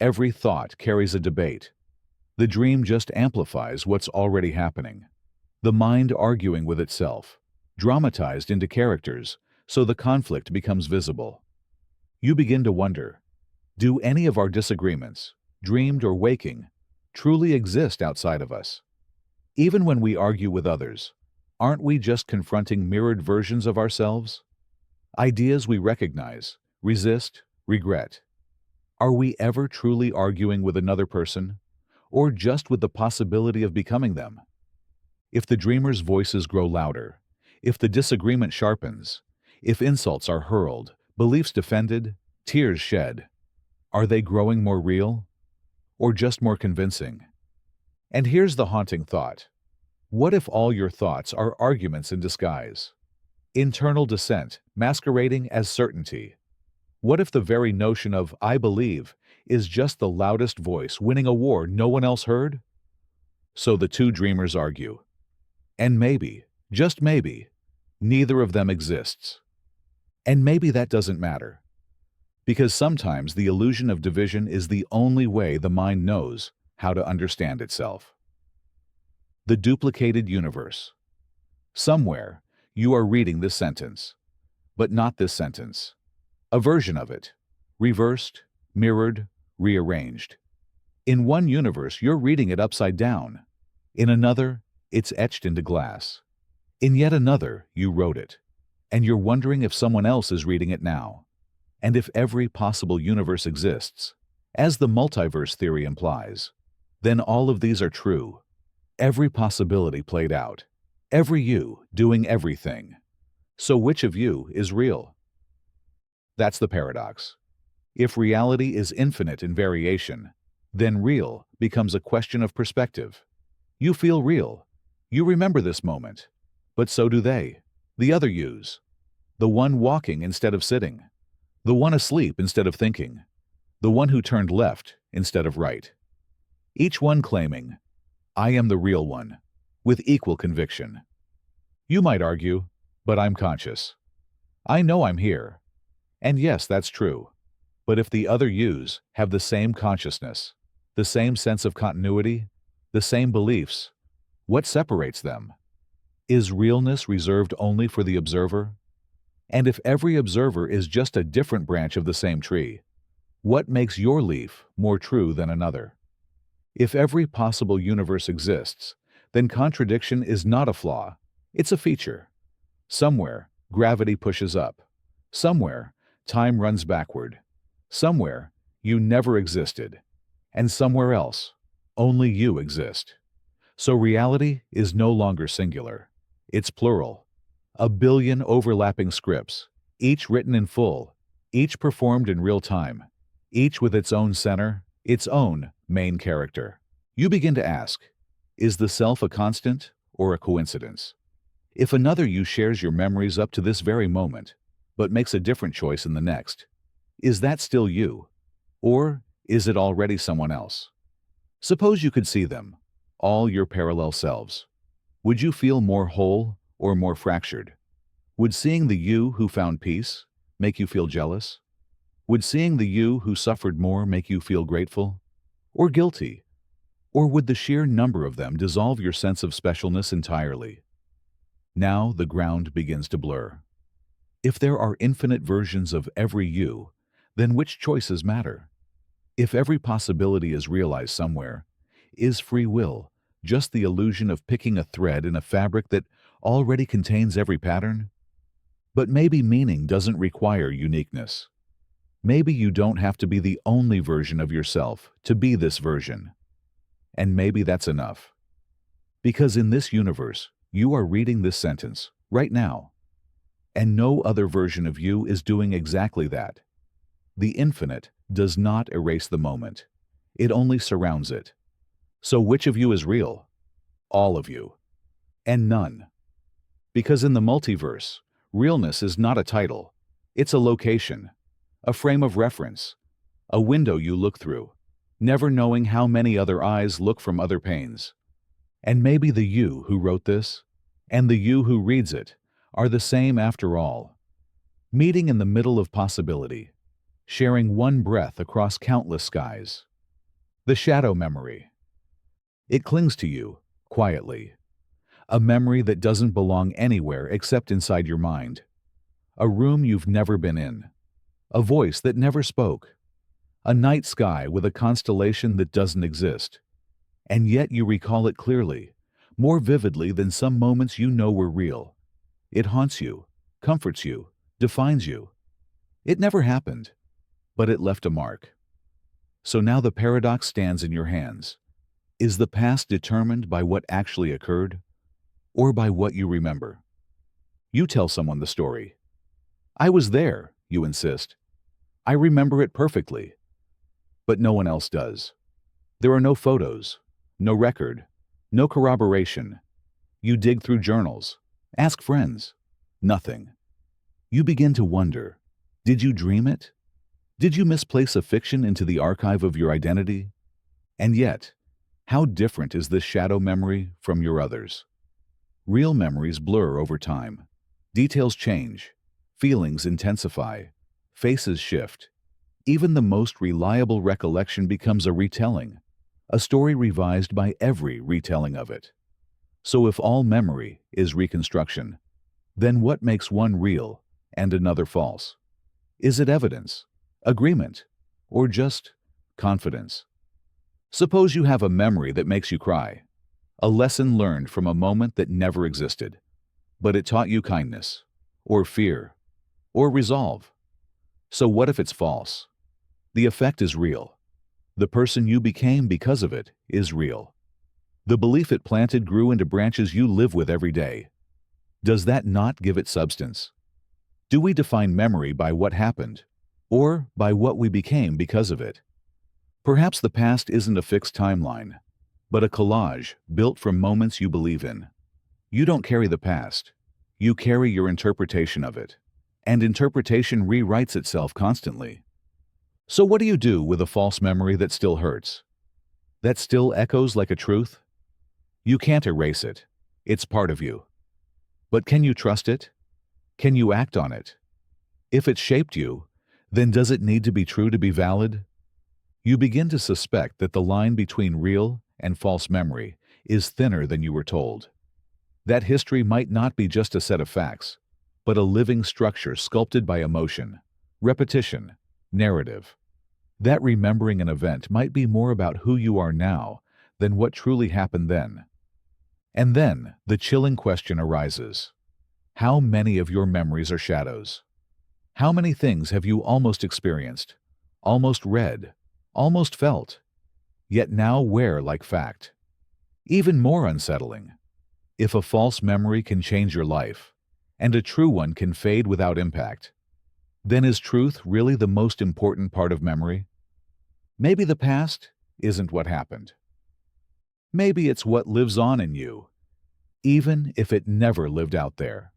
Every thought carries a debate. The dream just amplifies what's already happening. The mind arguing with itself, dramatized into characters, so the conflict becomes visible. You begin to wonder, do any of our disagreements, dreamed or waking, truly exist outside of us? Even when we argue with others, aren't we just confronting mirrored versions of ourselves? Ideas we recognize, resist, regret. Are we ever truly arguing with another person, or just with the possibility of becoming them? If the dreamer's voices grow louder, if the disagreement sharpens, if insults are hurled, beliefs defended, tears shed, are they growing more real, or just more convincing? And here's the haunting thought. What if all your thoughts are arguments in disguise? Internal dissent masquerading as certainty. What if the very notion of "I believe" is just the loudest voice winning a war no one else heard? So the two dreamers argue. And maybe, just maybe, neither of them exists. And maybe that doesn't matter. Because sometimes the illusion of division is the only way the mind knows how to understand itself. The duplicated universe. Somewhere, you are reading this sentence, but not this sentence. A version of it, reversed, mirrored, rearranged. In one universe, you're reading it upside down. In another, it's etched into glass. In yet another, you wrote it, and you're wondering if someone else is reading it now. And if every possible universe exists, as the multiverse theory implies, then all of these are true. Every possibility played out. Every you doing everything. So which of you is real? That's the paradox. If reality is infinite in variation, then real becomes a question of perspective. You feel real. You remember this moment. But so do they. The other yous. The one walking instead of sitting. The one asleep instead of thinking. The one who turned left instead of right. Each one claiming, "I am the real one," with equal conviction. You might argue, but I'm conscious. I know I'm here. And yes, that's true. But if the other yous have the same consciousness, the same sense of continuity, the same beliefs, what separates them? Is realness reserved only for the observer? And if every observer is just a different branch of the same tree, what makes your leaf more true than another? If every possible universe exists, then contradiction is not a flaw, it's a feature. Somewhere, gravity pushes up. Somewhere, time runs backward. Somewhere, you never existed. And somewhere else, only you exist. So reality is no longer singular. It's plural. A billion overlapping scripts, each written in full, each performed in real time, each with its own center, its own main character. You begin to ask, is the self a constant or a coincidence? If another you shares your memories up to this very moment, but makes a different choice in the next, is that still you? Or is it already someone else? Suppose you could see them, all your parallel selves. Would you feel more whole or more fractured? Would seeing the you who found peace make you feel jealous? Would seeing the you who suffered more make you feel grateful? Or guilty? Or would the sheer number of them dissolve your sense of specialness entirely? Now the ground begins to blur. If there are infinite versions of every you, then which choices matter? If every possibility is realized somewhere, is free will just the illusion of picking a thread in a fabric that already contains every pattern? But maybe meaning doesn't require uniqueness. Maybe you don't have to be the only version of yourself to be this version. And maybe that's enough. Because in this universe, you are reading this sentence right now. And no other version of you is doing exactly that. The infinite does not erase the moment. It only surrounds it. So which of you is real? All of you. And none. Because in the multiverse, realness is not a title. It's a location, a frame of reference, a window you look through, never knowing how many other eyes look from other panes. And maybe the you who wrote this, and the you who reads it, are the same after all. Meeting in the middle of possibility, sharing one breath across countless skies. The shadow memory. It clings to you, quietly. A memory that doesn't belong anywhere except inside your mind. A room you've never been in. A voice that never spoke. A night sky with a constellation that doesn't exist. And yet you recall it clearly, more vividly than some moments you know were real. It haunts you, comforts you, defines you. It never happened, but it left a mark. So now the paradox stands in your hands. Is the past determined by what actually occurred, or by what you remember? You tell someone the story. I was there, you insist. I remember it perfectly. But no one else does. There are no photos, no record, no corroboration. You dig through journals, ask friends. Nothing. You begin to wonder, did you dream it? Did you misplace a fiction into the archive of your identity? And yet, how different is this shadow memory from your others? Real memories blur over time. Details change. Feelings intensify. Faces shift. Even the most reliable recollection becomes a retelling, a story revised by every retelling of it. So if all memory is reconstruction, then what makes one real and another false? Is it evidence, agreement, or just confidence? Suppose you have a memory that makes you cry, a lesson learned from a moment that never existed, but it taught you kindness, or fear, or resolve. So what if it's false? The effect is real. The person you became because of it is real. The belief it planted grew into branches you live with every day. Does that not give it substance? Do we define memory by what happened, or by what we became because of it? Perhaps the past isn't a fixed timeline, but a collage built from moments you believe in. You don't carry the past. You carry your interpretation of it. And interpretation rewrites itself constantly. So what do you do with a false memory that still hurts? That still echoes like a truth? You can't erase it. It's part of you. But can you trust it? Can you act on it? If it shaped you, then does it need to be true to be valid? You begin to suspect that the line between real and false memory is thinner than you were told. That history might not be just a set of facts, but a living structure sculpted by emotion, repetition, narrative. That remembering an event might be more about who you are now than what truly happened then. And then the chilling question arises. How many of your memories are shadows? How many things have you almost experienced, almost read, almost felt, yet now wear like fact? Even more unsettling, if a false memory can change your life, and a true one can fade without impact, then is truth really the most important part of memory? Maybe the past isn't what happened. Maybe it's what lives on in you, even if it never lived out there.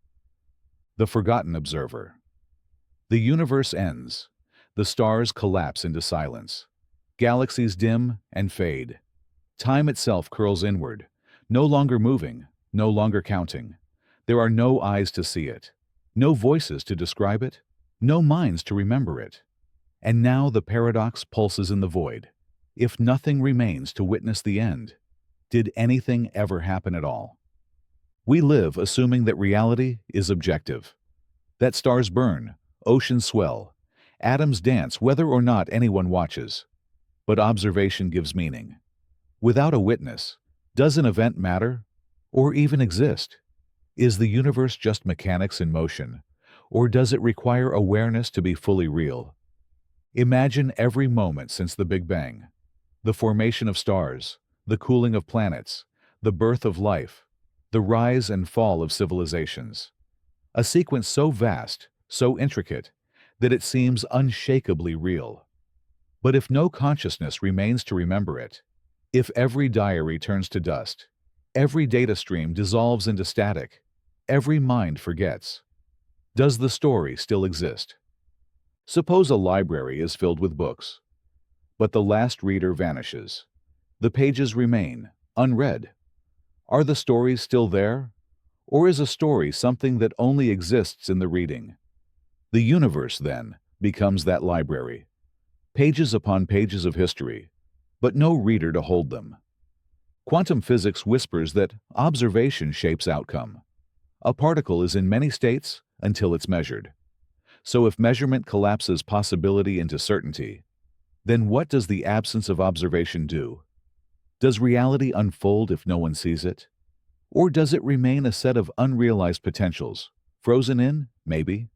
The Forgotten Observer. The universe ends. The stars collapse into silence. Galaxies dim and fade. Time itself curls inward, no longer moving, no longer counting. There are no eyes to see it, no voices to describe it, no minds to remember it. And now the paradox pulses in the void. If nothing remains to witness the end, did anything ever happen at all? We live assuming that reality is objective, that stars burn, oceans swell, atoms dance whether or not anyone watches. But observation gives meaning. Without a witness, does an event matter or even exist? Is the universe just mechanics in motion, or does it require awareness to be fully real? Imagine every moment since the Big Bang, the formation of stars, the cooling of planets, the birth of life, the rise and fall of civilizations. A sequence so vast, so intricate, that it seems unshakably real. But if no consciousness remains to remember it, if every diary turns to dust, every data stream dissolves into static, every mind forgets, does the story still exist? Suppose a library is filled with books, but the last reader vanishes. The pages remain, unread. Are the stories still there? Or is a story something that only exists in the reading? The universe, then, becomes that library. Pages upon pages of history, but no reader to hold them. Quantum physics whispers that observation shapes outcome. A particle is in many states until it's measured. So if measurement collapses possibility into certainty, then what does the absence of observation do? Does reality unfold if no one sees it? Or does it remain a set of unrealized potentials, frozen in, maybe?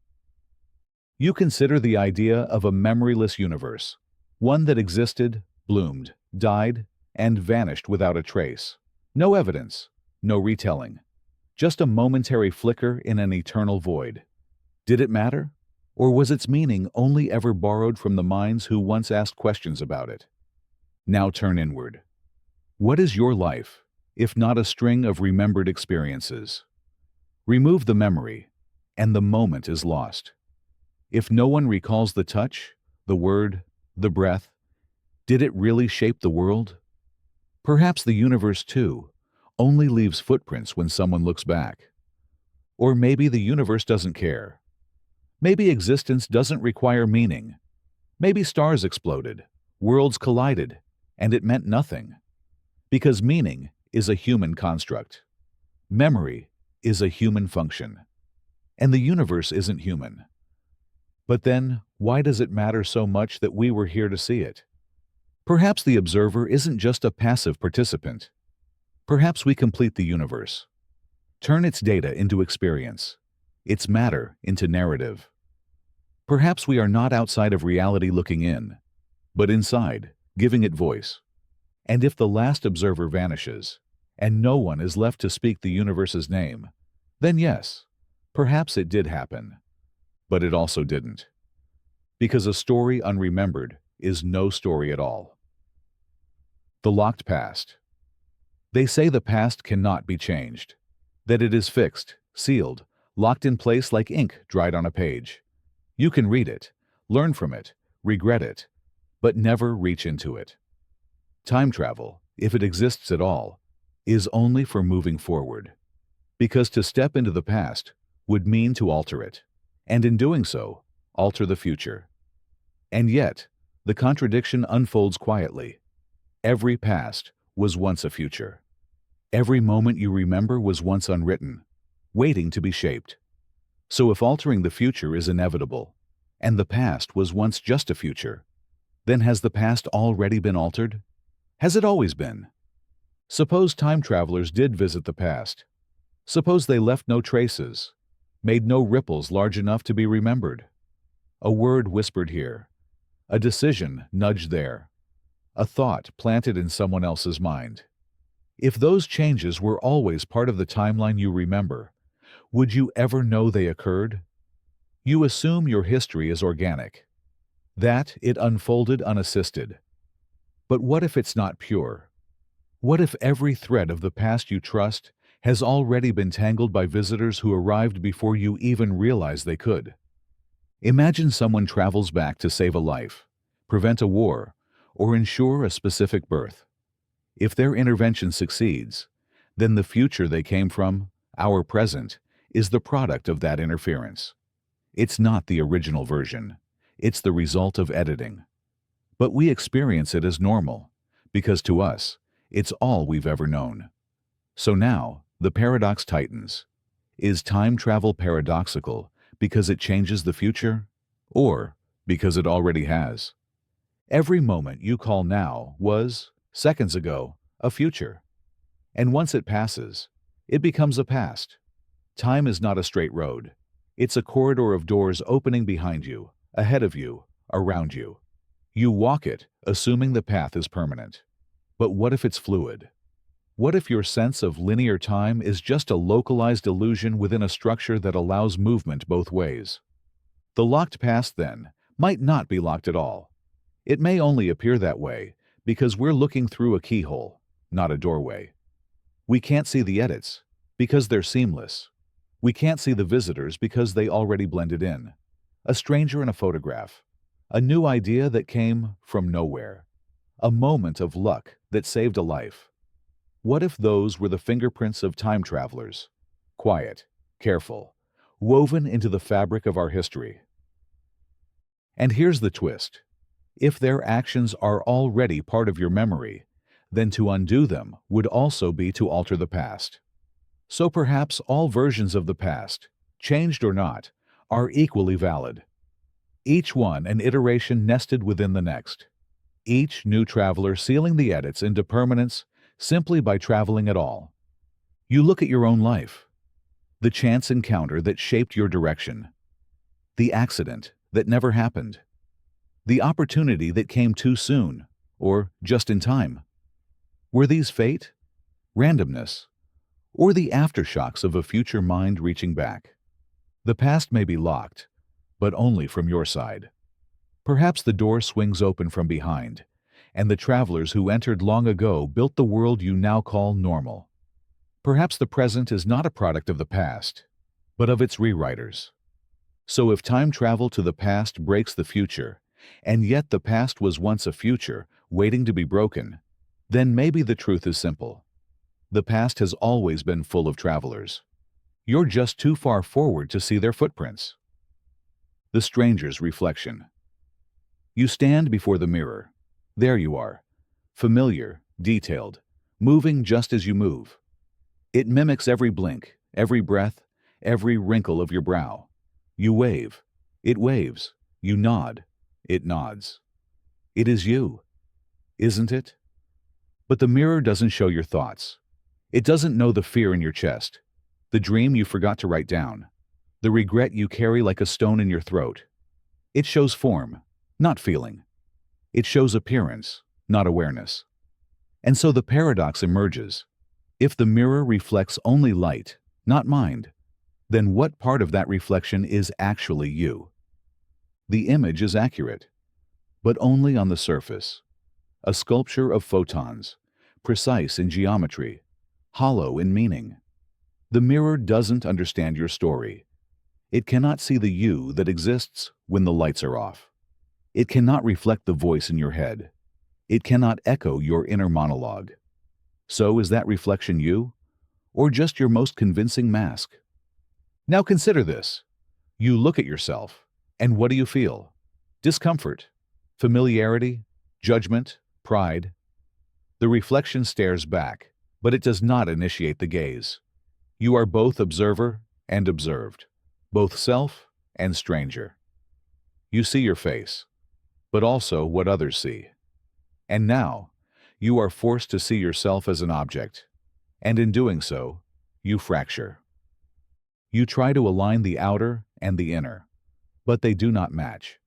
You consider the idea of a memoryless universe, one that existed, bloomed, died, and vanished without a trace. No evidence, no retelling, just a momentary flicker in an eternal void. Did it matter? Or was its meaning only ever borrowed from the minds who once asked questions about it? Now turn inward. What is your life, if not a string of remembered experiences? Remove the memory, and the moment is lost. If no one recalls the touch, the word, the breath, did it really shape the world? Perhaps the universe, too, only leaves footprints when someone looks back. Or maybe the universe doesn't care. Maybe existence doesn't require meaning. Maybe stars exploded, worlds collided, and it meant nothing. Because meaning is a human construct. Memory is a human function. And the universe isn't human. But then, why does it matter so much that we were here to see it? Perhaps the observer isn't just a passive participant. Perhaps we complete the universe. Turn its data into experience, its matter into narrative. Perhaps we are not outside of reality looking in, but inside, giving it voice. And if the last observer vanishes, and no one is left to speak the universe's name, then yes, perhaps it did happen. But it also didn't. Because a story unremembered is no story at all. The locked past. They say the past cannot be changed, that it is fixed, sealed, locked in place like ink dried on a page. You can read it, learn from it, regret it, but never reach into it. Time travel, if it exists at all, is only for moving forward. Because to step into the past would mean to alter it, and in doing so, alter the future. And yet, the contradiction unfolds quietly. Every past was once a future. Every moment you remember was once unwritten, waiting to be shaped. So if altering the future is inevitable, and the past was once just a future, then has the past already been altered? Has it always been? Suppose time travelers did visit the past. Suppose they left no traces, made no ripples large enough to be remembered. A word whispered here, a decision nudged there, a thought planted in someone else's mind. If those changes were always part of the timeline you remember, would you ever know they occurred? You assume your history is organic, that it unfolded unassisted. But what if it's not pure? What if every thread of the past you trust has already been tangled by visitors who arrived before you even realized they could? Imagine someone travels back to save a life, prevent a war, or ensure a specific birth. If their intervention succeeds, then the future they came from, our present, is the product of that interference. It's not the original version. It's the result of editing. But we experience it as normal, because to us, it's all we've ever known. So now, the paradox tightens. Is time travel paradoxical because it changes the future, or because it already has? Every moment you call now was, seconds ago, a future. And once it passes, it becomes a past. Time is not a straight road. It's a corridor of doors opening behind you, ahead of you, around you. You walk it, assuming the path is permanent. But what if it's fluid? What if your sense of linear time is just a localized illusion within a structure that allows movement both ways? The locked past, then, might not be locked at all. It may only appear that way because we're looking through a keyhole, not a doorway. We can't see the edits because they're seamless. We can't see the visitors because they already blended in. A stranger in a photograph. A new idea that came from nowhere. A moment of luck that saved a life. What if those were the fingerprints of time travelers? Quiet, careful, woven into the fabric of our history. And here's the twist. If their actions are already part of your memory, then to undo them would also be to alter the past. So perhaps all versions of the past, changed or not, are equally valid. Each one an iteration nested within the next. Each new traveler sealing the edits into permanence simply by traveling at all. You look at your own life. The chance encounter that shaped your direction. The accident that never happened. The opportunity that came too soon, or just in time. Were these fate, randomness, or the aftershocks of a future mind reaching back? The past may be locked, but only from your side. Perhaps the door swings open from behind, and the travelers who entered long ago built the world you now call normal. Perhaps the present is not a product of the past, but of its rewriters. So if time travel to the past breaks the future, and yet the past was once a future waiting to be broken, then maybe the truth is simple. The past has always been full of travelers. You're just too far forward to see their footprints. The stranger's reflection. You stand before the mirror. There you are, familiar, detailed, moving just as you move. It mimics every blink, every breath, every wrinkle of your brow. You wave. It waves. You nod. It nods. It is you, isn't it? But the mirror doesn't show your thoughts. It doesn't know the fear in your chest, the dream you forgot to write down, the regret you carry like a stone in your throat. It shows form, not feeling. It shows appearance, not awareness. And so the paradox emerges. If the mirror reflects only light, not mind, then what part of that reflection is actually you? The image is accurate, but only on the surface. A sculpture of photons, precise in geometry, hollow in meaning. The mirror doesn't understand your story. It cannot see the you that exists when the lights are off. It cannot reflect the voice in your head. It cannot echo your inner monologue. So is that reflection you, or just your most convincing mask? Now consider this. You look at yourself, and what do you feel? Discomfort, familiarity, judgment, pride. The reflection stares back, but it does not initiate the gaze. You are both observer and observed, both self and stranger. You see your face, but also what others see. And now, you are forced to see yourself as an object, and in doing so, you fracture. You try to align the outer and the inner, but they do not match.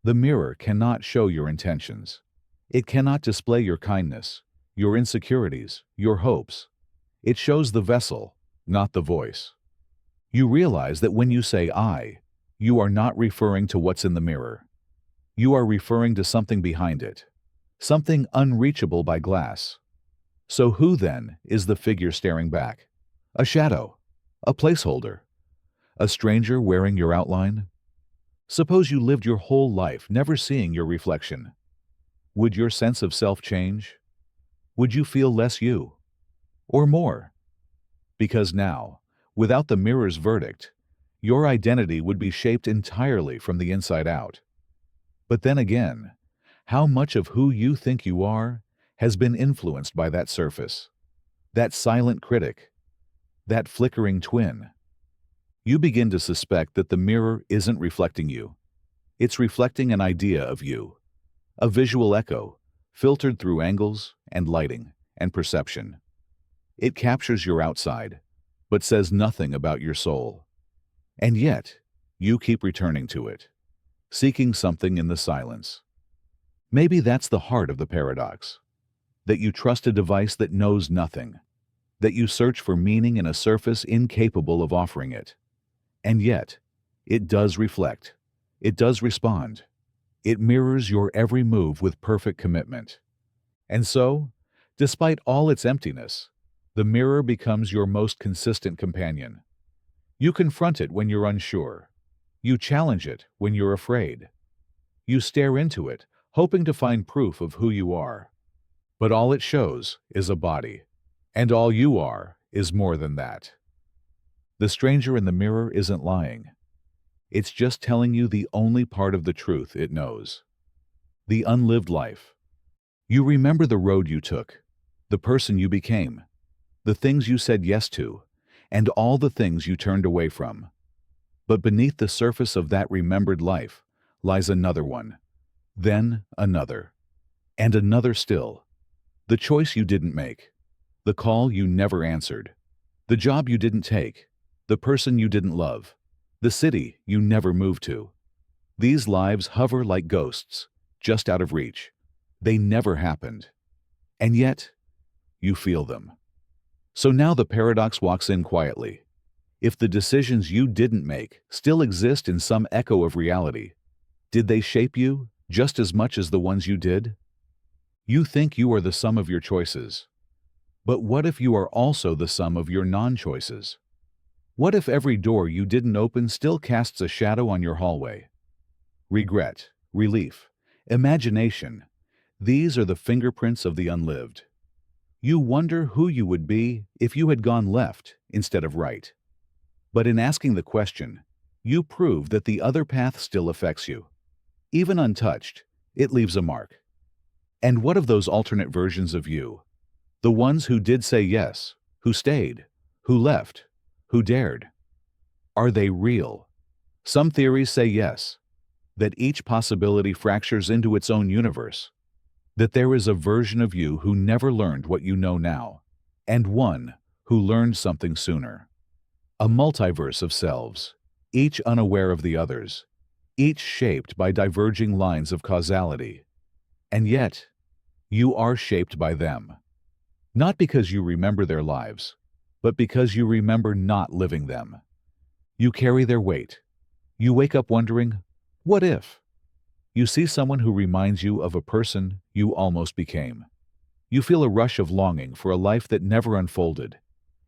The mirror cannot show your intentions. It cannot display your kindness, your insecurities, your hopes. It shows the vessel, not the voice. You realize that when you say I, you are not referring to what's in the mirror. You are referring to something behind it, something unreachable by glass. So who then is the figure staring back? A shadow, a placeholder, a stranger wearing your outline? Suppose you lived your whole life never seeing your reflection. Would your sense of self change? Would you feel less you? Or more? Because now, without the mirror's verdict, your identity would be shaped entirely from the inside out. But then again, how much of who you think you are has been influenced by that surface, that silent critic, that flickering twin? You begin to suspect that the mirror isn't reflecting you. It's reflecting an idea of you, a visual echo, filtered through angles and lighting and perception. It captures your outside, but says nothing about your soul. And yet, you keep returning to it, seeking something in the silence. Maybe that's the heart of the paradox, that you trust a device that knows nothing, that you search for meaning in a surface incapable of offering it. And yet, it does reflect. It does respond. It mirrors your every move with perfect commitment. And so, despite all its emptiness, the mirror becomes your most consistent companion. You confront it when you're unsure. You challenge it when you're afraid. You stare into it, hoping to find proof of who you are. But all it shows is a body. And all you are is more than that. The stranger in the mirror isn't lying. It's just telling you the only part of the truth it knows. The unlived life. You remember the road you took, the person you became, the things you said yes to, and all the things you turned away from. But beneath the surface of that remembered life lies another one, then another, and another still. The choice you didn't make, the call you never answered, the job you didn't take, the person you didn't love, the city you never moved to. These lives hover like ghosts, just out of reach. They never happened. And yet, you feel them. So now the paradox walks in quietly. If the decisions you didn't make still exist in some echo of reality, did they shape you just as much as the ones you did? You think you are the sum of your choices. But what if you are also the sum of your non-choices? What if every door you didn't open still casts a shadow on your hallway? Regret, relief, imagination, these are the fingerprints of the unlived. You wonder who you would be if you had gone left instead of right. But in asking the question, you prove that the other path still affects you. Even untouched, it leaves a mark. And what of those alternate versions of you? The ones who did say yes, who stayed, who left, who dared? Are they real? Some theories say yes, that each possibility fractures into its own universe, that there is a version of you who never learned what you know now, and one who learned something sooner. A multiverse of selves, each unaware of the others, each shaped by diverging lines of causality. And yet, you are shaped by them. Not because you remember their lives, but because you remember not living them. You carry their weight. You wake up wondering, what if? You see someone who reminds you of a person you almost became. You feel a rush of longing for a life that never unfolded.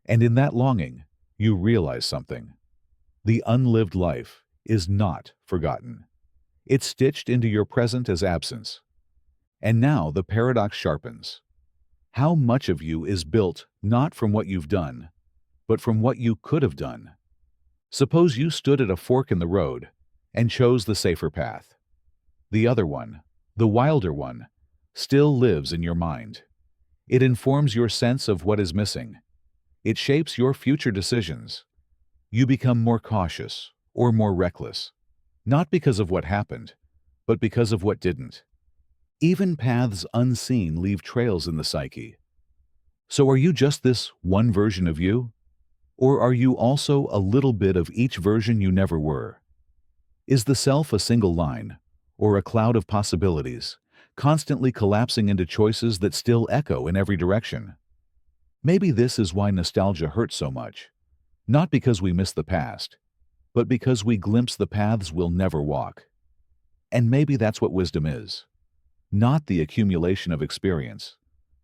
And in that longing, you realize something. The unlived life is not forgotten. It's stitched into your present as absence. And now the paradox sharpens. How much of you is built not from what you've done, but from what you could have done? Suppose you stood at a fork in the road and chose the safer path. The other one, the wilder one, still lives in your mind. It informs your sense of what is missing. It shapes your future decisions. You become more cautious or more reckless, not because of what happened, but because of what didn't. Even paths unseen leave trails in the psyche. So are you just this one version of you? Or are you also a little bit of each version you never were? Is the self a single line, or a cloud of possibilities, constantly collapsing into choices that still echo in every direction? Maybe this is why nostalgia hurts so much. Not because we miss the past, but because we glimpse the paths we'll never walk. And maybe that's what wisdom is. Not the accumulation of experience,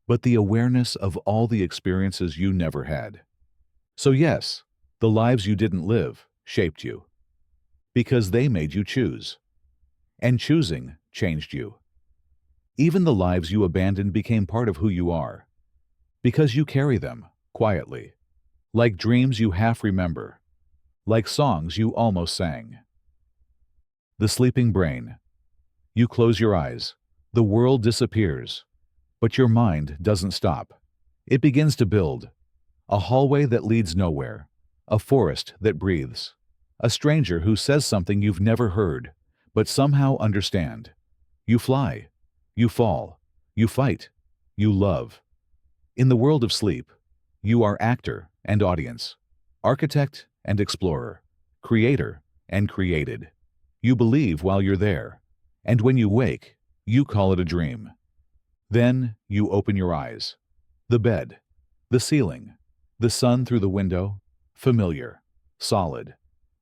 but the awareness of all the experiences you never had. So yes, the lives you didn't live shaped you, because they made you choose. And choosing changed you. Even the lives you abandoned became part of who you are, because you carry them quietly, like dreams you half remember, like songs you almost sang. The sleeping brain. You close your eyes, the world disappears, but your mind doesn't stop. It begins to build, a hallway that leads nowhere, a forest that breathes, a stranger who says something you've never heard, but somehow understand. You fly, you fall, you fight, you love. In the world of sleep, you are actor and audience, architect and explorer, creator and created. You believe while you're there, and when you wake, you call it a dream. Then you open your eyes. The bed, the ceiling, The sun through the window, familiar, solid.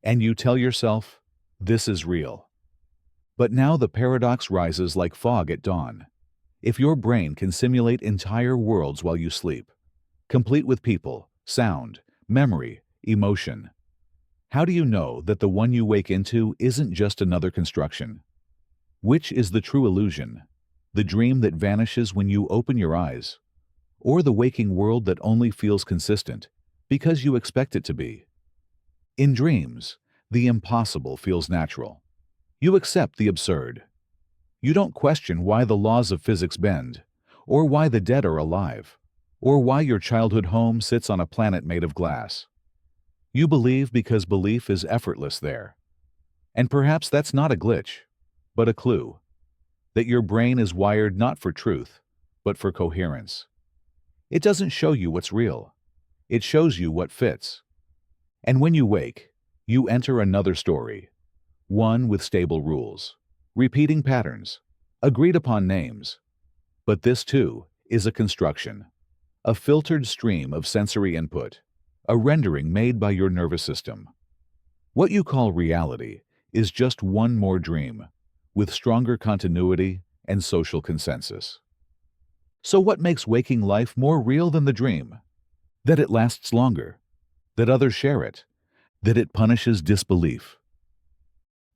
And you tell yourself, this is real. But now the paradox rises like fog at dawn. If your brain can simulate entire worlds while you sleep, complete with people, sound, memory, emotion, how do you know that the one you wake into isn't just another construction? Which is the true illusion? The dream that vanishes when you open your eyes, or the waking world that only feels consistent because you expect it to be? In dreams, the impossible feels natural. You accept the absurd. You don't question why the laws of physics bend, or why the dead are alive, or why your childhood home sits on a planet made of glass. You believe because belief is effortless there. And perhaps that's not a glitch, but a clue that your brain is wired not for truth, but for coherence. It doesn't show you what's real. It shows you what fits. And when you wake, you enter another story, one with stable rules, repeating patterns, agreed upon names. But this, too, is a construction, a filtered stream of sensory input, a rendering made by your nervous system. What you call reality is just one more dream, with stronger continuity and social consensus. So what makes waking life more real than the dream? That it lasts longer, that others share it, that it punishes disbelief.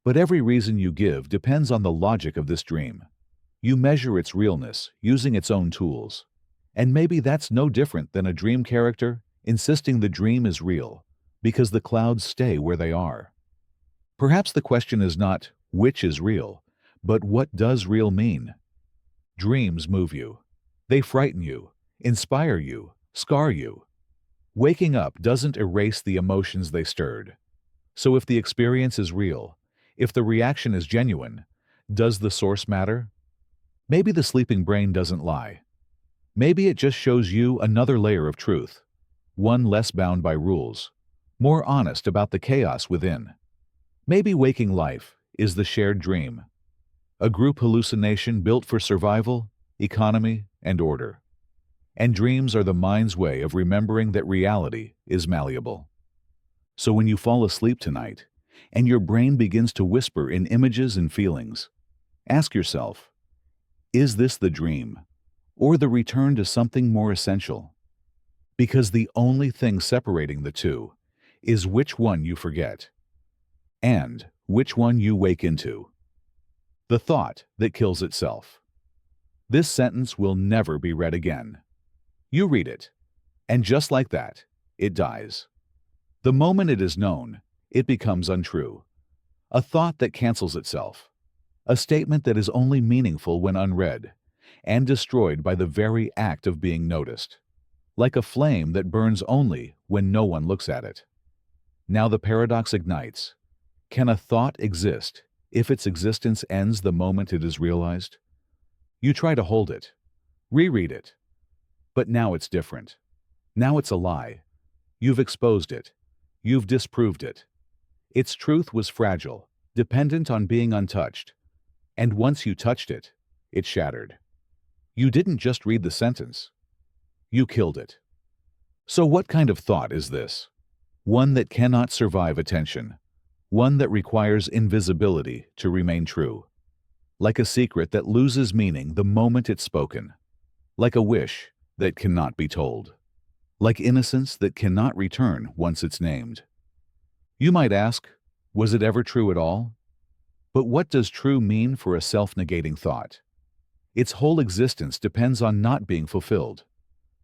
But every reason you give depends on the logic of this dream. You measure its realness using its own tools. And maybe that's no different than a dream character insisting the dream is real because the clouds stay where they are. Perhaps the question is not which is real, but what does real mean? Dreams move you. They frighten you, inspire you, scar you. Waking up doesn't erase the emotions they stirred. So if the experience is real, if the reaction is genuine, does the source matter? Maybe the sleeping brain doesn't lie. Maybe it just shows you another layer of truth, one less bound by rules, more honest about the chaos within. Maybe waking life is the shared dream, a group hallucination built for survival, economy, and order. And dreams are the mind's way of remembering that reality is malleable. So when you fall asleep tonight, and your brain begins to whisper in images and feelings, ask yourself, is this the dream, or the return to something more essential? Because the only thing separating the two is which one you forget, and which one you wake into. The thought that kills itself. This sentence will never be read again. You read it, and just like that, it dies. The moment it is known, it becomes untrue. A thought that cancels itself. A statement that is only meaningful when unread, and destroyed by the very act of being noticed. Like a flame that burns only when no one looks at it. Now the paradox ignites. Can a thought exist if its existence ends the moment it is realized? You try to hold it, reread it. But now it's different. Now it's a lie. You've exposed it. You've disproved it. Its truth was fragile, dependent on being untouched. And once you touched it, it shattered. You didn't just read the sentence. You killed it. So what kind of thought is this? One that cannot survive attention. One that requires invisibility to remain true. Like a secret that loses meaning the moment it's spoken. Like a wish that cannot be told. Like innocence that cannot return once it's named. You might ask, was it ever true at all? But what does true mean for a self-negating thought? Its whole existence depends on not being fulfilled.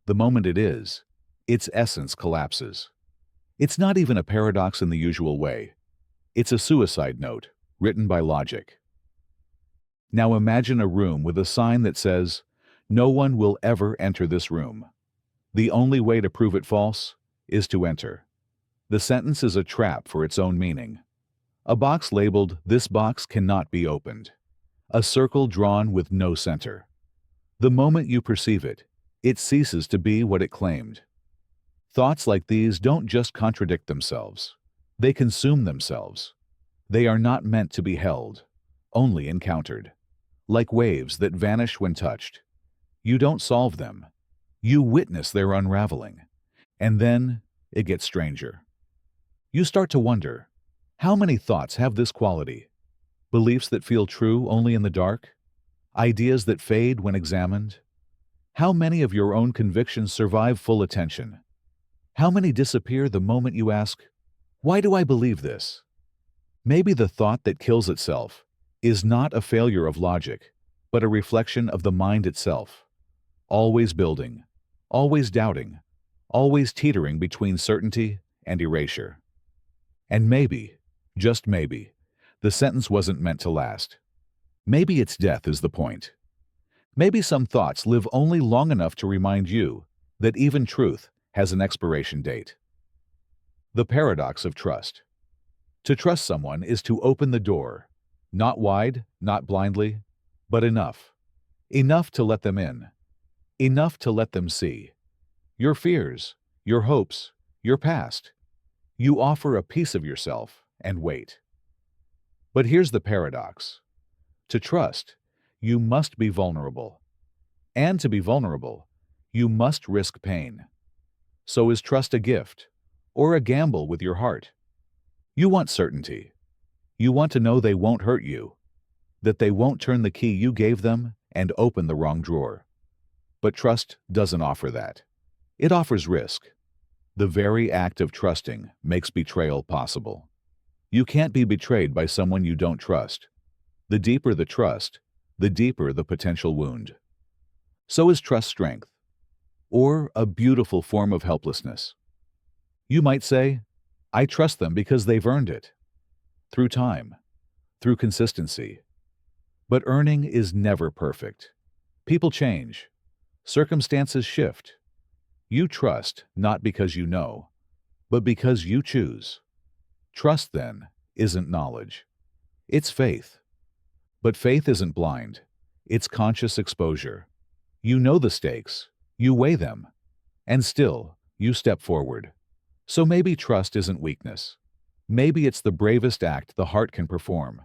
The moment it is, its essence collapses. It's not even a paradox in the usual way. It's a suicide note, written by logic. Now imagine a room with a sign that says, "No one will ever enter this room. The only way to prove it false is to enter." The sentence is a trap for its own meaning. A box labeled, "This box cannot be opened." A circle drawn with no center. The moment you perceive it, it ceases to be what it claimed. Thoughts like these don't just contradict themselves. They consume themselves. They are not meant to be held, only encountered. Like waves that vanish when touched. You don't solve them. You witness their unraveling. And then it gets stranger. You start to wonder, how many thoughts have this quality? Beliefs that feel true only in the dark? Ideas that fade when examined? How many of your own convictions survive full attention? How many disappear the moment you ask, why do I believe this? Maybe the thought that kills itself is not a failure of logic, but a reflection of the mind itself, always building, always doubting, always teetering between certainty and erasure. And maybe, just maybe, the sentence wasn't meant to last. Maybe its death is the point. Maybe some thoughts live only long enough to remind you that even truth has an expiration date. The paradox of trust. To trust someone is to open the door, not wide, not blindly, but enough. Enough to let them in. Enough to let them see. Your fears, your hopes, your past. You offer a piece of yourself and wait. But here's the paradox. To trust, you must be vulnerable. And to be vulnerable, you must risk pain. So is trust a gift or a gamble with your heart? You want certainty. You want to know they won't hurt you, that they won't turn the key you gave them and open the wrong drawer. But trust doesn't offer that. It offers risk. The very act of trusting makes betrayal possible. You can't be betrayed by someone you don't trust. The deeper the trust, the deeper the potential wound. So is trust strength, or a beautiful form of helplessness. You might say, I trust them because they've earned it. Through time, through consistency. But earning is never perfect. People change. Circumstances shift. You trust not because you know, but because you choose. Trust, then, isn't knowledge. It's faith. But faith isn't blind. It's conscious exposure. You know the stakes. You weigh them. And still, you step forward. So maybe trust isn't weakness. Maybe it's the bravest act the heart can perform.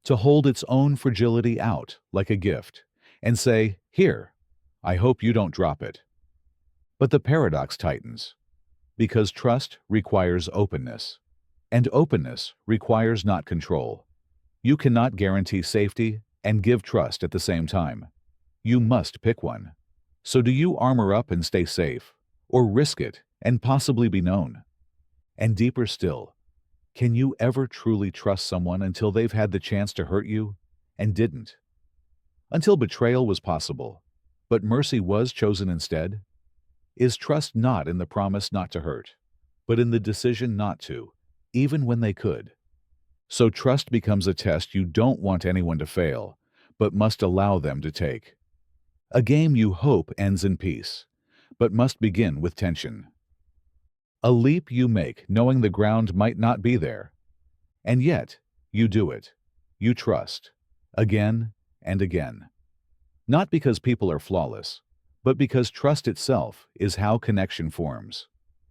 To hold its own fragility out like a gift and say, here, I hope you don't drop it. But the paradox tightens, because trust requires openness, and openness requires not control. You cannot guarantee safety and give trust at the same time. You must pick one. So do you armor up and stay safe, or risk it and possibly be known? And deeper still, can you ever truly trust someone until they've had the chance to hurt you and didn't? Until betrayal was possible, but mercy was chosen instead? Is trust not in the promise not to hurt, but in the decision not to, even when they could? So trust becomes a test you don't want anyone to fail, but must allow them to take. A game you hope ends in peace, but must begin with tension. A leap you make knowing the ground might not be there. And yet, you do it. You trust. Again and again. Not because people are flawless, but because trust itself is how connection forms,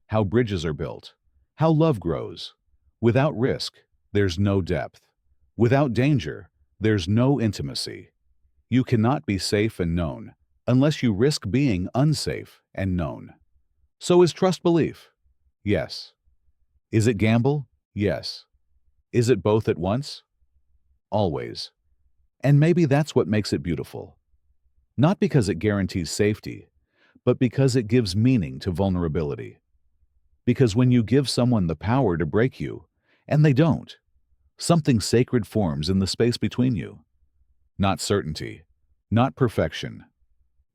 how bridges are built, how love grows. Without risk, there's no depth. Without danger, there's no intimacy. You cannot be safe and known unless you risk being unsafe and known. So is trust belief? Yes. Is it gamble? Yes. Is it both at once? Always. And maybe that's what makes it beautiful. Not because it guarantees safety, but because it gives meaning to vulnerability. Because when you give someone the power to break you, and they don't, something sacred forms in the space between you. Not certainty, not perfection,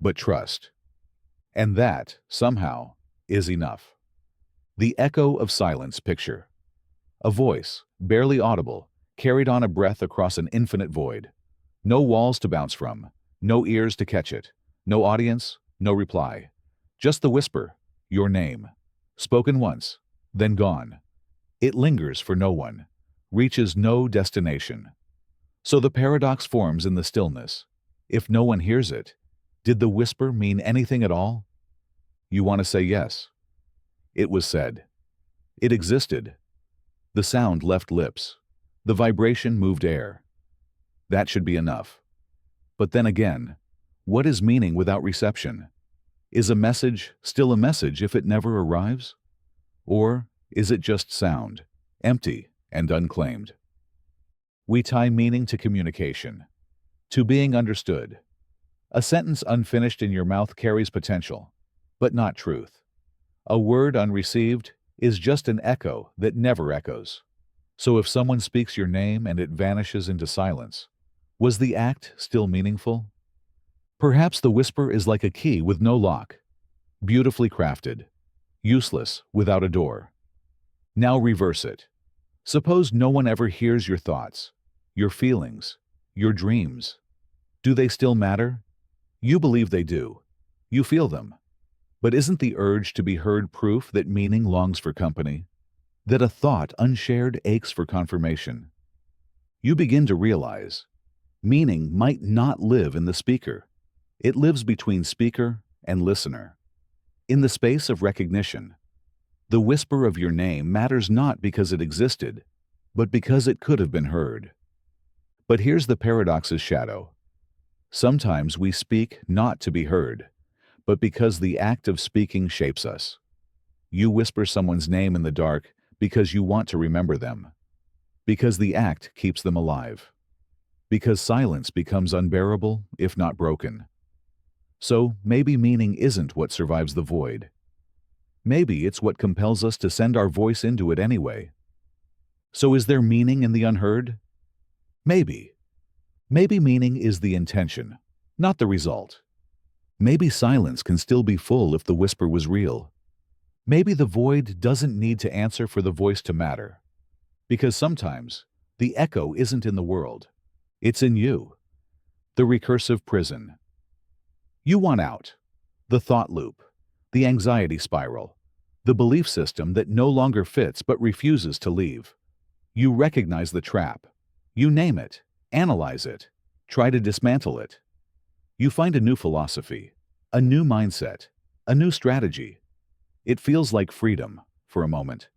but trust. And that, somehow, is enough. The echo of silence picture. A voice, barely audible, carried on a breath across an infinite void. No walls to bounce from, no ears to catch it, no audience, no reply. Just the whisper, your name. Spoken once, then gone. It lingers for no one, reaches no destination. So the paradox forms in the stillness. If no one hears it, did the whisper mean anything at all? You want to say yes. It was said. It existed. The sound left lips. The vibration moved air. That should be enough. But then again, what is meaning without reception? Is a message still a message if it never arrives? Or is it just sound, empty and unclaimed? We tie meaning to communication, to being understood. A sentence unfinished in your mouth carries potential, but not truth. A word unreceived is just an echo that never echoes. So if someone speaks your name and it vanishes into silence, was the act still meaningful? Perhaps the whisper is like a key with no lock, beautifully crafted, useless without a door. Now reverse it. Suppose no one ever hears your thoughts, your feelings, your dreams. Do they still matter? You believe they do. You feel them. But isn't the urge to be heard proof that meaning longs for company? That a thought unshared aches for confirmation? You begin to realize meaning might not live in the speaker. It lives between speaker and listener. In the space of recognition, the whisper of your name matters not because it existed, but because it could have been heard. But here's the paradox's shadow. Sometimes we speak not to be heard, but because the act of speaking shapes us. You whisper someone's name in the dark because you want to remember them, because the act keeps them alive, because silence becomes unbearable if not broken. So maybe meaning isn't what survives the void. Maybe it's what compels us to send our voice into it anyway. So is there meaning in the unheard? Maybe. Maybe meaning is the intention, not the result. Maybe silence can still be full if the whisper was real. Maybe the void doesn't need to answer for the voice to matter. Because sometimes the echo isn't in the world, it's in you. The recursive prison. You want out. The thought loop, the anxiety spiral, the belief system that no longer fits but refuses to leave. You recognize the trap. You name it, analyze it, try to dismantle it. You find a new philosophy, a new mindset, a new strategy. It feels like freedom for a moment.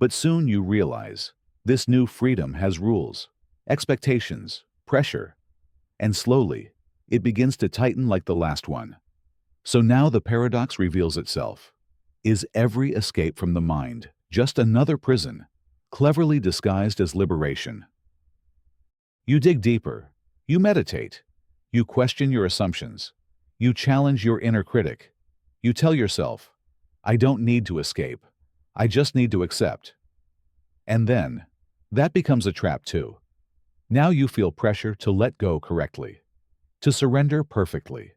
But soon you realize this new freedom has rules, expectations, pressure, and slowly it begins to tighten like the last one. So now the paradox reveals itself. Is every escape from the mind just another prison, cleverly disguised as liberation? You dig deeper, you meditate, you question your assumptions, you challenge your inner critic, you tell yourself, I don't need to escape, I just need to accept. And then, that becomes a trap too. Now you feel pressure to let go correctly, to surrender perfectly,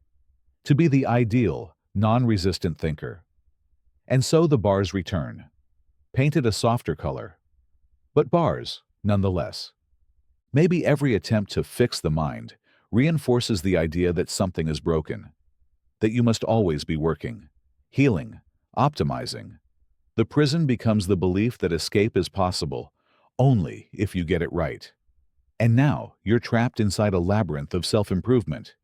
to be the ideal, non-resistant thinker. And so the bars return, painted a softer color, but bars nonetheless. Maybe every attempt to fix the mind reinforces the idea that something is broken, that you must always be working, healing, optimizing. The prison becomes the belief that escape is possible only if you get it right. And now you're trapped inside a labyrinth of self-improvement.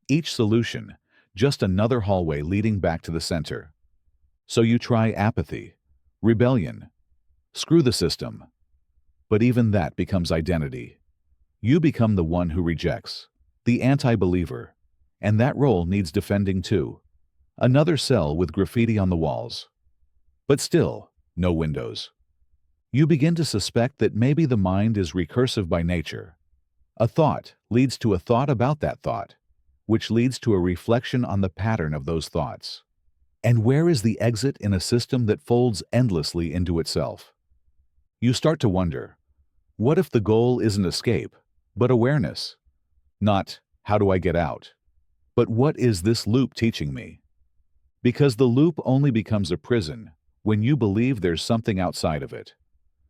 Each solution, just another hallway leading back to the center. So you try apathy, rebellion, screw the system. But even that becomes identity. You become the one who rejects, the anti-believer, and that role needs defending too. Another cell with graffiti on the walls. But still, no windows. You begin to suspect that maybe the mind is recursive by nature. A thought leads to a thought about that thought, which leads to a reflection on the pattern of those thoughts. And where is the exit in a system that folds endlessly into itself? You start to wonder, what if the goal isn't escape, but awareness? Not, how do I get out? But what is this loop teaching me? Because the loop only becomes a prison when you believe there's something outside of it.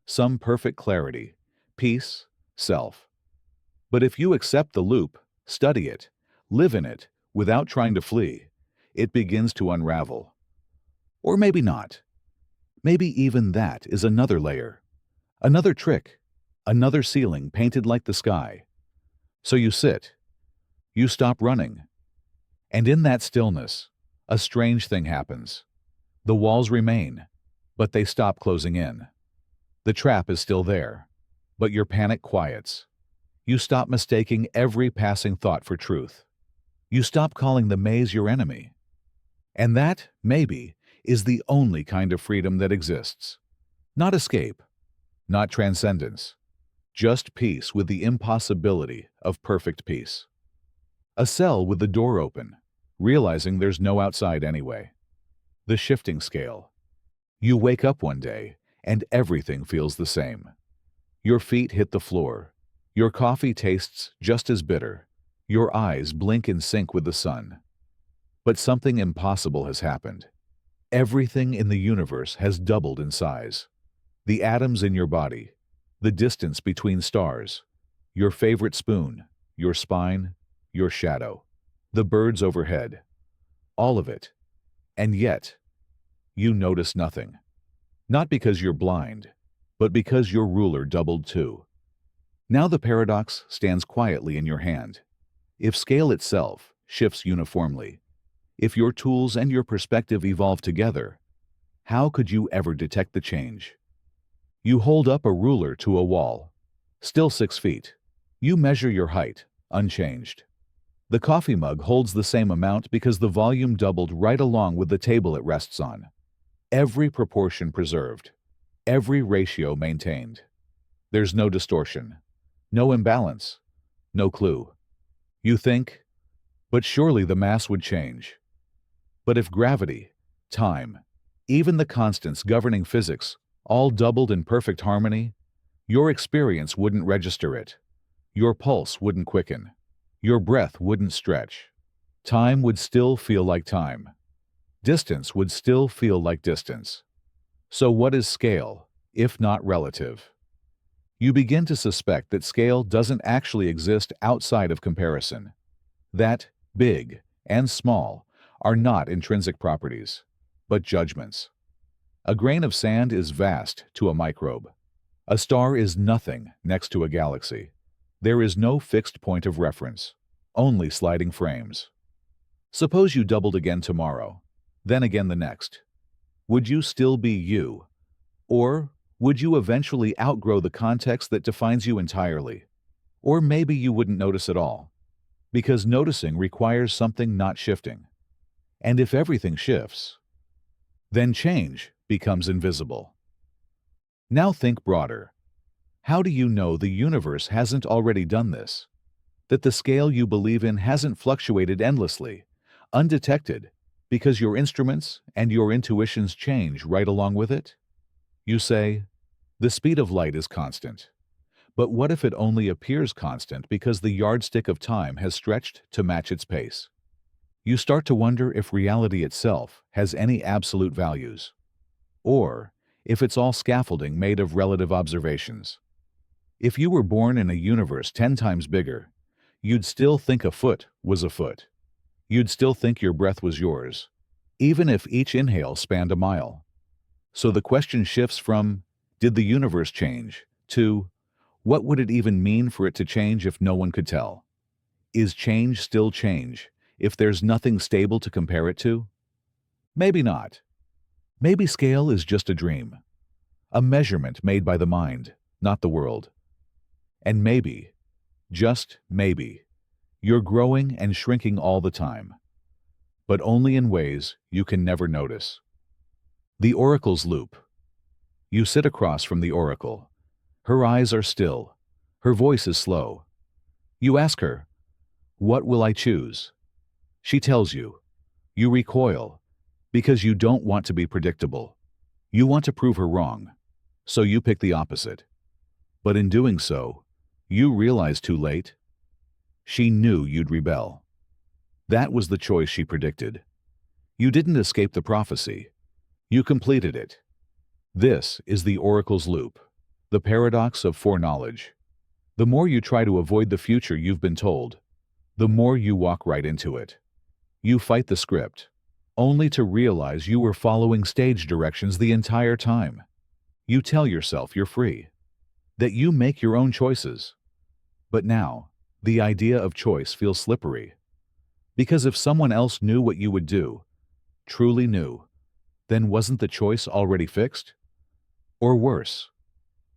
Some perfect clarity, peace, self. But if you accept the loop, study it, live in it, without trying to flee, it begins to unravel. Or maybe not. Maybe even that is another layer, another trick, another ceiling painted like the sky. So you sit, you stop running, and in that stillness, a strange thing happens. The walls remain, but they stop closing in. The trap is still there, but your panic quiets. You stop mistaking every passing thought for truth. You stop calling the maze your enemy. And that, maybe, is the only kind of freedom that exists. Not escape, not transcendence, just peace with the impossibility of perfect peace. A cell with the door open, realizing there's no outside anyway. The shifting scale. You wake up one day, and everything feels the same. Your feet hit the floor. Your coffee tastes just as bitter. Your eyes blink in sync with the sun. But something impossible has happened. Everything in the universe has doubled in size. The atoms in your body, the distance between stars, your favorite spoon, your spine, your shadow, the birds overhead, all of it. And yet, you notice nothing. Not because you're blind, but because your ruler doubled too. Now the paradox stands quietly in your hand. If scale itself shifts uniformly, if your tools and your perspective evolve together, how could you ever detect the change? You hold up a ruler to a wall, still 6 feet. You measure your height, unchanged. The coffee mug holds the same amount because the volume doubled right along with the table it rests on. Every proportion preserved, every ratio maintained. There's no distortion, no imbalance, no clue. You think, but surely the mass would change. But if gravity, time, even the constants governing physics all doubled in perfect harmony, your experience wouldn't register it. Your pulse wouldn't quicken. Your breath wouldn't stretch. Time would still feel like time. Distance would still feel like distance. So what is scale, if not relative? You begin to suspect that scale doesn't actually exist outside of comparison. That big and small are not intrinsic properties, but judgments. A grain of sand is vast to a microbe. A star is nothing next to a galaxy. There is no fixed point of reference, only sliding frames. Suppose you doubled again tomorrow, then again the next. Would you still be you? Or would you eventually outgrow the context that defines you entirely? Or maybe you wouldn't notice at all, because noticing requires something not shifting. And if everything shifts, then change becomes invisible. Now think broader. How do you know the universe hasn't already done this? That the scale you believe in hasn't fluctuated endlessly, undetected, because your instruments and your intuitions change right along with it? You say, the speed of light is constant. But what if it only appears constant because the yardstick of time has stretched to match its pace? You start to wonder if reality itself has any absolute values, or if it's all scaffolding made of relative observations. If you were born in a universe 10 times bigger, you'd still think a foot was a foot. You'd still think your breath was yours, even if each inhale spanned a mile. So the question shifts from, did the universe change, to, what would it even mean for it to change if no one could tell? Is change still change if there's nothing stable to compare it to? Maybe not. Maybe scale is just a dream, a measurement made by the mind, not the world. And maybe, just maybe, you're growing and shrinking all the time, but only in ways you can never notice. The oracle's loop. You sit across from the oracle. Her eyes are still. Her voice is slow. You ask her, "What will I choose?" She tells you. You recoil, because you don't want to be predictable. You want to prove her wrong, so you pick the opposite. But in doing so, you realize too late. She knew you'd rebel. That was the choice she predicted. You didn't escape the prophecy. You completed it. This is the oracle's loop, the paradox of foreknowledge. The more you try to avoid the future you've been told, the more you walk right into it. You fight the script, only to realize you were following stage directions the entire time. You tell yourself you're free, that you make your own choices. But now, the idea of choice feels slippery. Because if someone else knew what you would do, truly knew, then wasn't the choice already fixed? Or worse,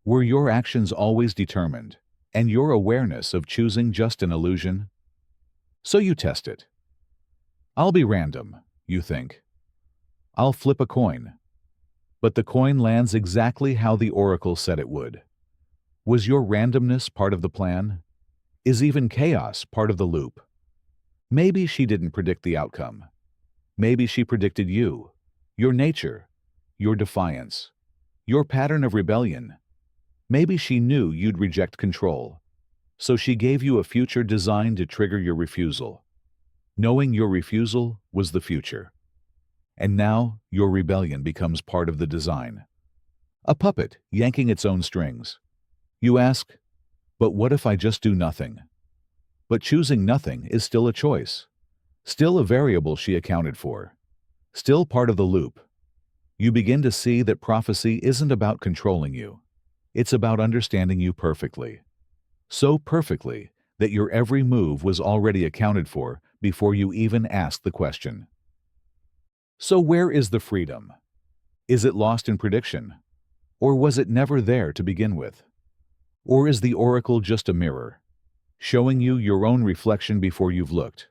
were your actions always determined, and your awareness of choosing just an illusion? So you test it. I'll be random, you think. I'll flip a coin. But the coin lands exactly how the oracle said it would. Was your randomness part of the plan? Is even chaos part of the loop? Maybe she didn't predict the outcome. Maybe she predicted you, your nature, your defiance, your pattern of rebellion. Maybe she knew you'd reject control, so she gave you a future designed to trigger your refusal, knowing your refusal was the future. And now your rebellion becomes part of the design. A puppet yanking its own strings. You ask, but what if I just do nothing? But choosing nothing is still a choice, still a variable she accounted for, still part of the loop. You begin to see that prophecy isn't about controlling you. It's about understanding you perfectly. So perfectly that your every move was already accounted for before you even asked the question. So where is the freedom? Is it lost in prediction? Or was it never there to begin with? Or is the oracle just a mirror, showing you your own reflection before you've looked?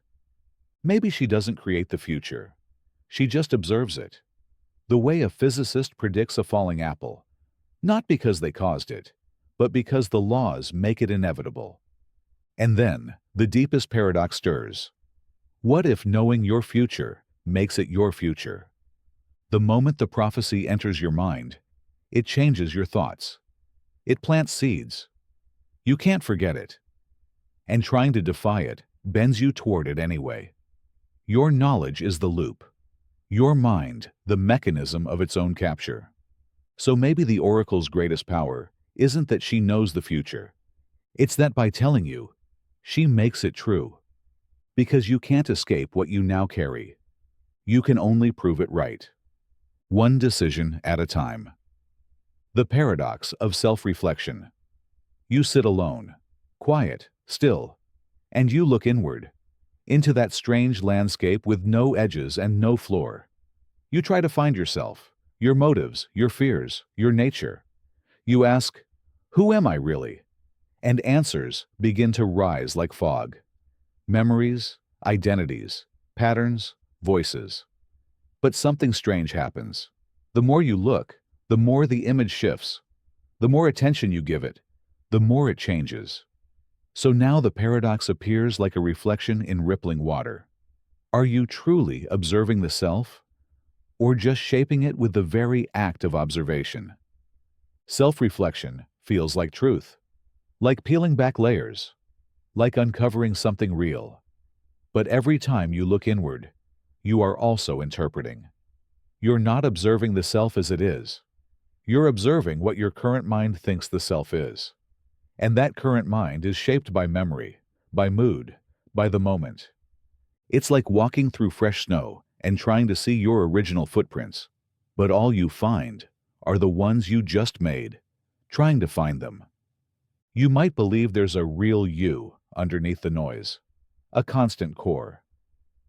Maybe she doesn't create the future. She just observes it. The way a physicist predicts a falling apple, not because they caused it, but because the laws make it inevitable. And then, the deepest paradox stirs. What if knowing your future makes it your future? The moment the prophecy enters your mind, it changes your thoughts. It plants seeds. You can't forget it. And trying to defy it bends you toward it anyway. Your knowledge is the loop. Your mind, the mechanism of its own capture. So maybe the oracle's greatest power isn't that she knows the future. It's that by telling you, she makes it true. Because you can't escape what you now carry. You can only prove it right. One decision at a time. The paradox of self-reflection. You sit alone, quiet, still, and you look inward, into that strange landscape with no edges and no floor. You try to find yourself, your motives, your fears, your nature. You ask, who am I really? And answers begin to rise like fog. Memories, identities, patterns, voices. But something strange happens. The more you look, the more the image shifts. The more attention you give it, the more it changes. So now the paradox appears like a reflection in rippling water. Are you truly observing the self, or just shaping it with the very act of observation? Self-reflection feels like truth, like peeling back layers, like uncovering something real. But every time you look inward, you are also interpreting. You're not observing the self as it is. You're observing what your current mind thinks the self is. And that current mind is shaped by memory, by mood, by the moment. It's like walking through fresh snow and trying to see your original footprints, but all you find are the ones you just made, trying to find them. You might believe there's a real you underneath the noise, a constant core.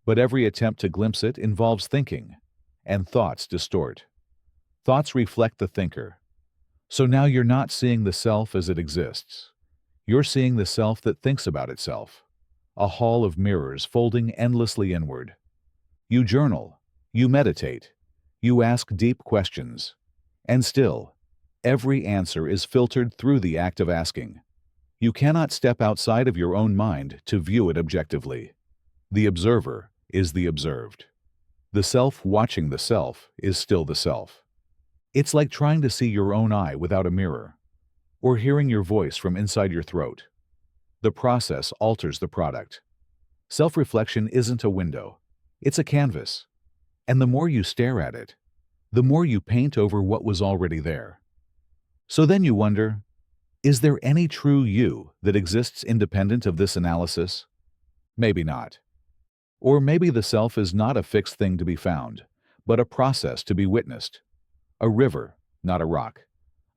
But every attempt to glimpse it involves thinking, and thoughts distort. Thoughts reflect the thinker. So now you're not seeing the self as it exists. You're seeing the self that thinks about itself, a hall of mirrors folding endlessly inward. You journal, you meditate, you ask deep questions, and still, every answer is filtered through the act of asking. You cannot step outside of your own mind to view it objectively. The observer is the observed. The self watching the self is still the self. It's like trying to see your own eye without a mirror, or hearing your voice from inside your throat. The process alters the product. Self-reflection isn't a window, it's a canvas. And the more you stare at it, the more you paint over what was already there. So then you wonder, is there any true you that exists independent of this analysis? Maybe not. Or maybe the self is not a fixed thing to be found, but a process to be witnessed. A river, not a rock.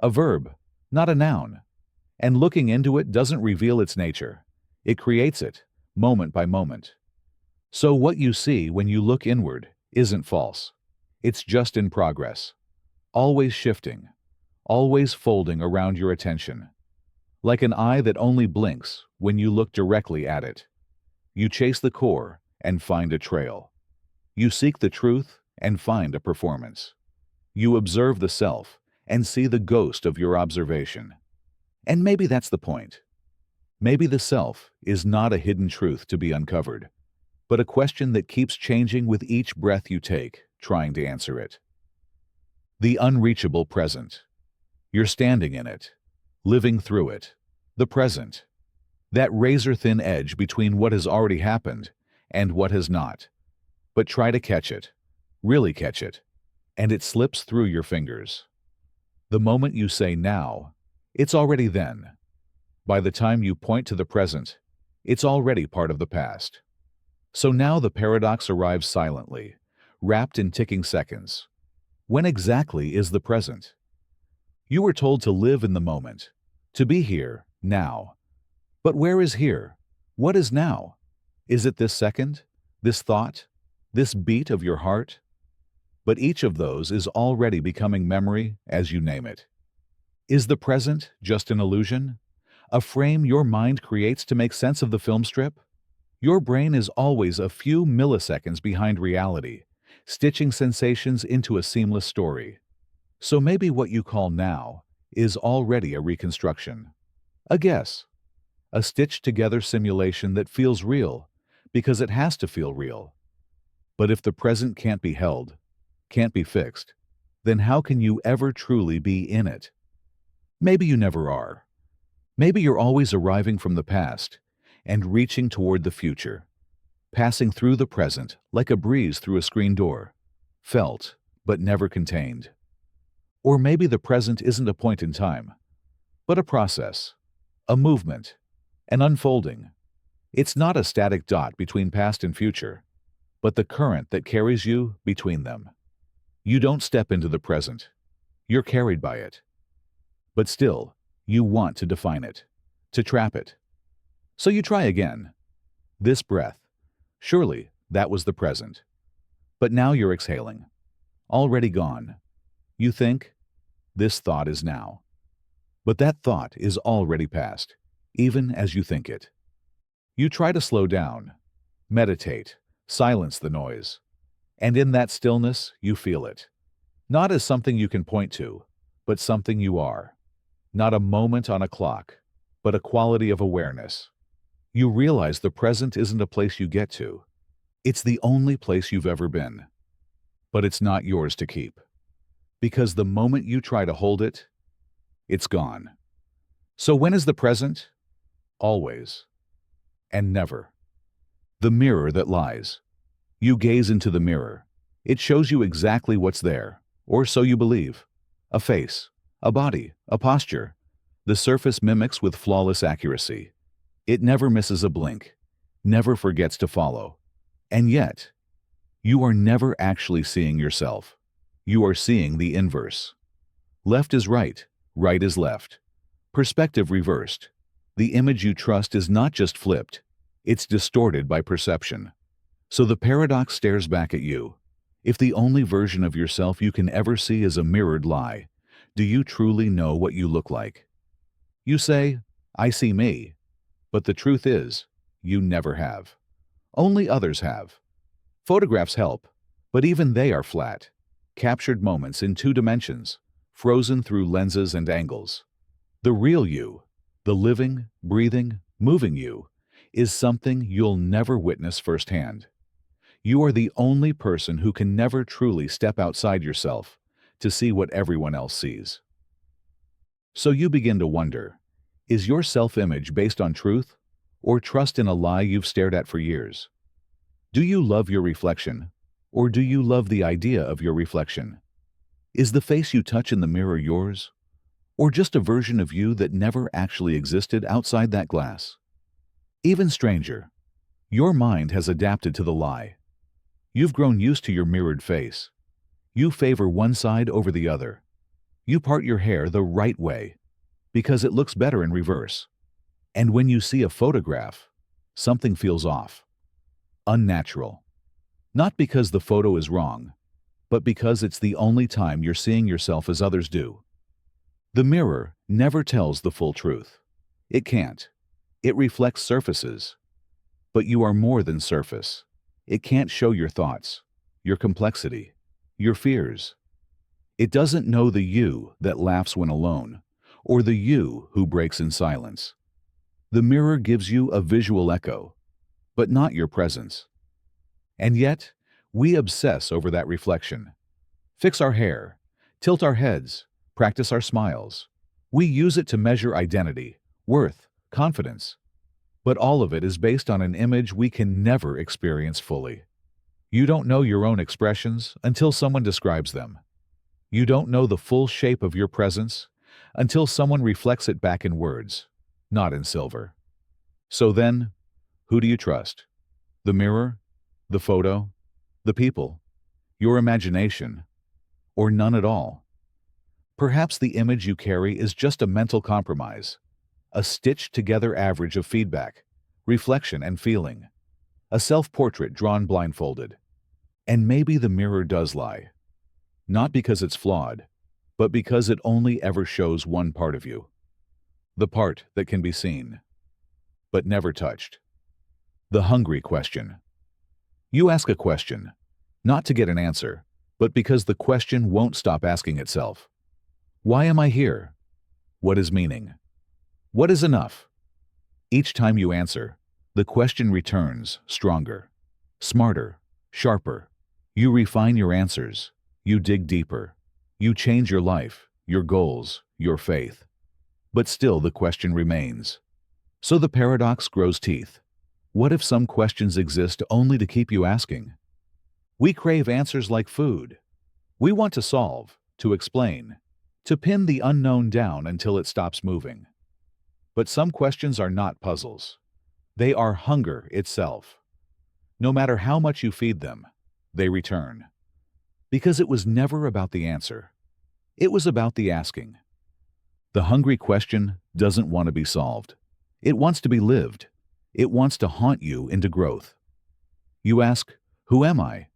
A verb, not a noun. And looking into it doesn't reveal its nature. It creates it, moment by moment. So what you see when you look inward isn't false. It's just in progress. Always shifting. Always folding around your attention. Like an eye that only blinks when you look directly at it. You chase the core and find a trail. You seek the truth and find a performance. You observe the self and see the ghost of your observation. And maybe that's the point. Maybe the self is not a hidden truth to be uncovered, but a question that keeps changing with each breath you take, trying to answer it. The unreachable present. You're standing in it, living through it. The present. That razor-thin edge between what has already happened and what has not. But try to catch it, really catch it, and it slips through your fingers. The moment you say now, it's already then. By the time you point to the present, it's already part of the past. So now the paradox arrives silently, wrapped in ticking seconds. When exactly is the present? You were told to live in the moment, to be here, now. But where is here? What is now? Is it this second? This thought? This beat of your heart? But each of those is already becoming memory as you name it. Is the present just an illusion? A frame your mind creates to make sense of the film strip? Your brain is always a few milliseconds behind reality, stitching sensations into a seamless story. So maybe what you call now is already a reconstruction. A guess. A stitched-together simulation that feels real, because it has to feel real. But if the present can't be held, can't be fixed, then how can you ever truly be in it? Maybe you never are. Maybe you're always arriving from the past and reaching toward the future, passing through the present like a breeze through a screen door, felt but never contained. Or maybe the present isn't a point in time, but a process, a movement, an unfolding. It's not a static dot between past and future, but the current that carries you between them. You don't step into the present. You're carried by it. But still, you want to define it, to trap it. So you try again. This breath. Surely that was the present. But now you're exhaling. Already gone. You think, this thought is now. But that thought is already past, even as you think it. You try to slow down, meditate, silence the noise. And in that stillness, you feel it. Not as something you can point to, but something you are. Not a moment on a clock, but a quality of awareness. You realize the present isn't a place you get to. It's the only place you've ever been. But it's not yours to keep. Because the moment you try to hold it, it's gone. So when is the present? Always. And never. The mirror that lies. You gaze into the mirror. It shows you exactly what's there, or so you believe. A face, a body, a posture. The surface mimics with flawless accuracy. It never misses a blink, never forgets to follow. And yet, you are never actually seeing yourself. You are seeing the inverse. Left is right, right is left. Perspective reversed. The image you trust is not just flipped, it's distorted by perception. So the paradox stares back at you. If the only version of yourself you can ever see is a mirrored lie, do you truly know what you look like? You say, I see me. But the truth is, you never have. Only others have. Photographs help, but even they are flat, captured moments in 2 dimensions, frozen through lenses and angles. The real you, the living, breathing, moving you, is something you'll never witness firsthand. You are the only person who can never truly step outside yourself to see what everyone else sees. So you begin to wonder, is your self-image based on truth or trust in a lie you've stared at for years? Do you love your reflection, or do you love the idea of your reflection? Is the face you touch in the mirror yours, or just a version of you that never actually existed outside that glass? Even stranger, your mind has adapted to the lie. You've grown used to your mirrored face. You favor one side over the other. You part your hair the right way, because it looks better in reverse. And when you see a photograph, something feels off. Unnatural. Not because the photo is wrong, but because it's the only time you're seeing yourself as others do. The mirror never tells the full truth. It can't. It reflects surfaces. But you are more than surface. It can't show your thoughts, your complexity, your fears. It doesn't know the you that laughs when alone, or the you who breaks in silence. The mirror gives you a visual echo, but not your presence. And yet, we obsess over that reflection. Fix our hair, tilt our heads, practice our smiles. We use it to measure identity, worth, confidence. But all of it is based on an image we can never experience fully. You don't know your own expressions until someone describes them. You don't know the full shape of your presence until someone reflects it back in words, not in silver. So then, who do you trust? The mirror? The photo? The people? Your imagination? Or none at all? Perhaps the image you carry is just a mental compromise, a stitched-together average of feedback, reflection, and feeling, a self-portrait drawn blindfolded. And maybe the mirror does lie. Not because it's flawed, but because it only ever shows one part of you. The part that can be seen, but never touched. The hungry question. You ask a question, not to get an answer, but because the question won't stop asking itself. Why am I here? What is meaning? What is enough? Each time you answer, the question returns stronger, smarter, sharper. You refine your answers. You dig deeper. You change your life, your goals, your faith. But still the question remains. So the paradox grows teeth. What if some questions exist only to keep you asking? We crave answers like food. We want to solve, to explain, to pin the unknown down until it stops moving. But some questions are not puzzles. They are hunger itself. No matter how much you feed them, they return. Because it was never about the answer. It was about the asking. The hungry question doesn't want to be solved. It wants to be lived. It wants to haunt you into growth. You ask, who am I?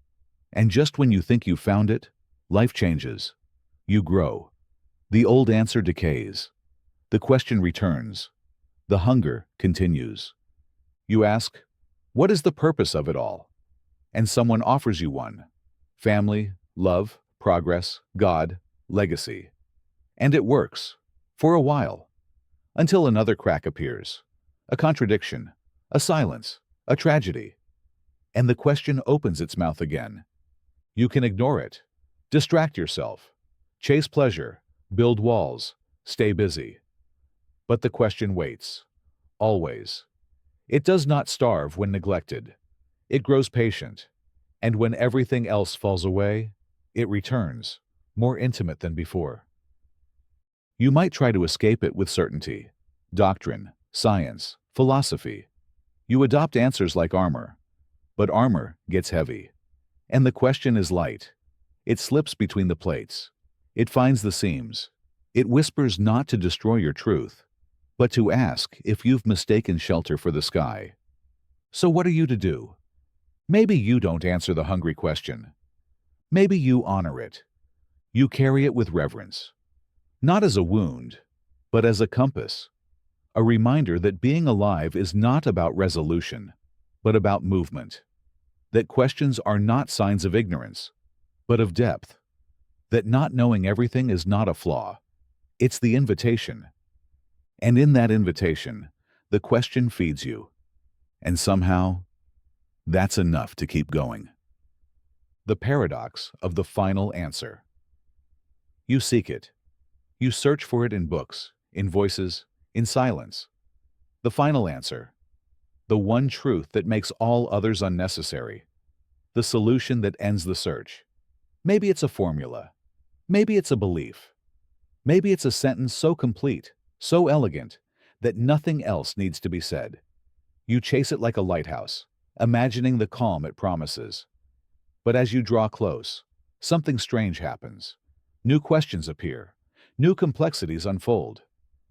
And just when you think you've found it, life changes. You grow. The old answer decays. The question returns. The hunger continues. You ask, what is the purpose of it all? And someone offers you one. Family, love, progress, God, legacy. And it works. For a while. Until another crack appears. A contradiction. A silence. A tragedy. And the question opens its mouth again. You can ignore it. Distract yourself. Chase pleasure. Build walls. Stay busy. But the question waits. Always. It does not starve when neglected. It grows patient. And when everything else falls away, it returns, more intimate than before. You might try to escape it with certainty, doctrine, science, philosophy. You adopt answers like armor, but armor gets heavy. And the question is light. It slips between the plates. It finds the seams. It whispers not to destroy your truth, but to ask if you've mistaken shelter for the sky. So what are you to do? Maybe you don't answer the hungry question. Maybe you honor it. You carry it with reverence. Not as a wound, but as a compass. A reminder that being alive is not about resolution, but about movement. That questions are not signs of ignorance, but of depth. That not knowing everything is not a flaw. It's the invitation. And in that invitation, the question feeds you. And somehow, that's enough to keep going. The paradox of the final answer. You seek it. You search for it in books, in voices, in silence. The final answer. The one truth that makes all others unnecessary. The solution that ends the search. Maybe it's a formula. Maybe it's a belief. Maybe it's a sentence so complete, so elegant, that nothing else needs to be said. You chase it like a lighthouse, imagining the calm it promises. But as you draw close, something strange happens. New questions appear. New complexities unfold.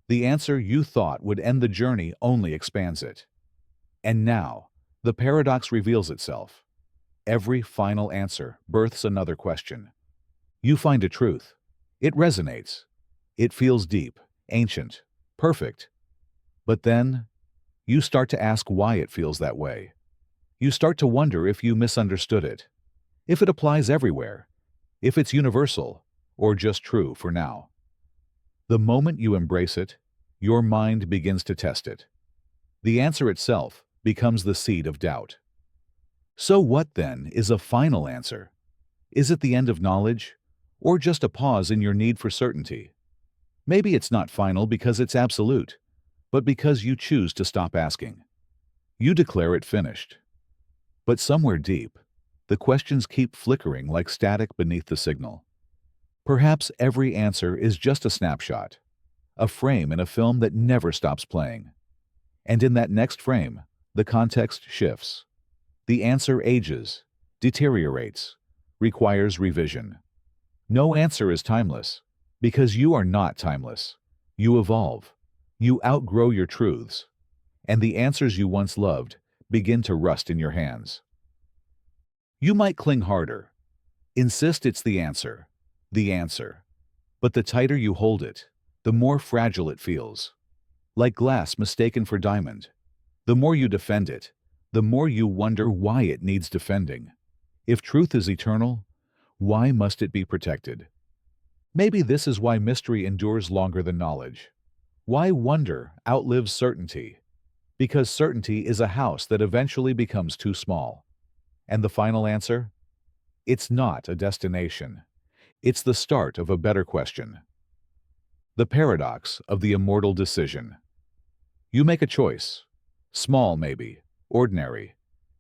The answer you thought would end the journey only expands it. And now, the paradox reveals itself. Every final answer births another question. You find a truth. It resonates. It feels deep, ancient, perfect. But then, you start to ask why it feels that way. You start to wonder if you misunderstood it. If it applies everywhere. if it's universal or just true for now. The moment you embrace it, your mind begins to test it. The answer itself becomes the seed of doubt. So what then is a final answer? Is it the end of knowledge, or just a pause in your need for certainty? Maybe it's not final because it's absolute, but because you choose to stop asking. You declare it finished. But somewhere deep, the questions keep flickering like static beneath the signal. Perhaps every answer is just a snapshot, a frame in a film that never stops playing. And in that next frame, the context shifts. The answer ages, deteriorates, requires revision. No answer is timeless, because you are not timeless. You evolve. You outgrow your truths. And the answers you once loved begin to rust in your hands. You might cling harder. Insist it's the answer. But the tighter you hold it, the more fragile it feels. Like glass mistaken for diamond. The more you defend it, the more you wonder why it needs defending. If truth is eternal, why must it be protected? Maybe this is why mystery endures longer than knowledge. Why wonder outlives certainty? Because certainty is a house that eventually becomes too small. And the final answer? It's not a destination. It's the start of a better question. The paradox of the immortal decision. You make a choice. Small, maybe. Ordinary.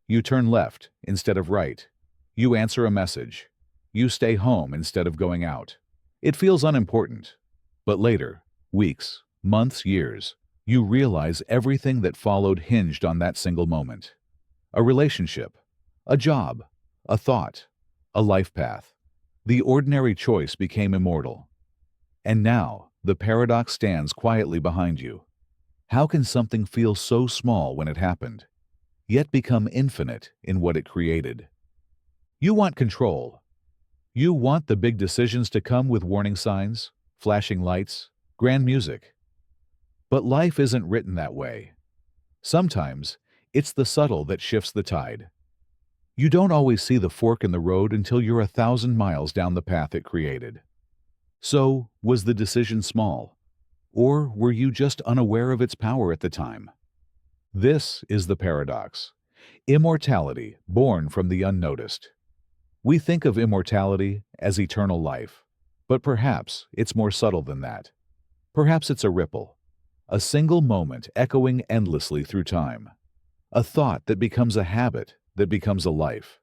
You turn left instead of right. You answer a message. You stay home instead of going out. It feels unimportant. But later, weeks, months, years, you realize everything that followed hinged on that single moment. A relationship, a job, a thought, a life path. The ordinary choice became immortal. And now, the paradox stands quietly behind you. How can something feel so small when it happened, yet become infinite in what it created? You want control. You want the big decisions to come with warning signs, flashing lights, grand music. But life isn't written that way. Sometimes, it's the subtle that shifts the tide. You don't always see the fork in the road until you're 1,000 miles down the path it created. So, was the decision small? Or were you just unaware of its power at the time? This is the paradox. Immortality born from the unnoticed. We think of immortality as eternal life, but perhaps it's more subtle than that. Perhaps it's a ripple, a single moment echoing endlessly through time, a thought that becomes a habit that becomes a life.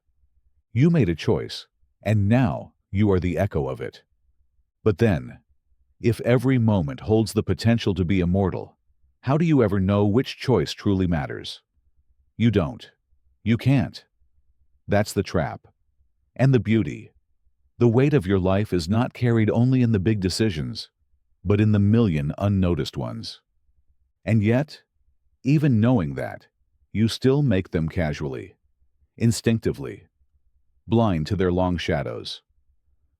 You made a choice, and now you are the echo of it. But then, if every moment holds the potential to be immortal, how do you ever know which choice truly matters? You don't. You can't. That's the trap. And the beauty. The weight of your life is not carried only in the big decisions, but in the million unnoticed ones. And yet, even knowing that, you still make them casually, instinctively, blind to their long shadows.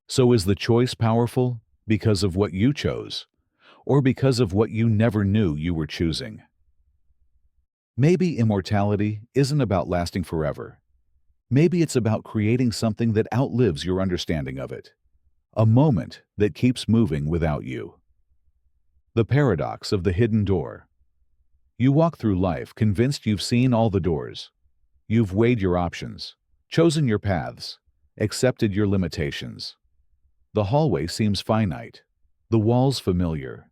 So is the choice powerful because of what you chose, or because of what you never knew you were choosing? Maybe immortality isn't about lasting forever. Maybe it's about creating something that outlives your understanding of it. A moment that keeps moving without you. The paradox of the hidden door. You walk through life convinced you've seen all the doors. You've weighed your options, chosen your paths, accepted your limitations. The hallway seems finite, the walls familiar.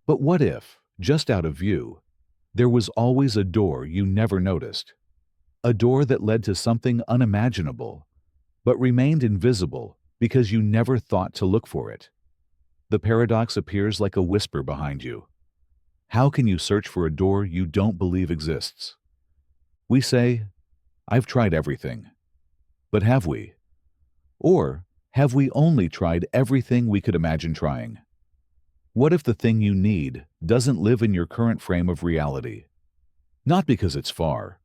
But what if, just out of view, there was always a door you never noticed? A door that led to something unimaginable, but remained invisible because you never thought to look for it. The paradox appears like a whisper behind you. How can you search for a door you don't believe exists? We say, I've tried everything. But have we? Or have we only tried everything we could imagine trying? What if the thing you need doesn't live in your current frame of reality? Not because it's far,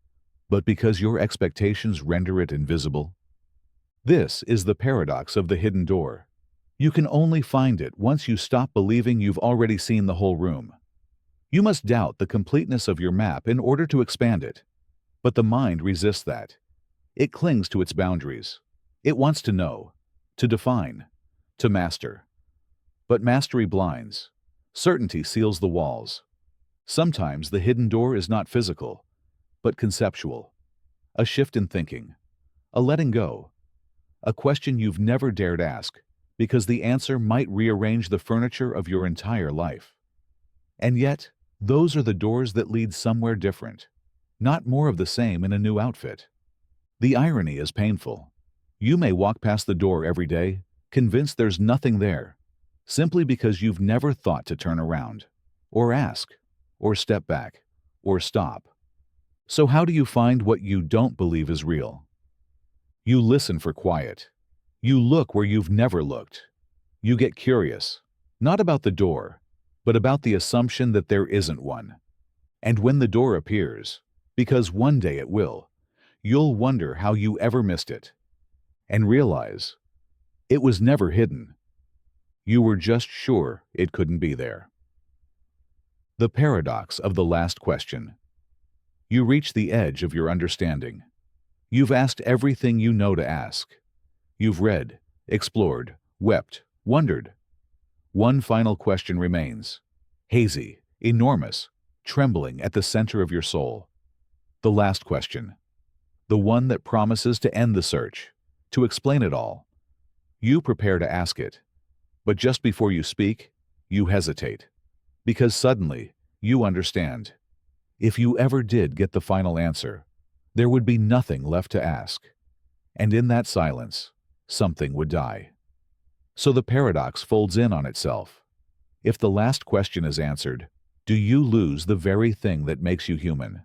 but because your expectations render it invisible? This is the paradox of the hidden door. You can only find it once you stop believing you've already seen the whole room. You must doubt the completeness of your map in order to expand it. But the mind resists that. It clings to its boundaries. It wants to know to define, to master. But mastery blinds. Certainty seals the walls. Sometimes the hidden door is not physical, but conceptual. A shift in thinking, a letting go, a question you've never dared ask because the answer might rearrange the furniture of your entire life. And yet, those are the doors that lead somewhere different, not more of the same in a new outfit. The irony is painful. You may walk past the door every day, convinced there's nothing there, simply because you've never thought to turn around, or ask, or step back, or stop. So how do you find what you don't believe is real? You listen for quiet. You look where you've never looked. You get curious, not about the door, but about the assumption that there isn't one. And when the door appears, because one day it will, you'll wonder how you ever missed it. And realize, it was never hidden. You were just sure it couldn't be there. The paradox of the last question. You reach the edge of your understanding. You've asked everything you know to ask. You've read, explored, wept, wondered. One final question remains, hazy, enormous, trembling at the center of your soul. The last question. The one that promises to end the search, to explain it all. You prepare to ask it. But just before you speak, you hesitate. Because suddenly, you understand. If you ever did get the final answer, there would be nothing left to ask. And in that silence, something would die. So the paradox folds in on itself. If the last question is answered, do you lose the very thing that makes you human?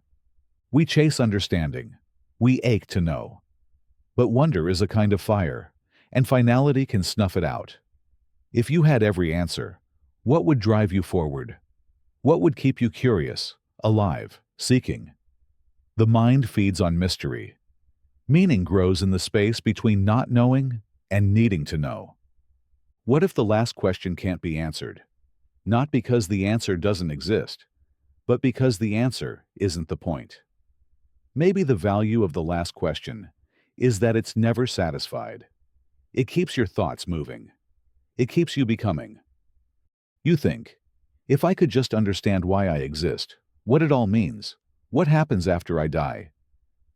We chase understanding. We ache to know. But wonder is a kind of fire, and finality can snuff it out. If you had every answer, what would drive you forward? What would keep you curious, alive, seeking? The mind feeds on mystery. Meaning grows in the space between not knowing and needing to know. What if the last question can't be answered? Not because the answer doesn't exist, but because the answer isn't the point. Maybe the value of the last question is that it's never satisfied. It keeps your thoughts moving. It keeps you becoming. You think, if I could just understand why I exist, what it all means, what happens after I die.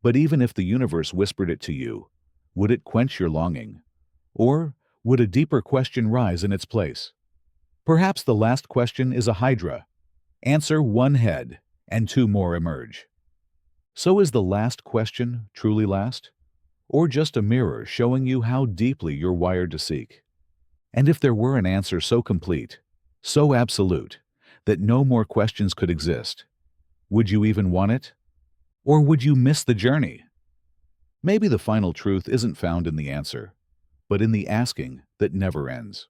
But even if the universe whispered it to you, would it quench your longing? Or would a deeper question rise in its place? Perhaps the last question is a hydra. Answer one head, and two more emerge. So is the last question truly last? Or just a mirror showing you how deeply you're wired to seek? And if there were an answer so complete, so absolute, that no more questions could exist, would you even want it? Or would you miss the journey? Maybe the final truth isn't found in the answer, but in the asking that never ends.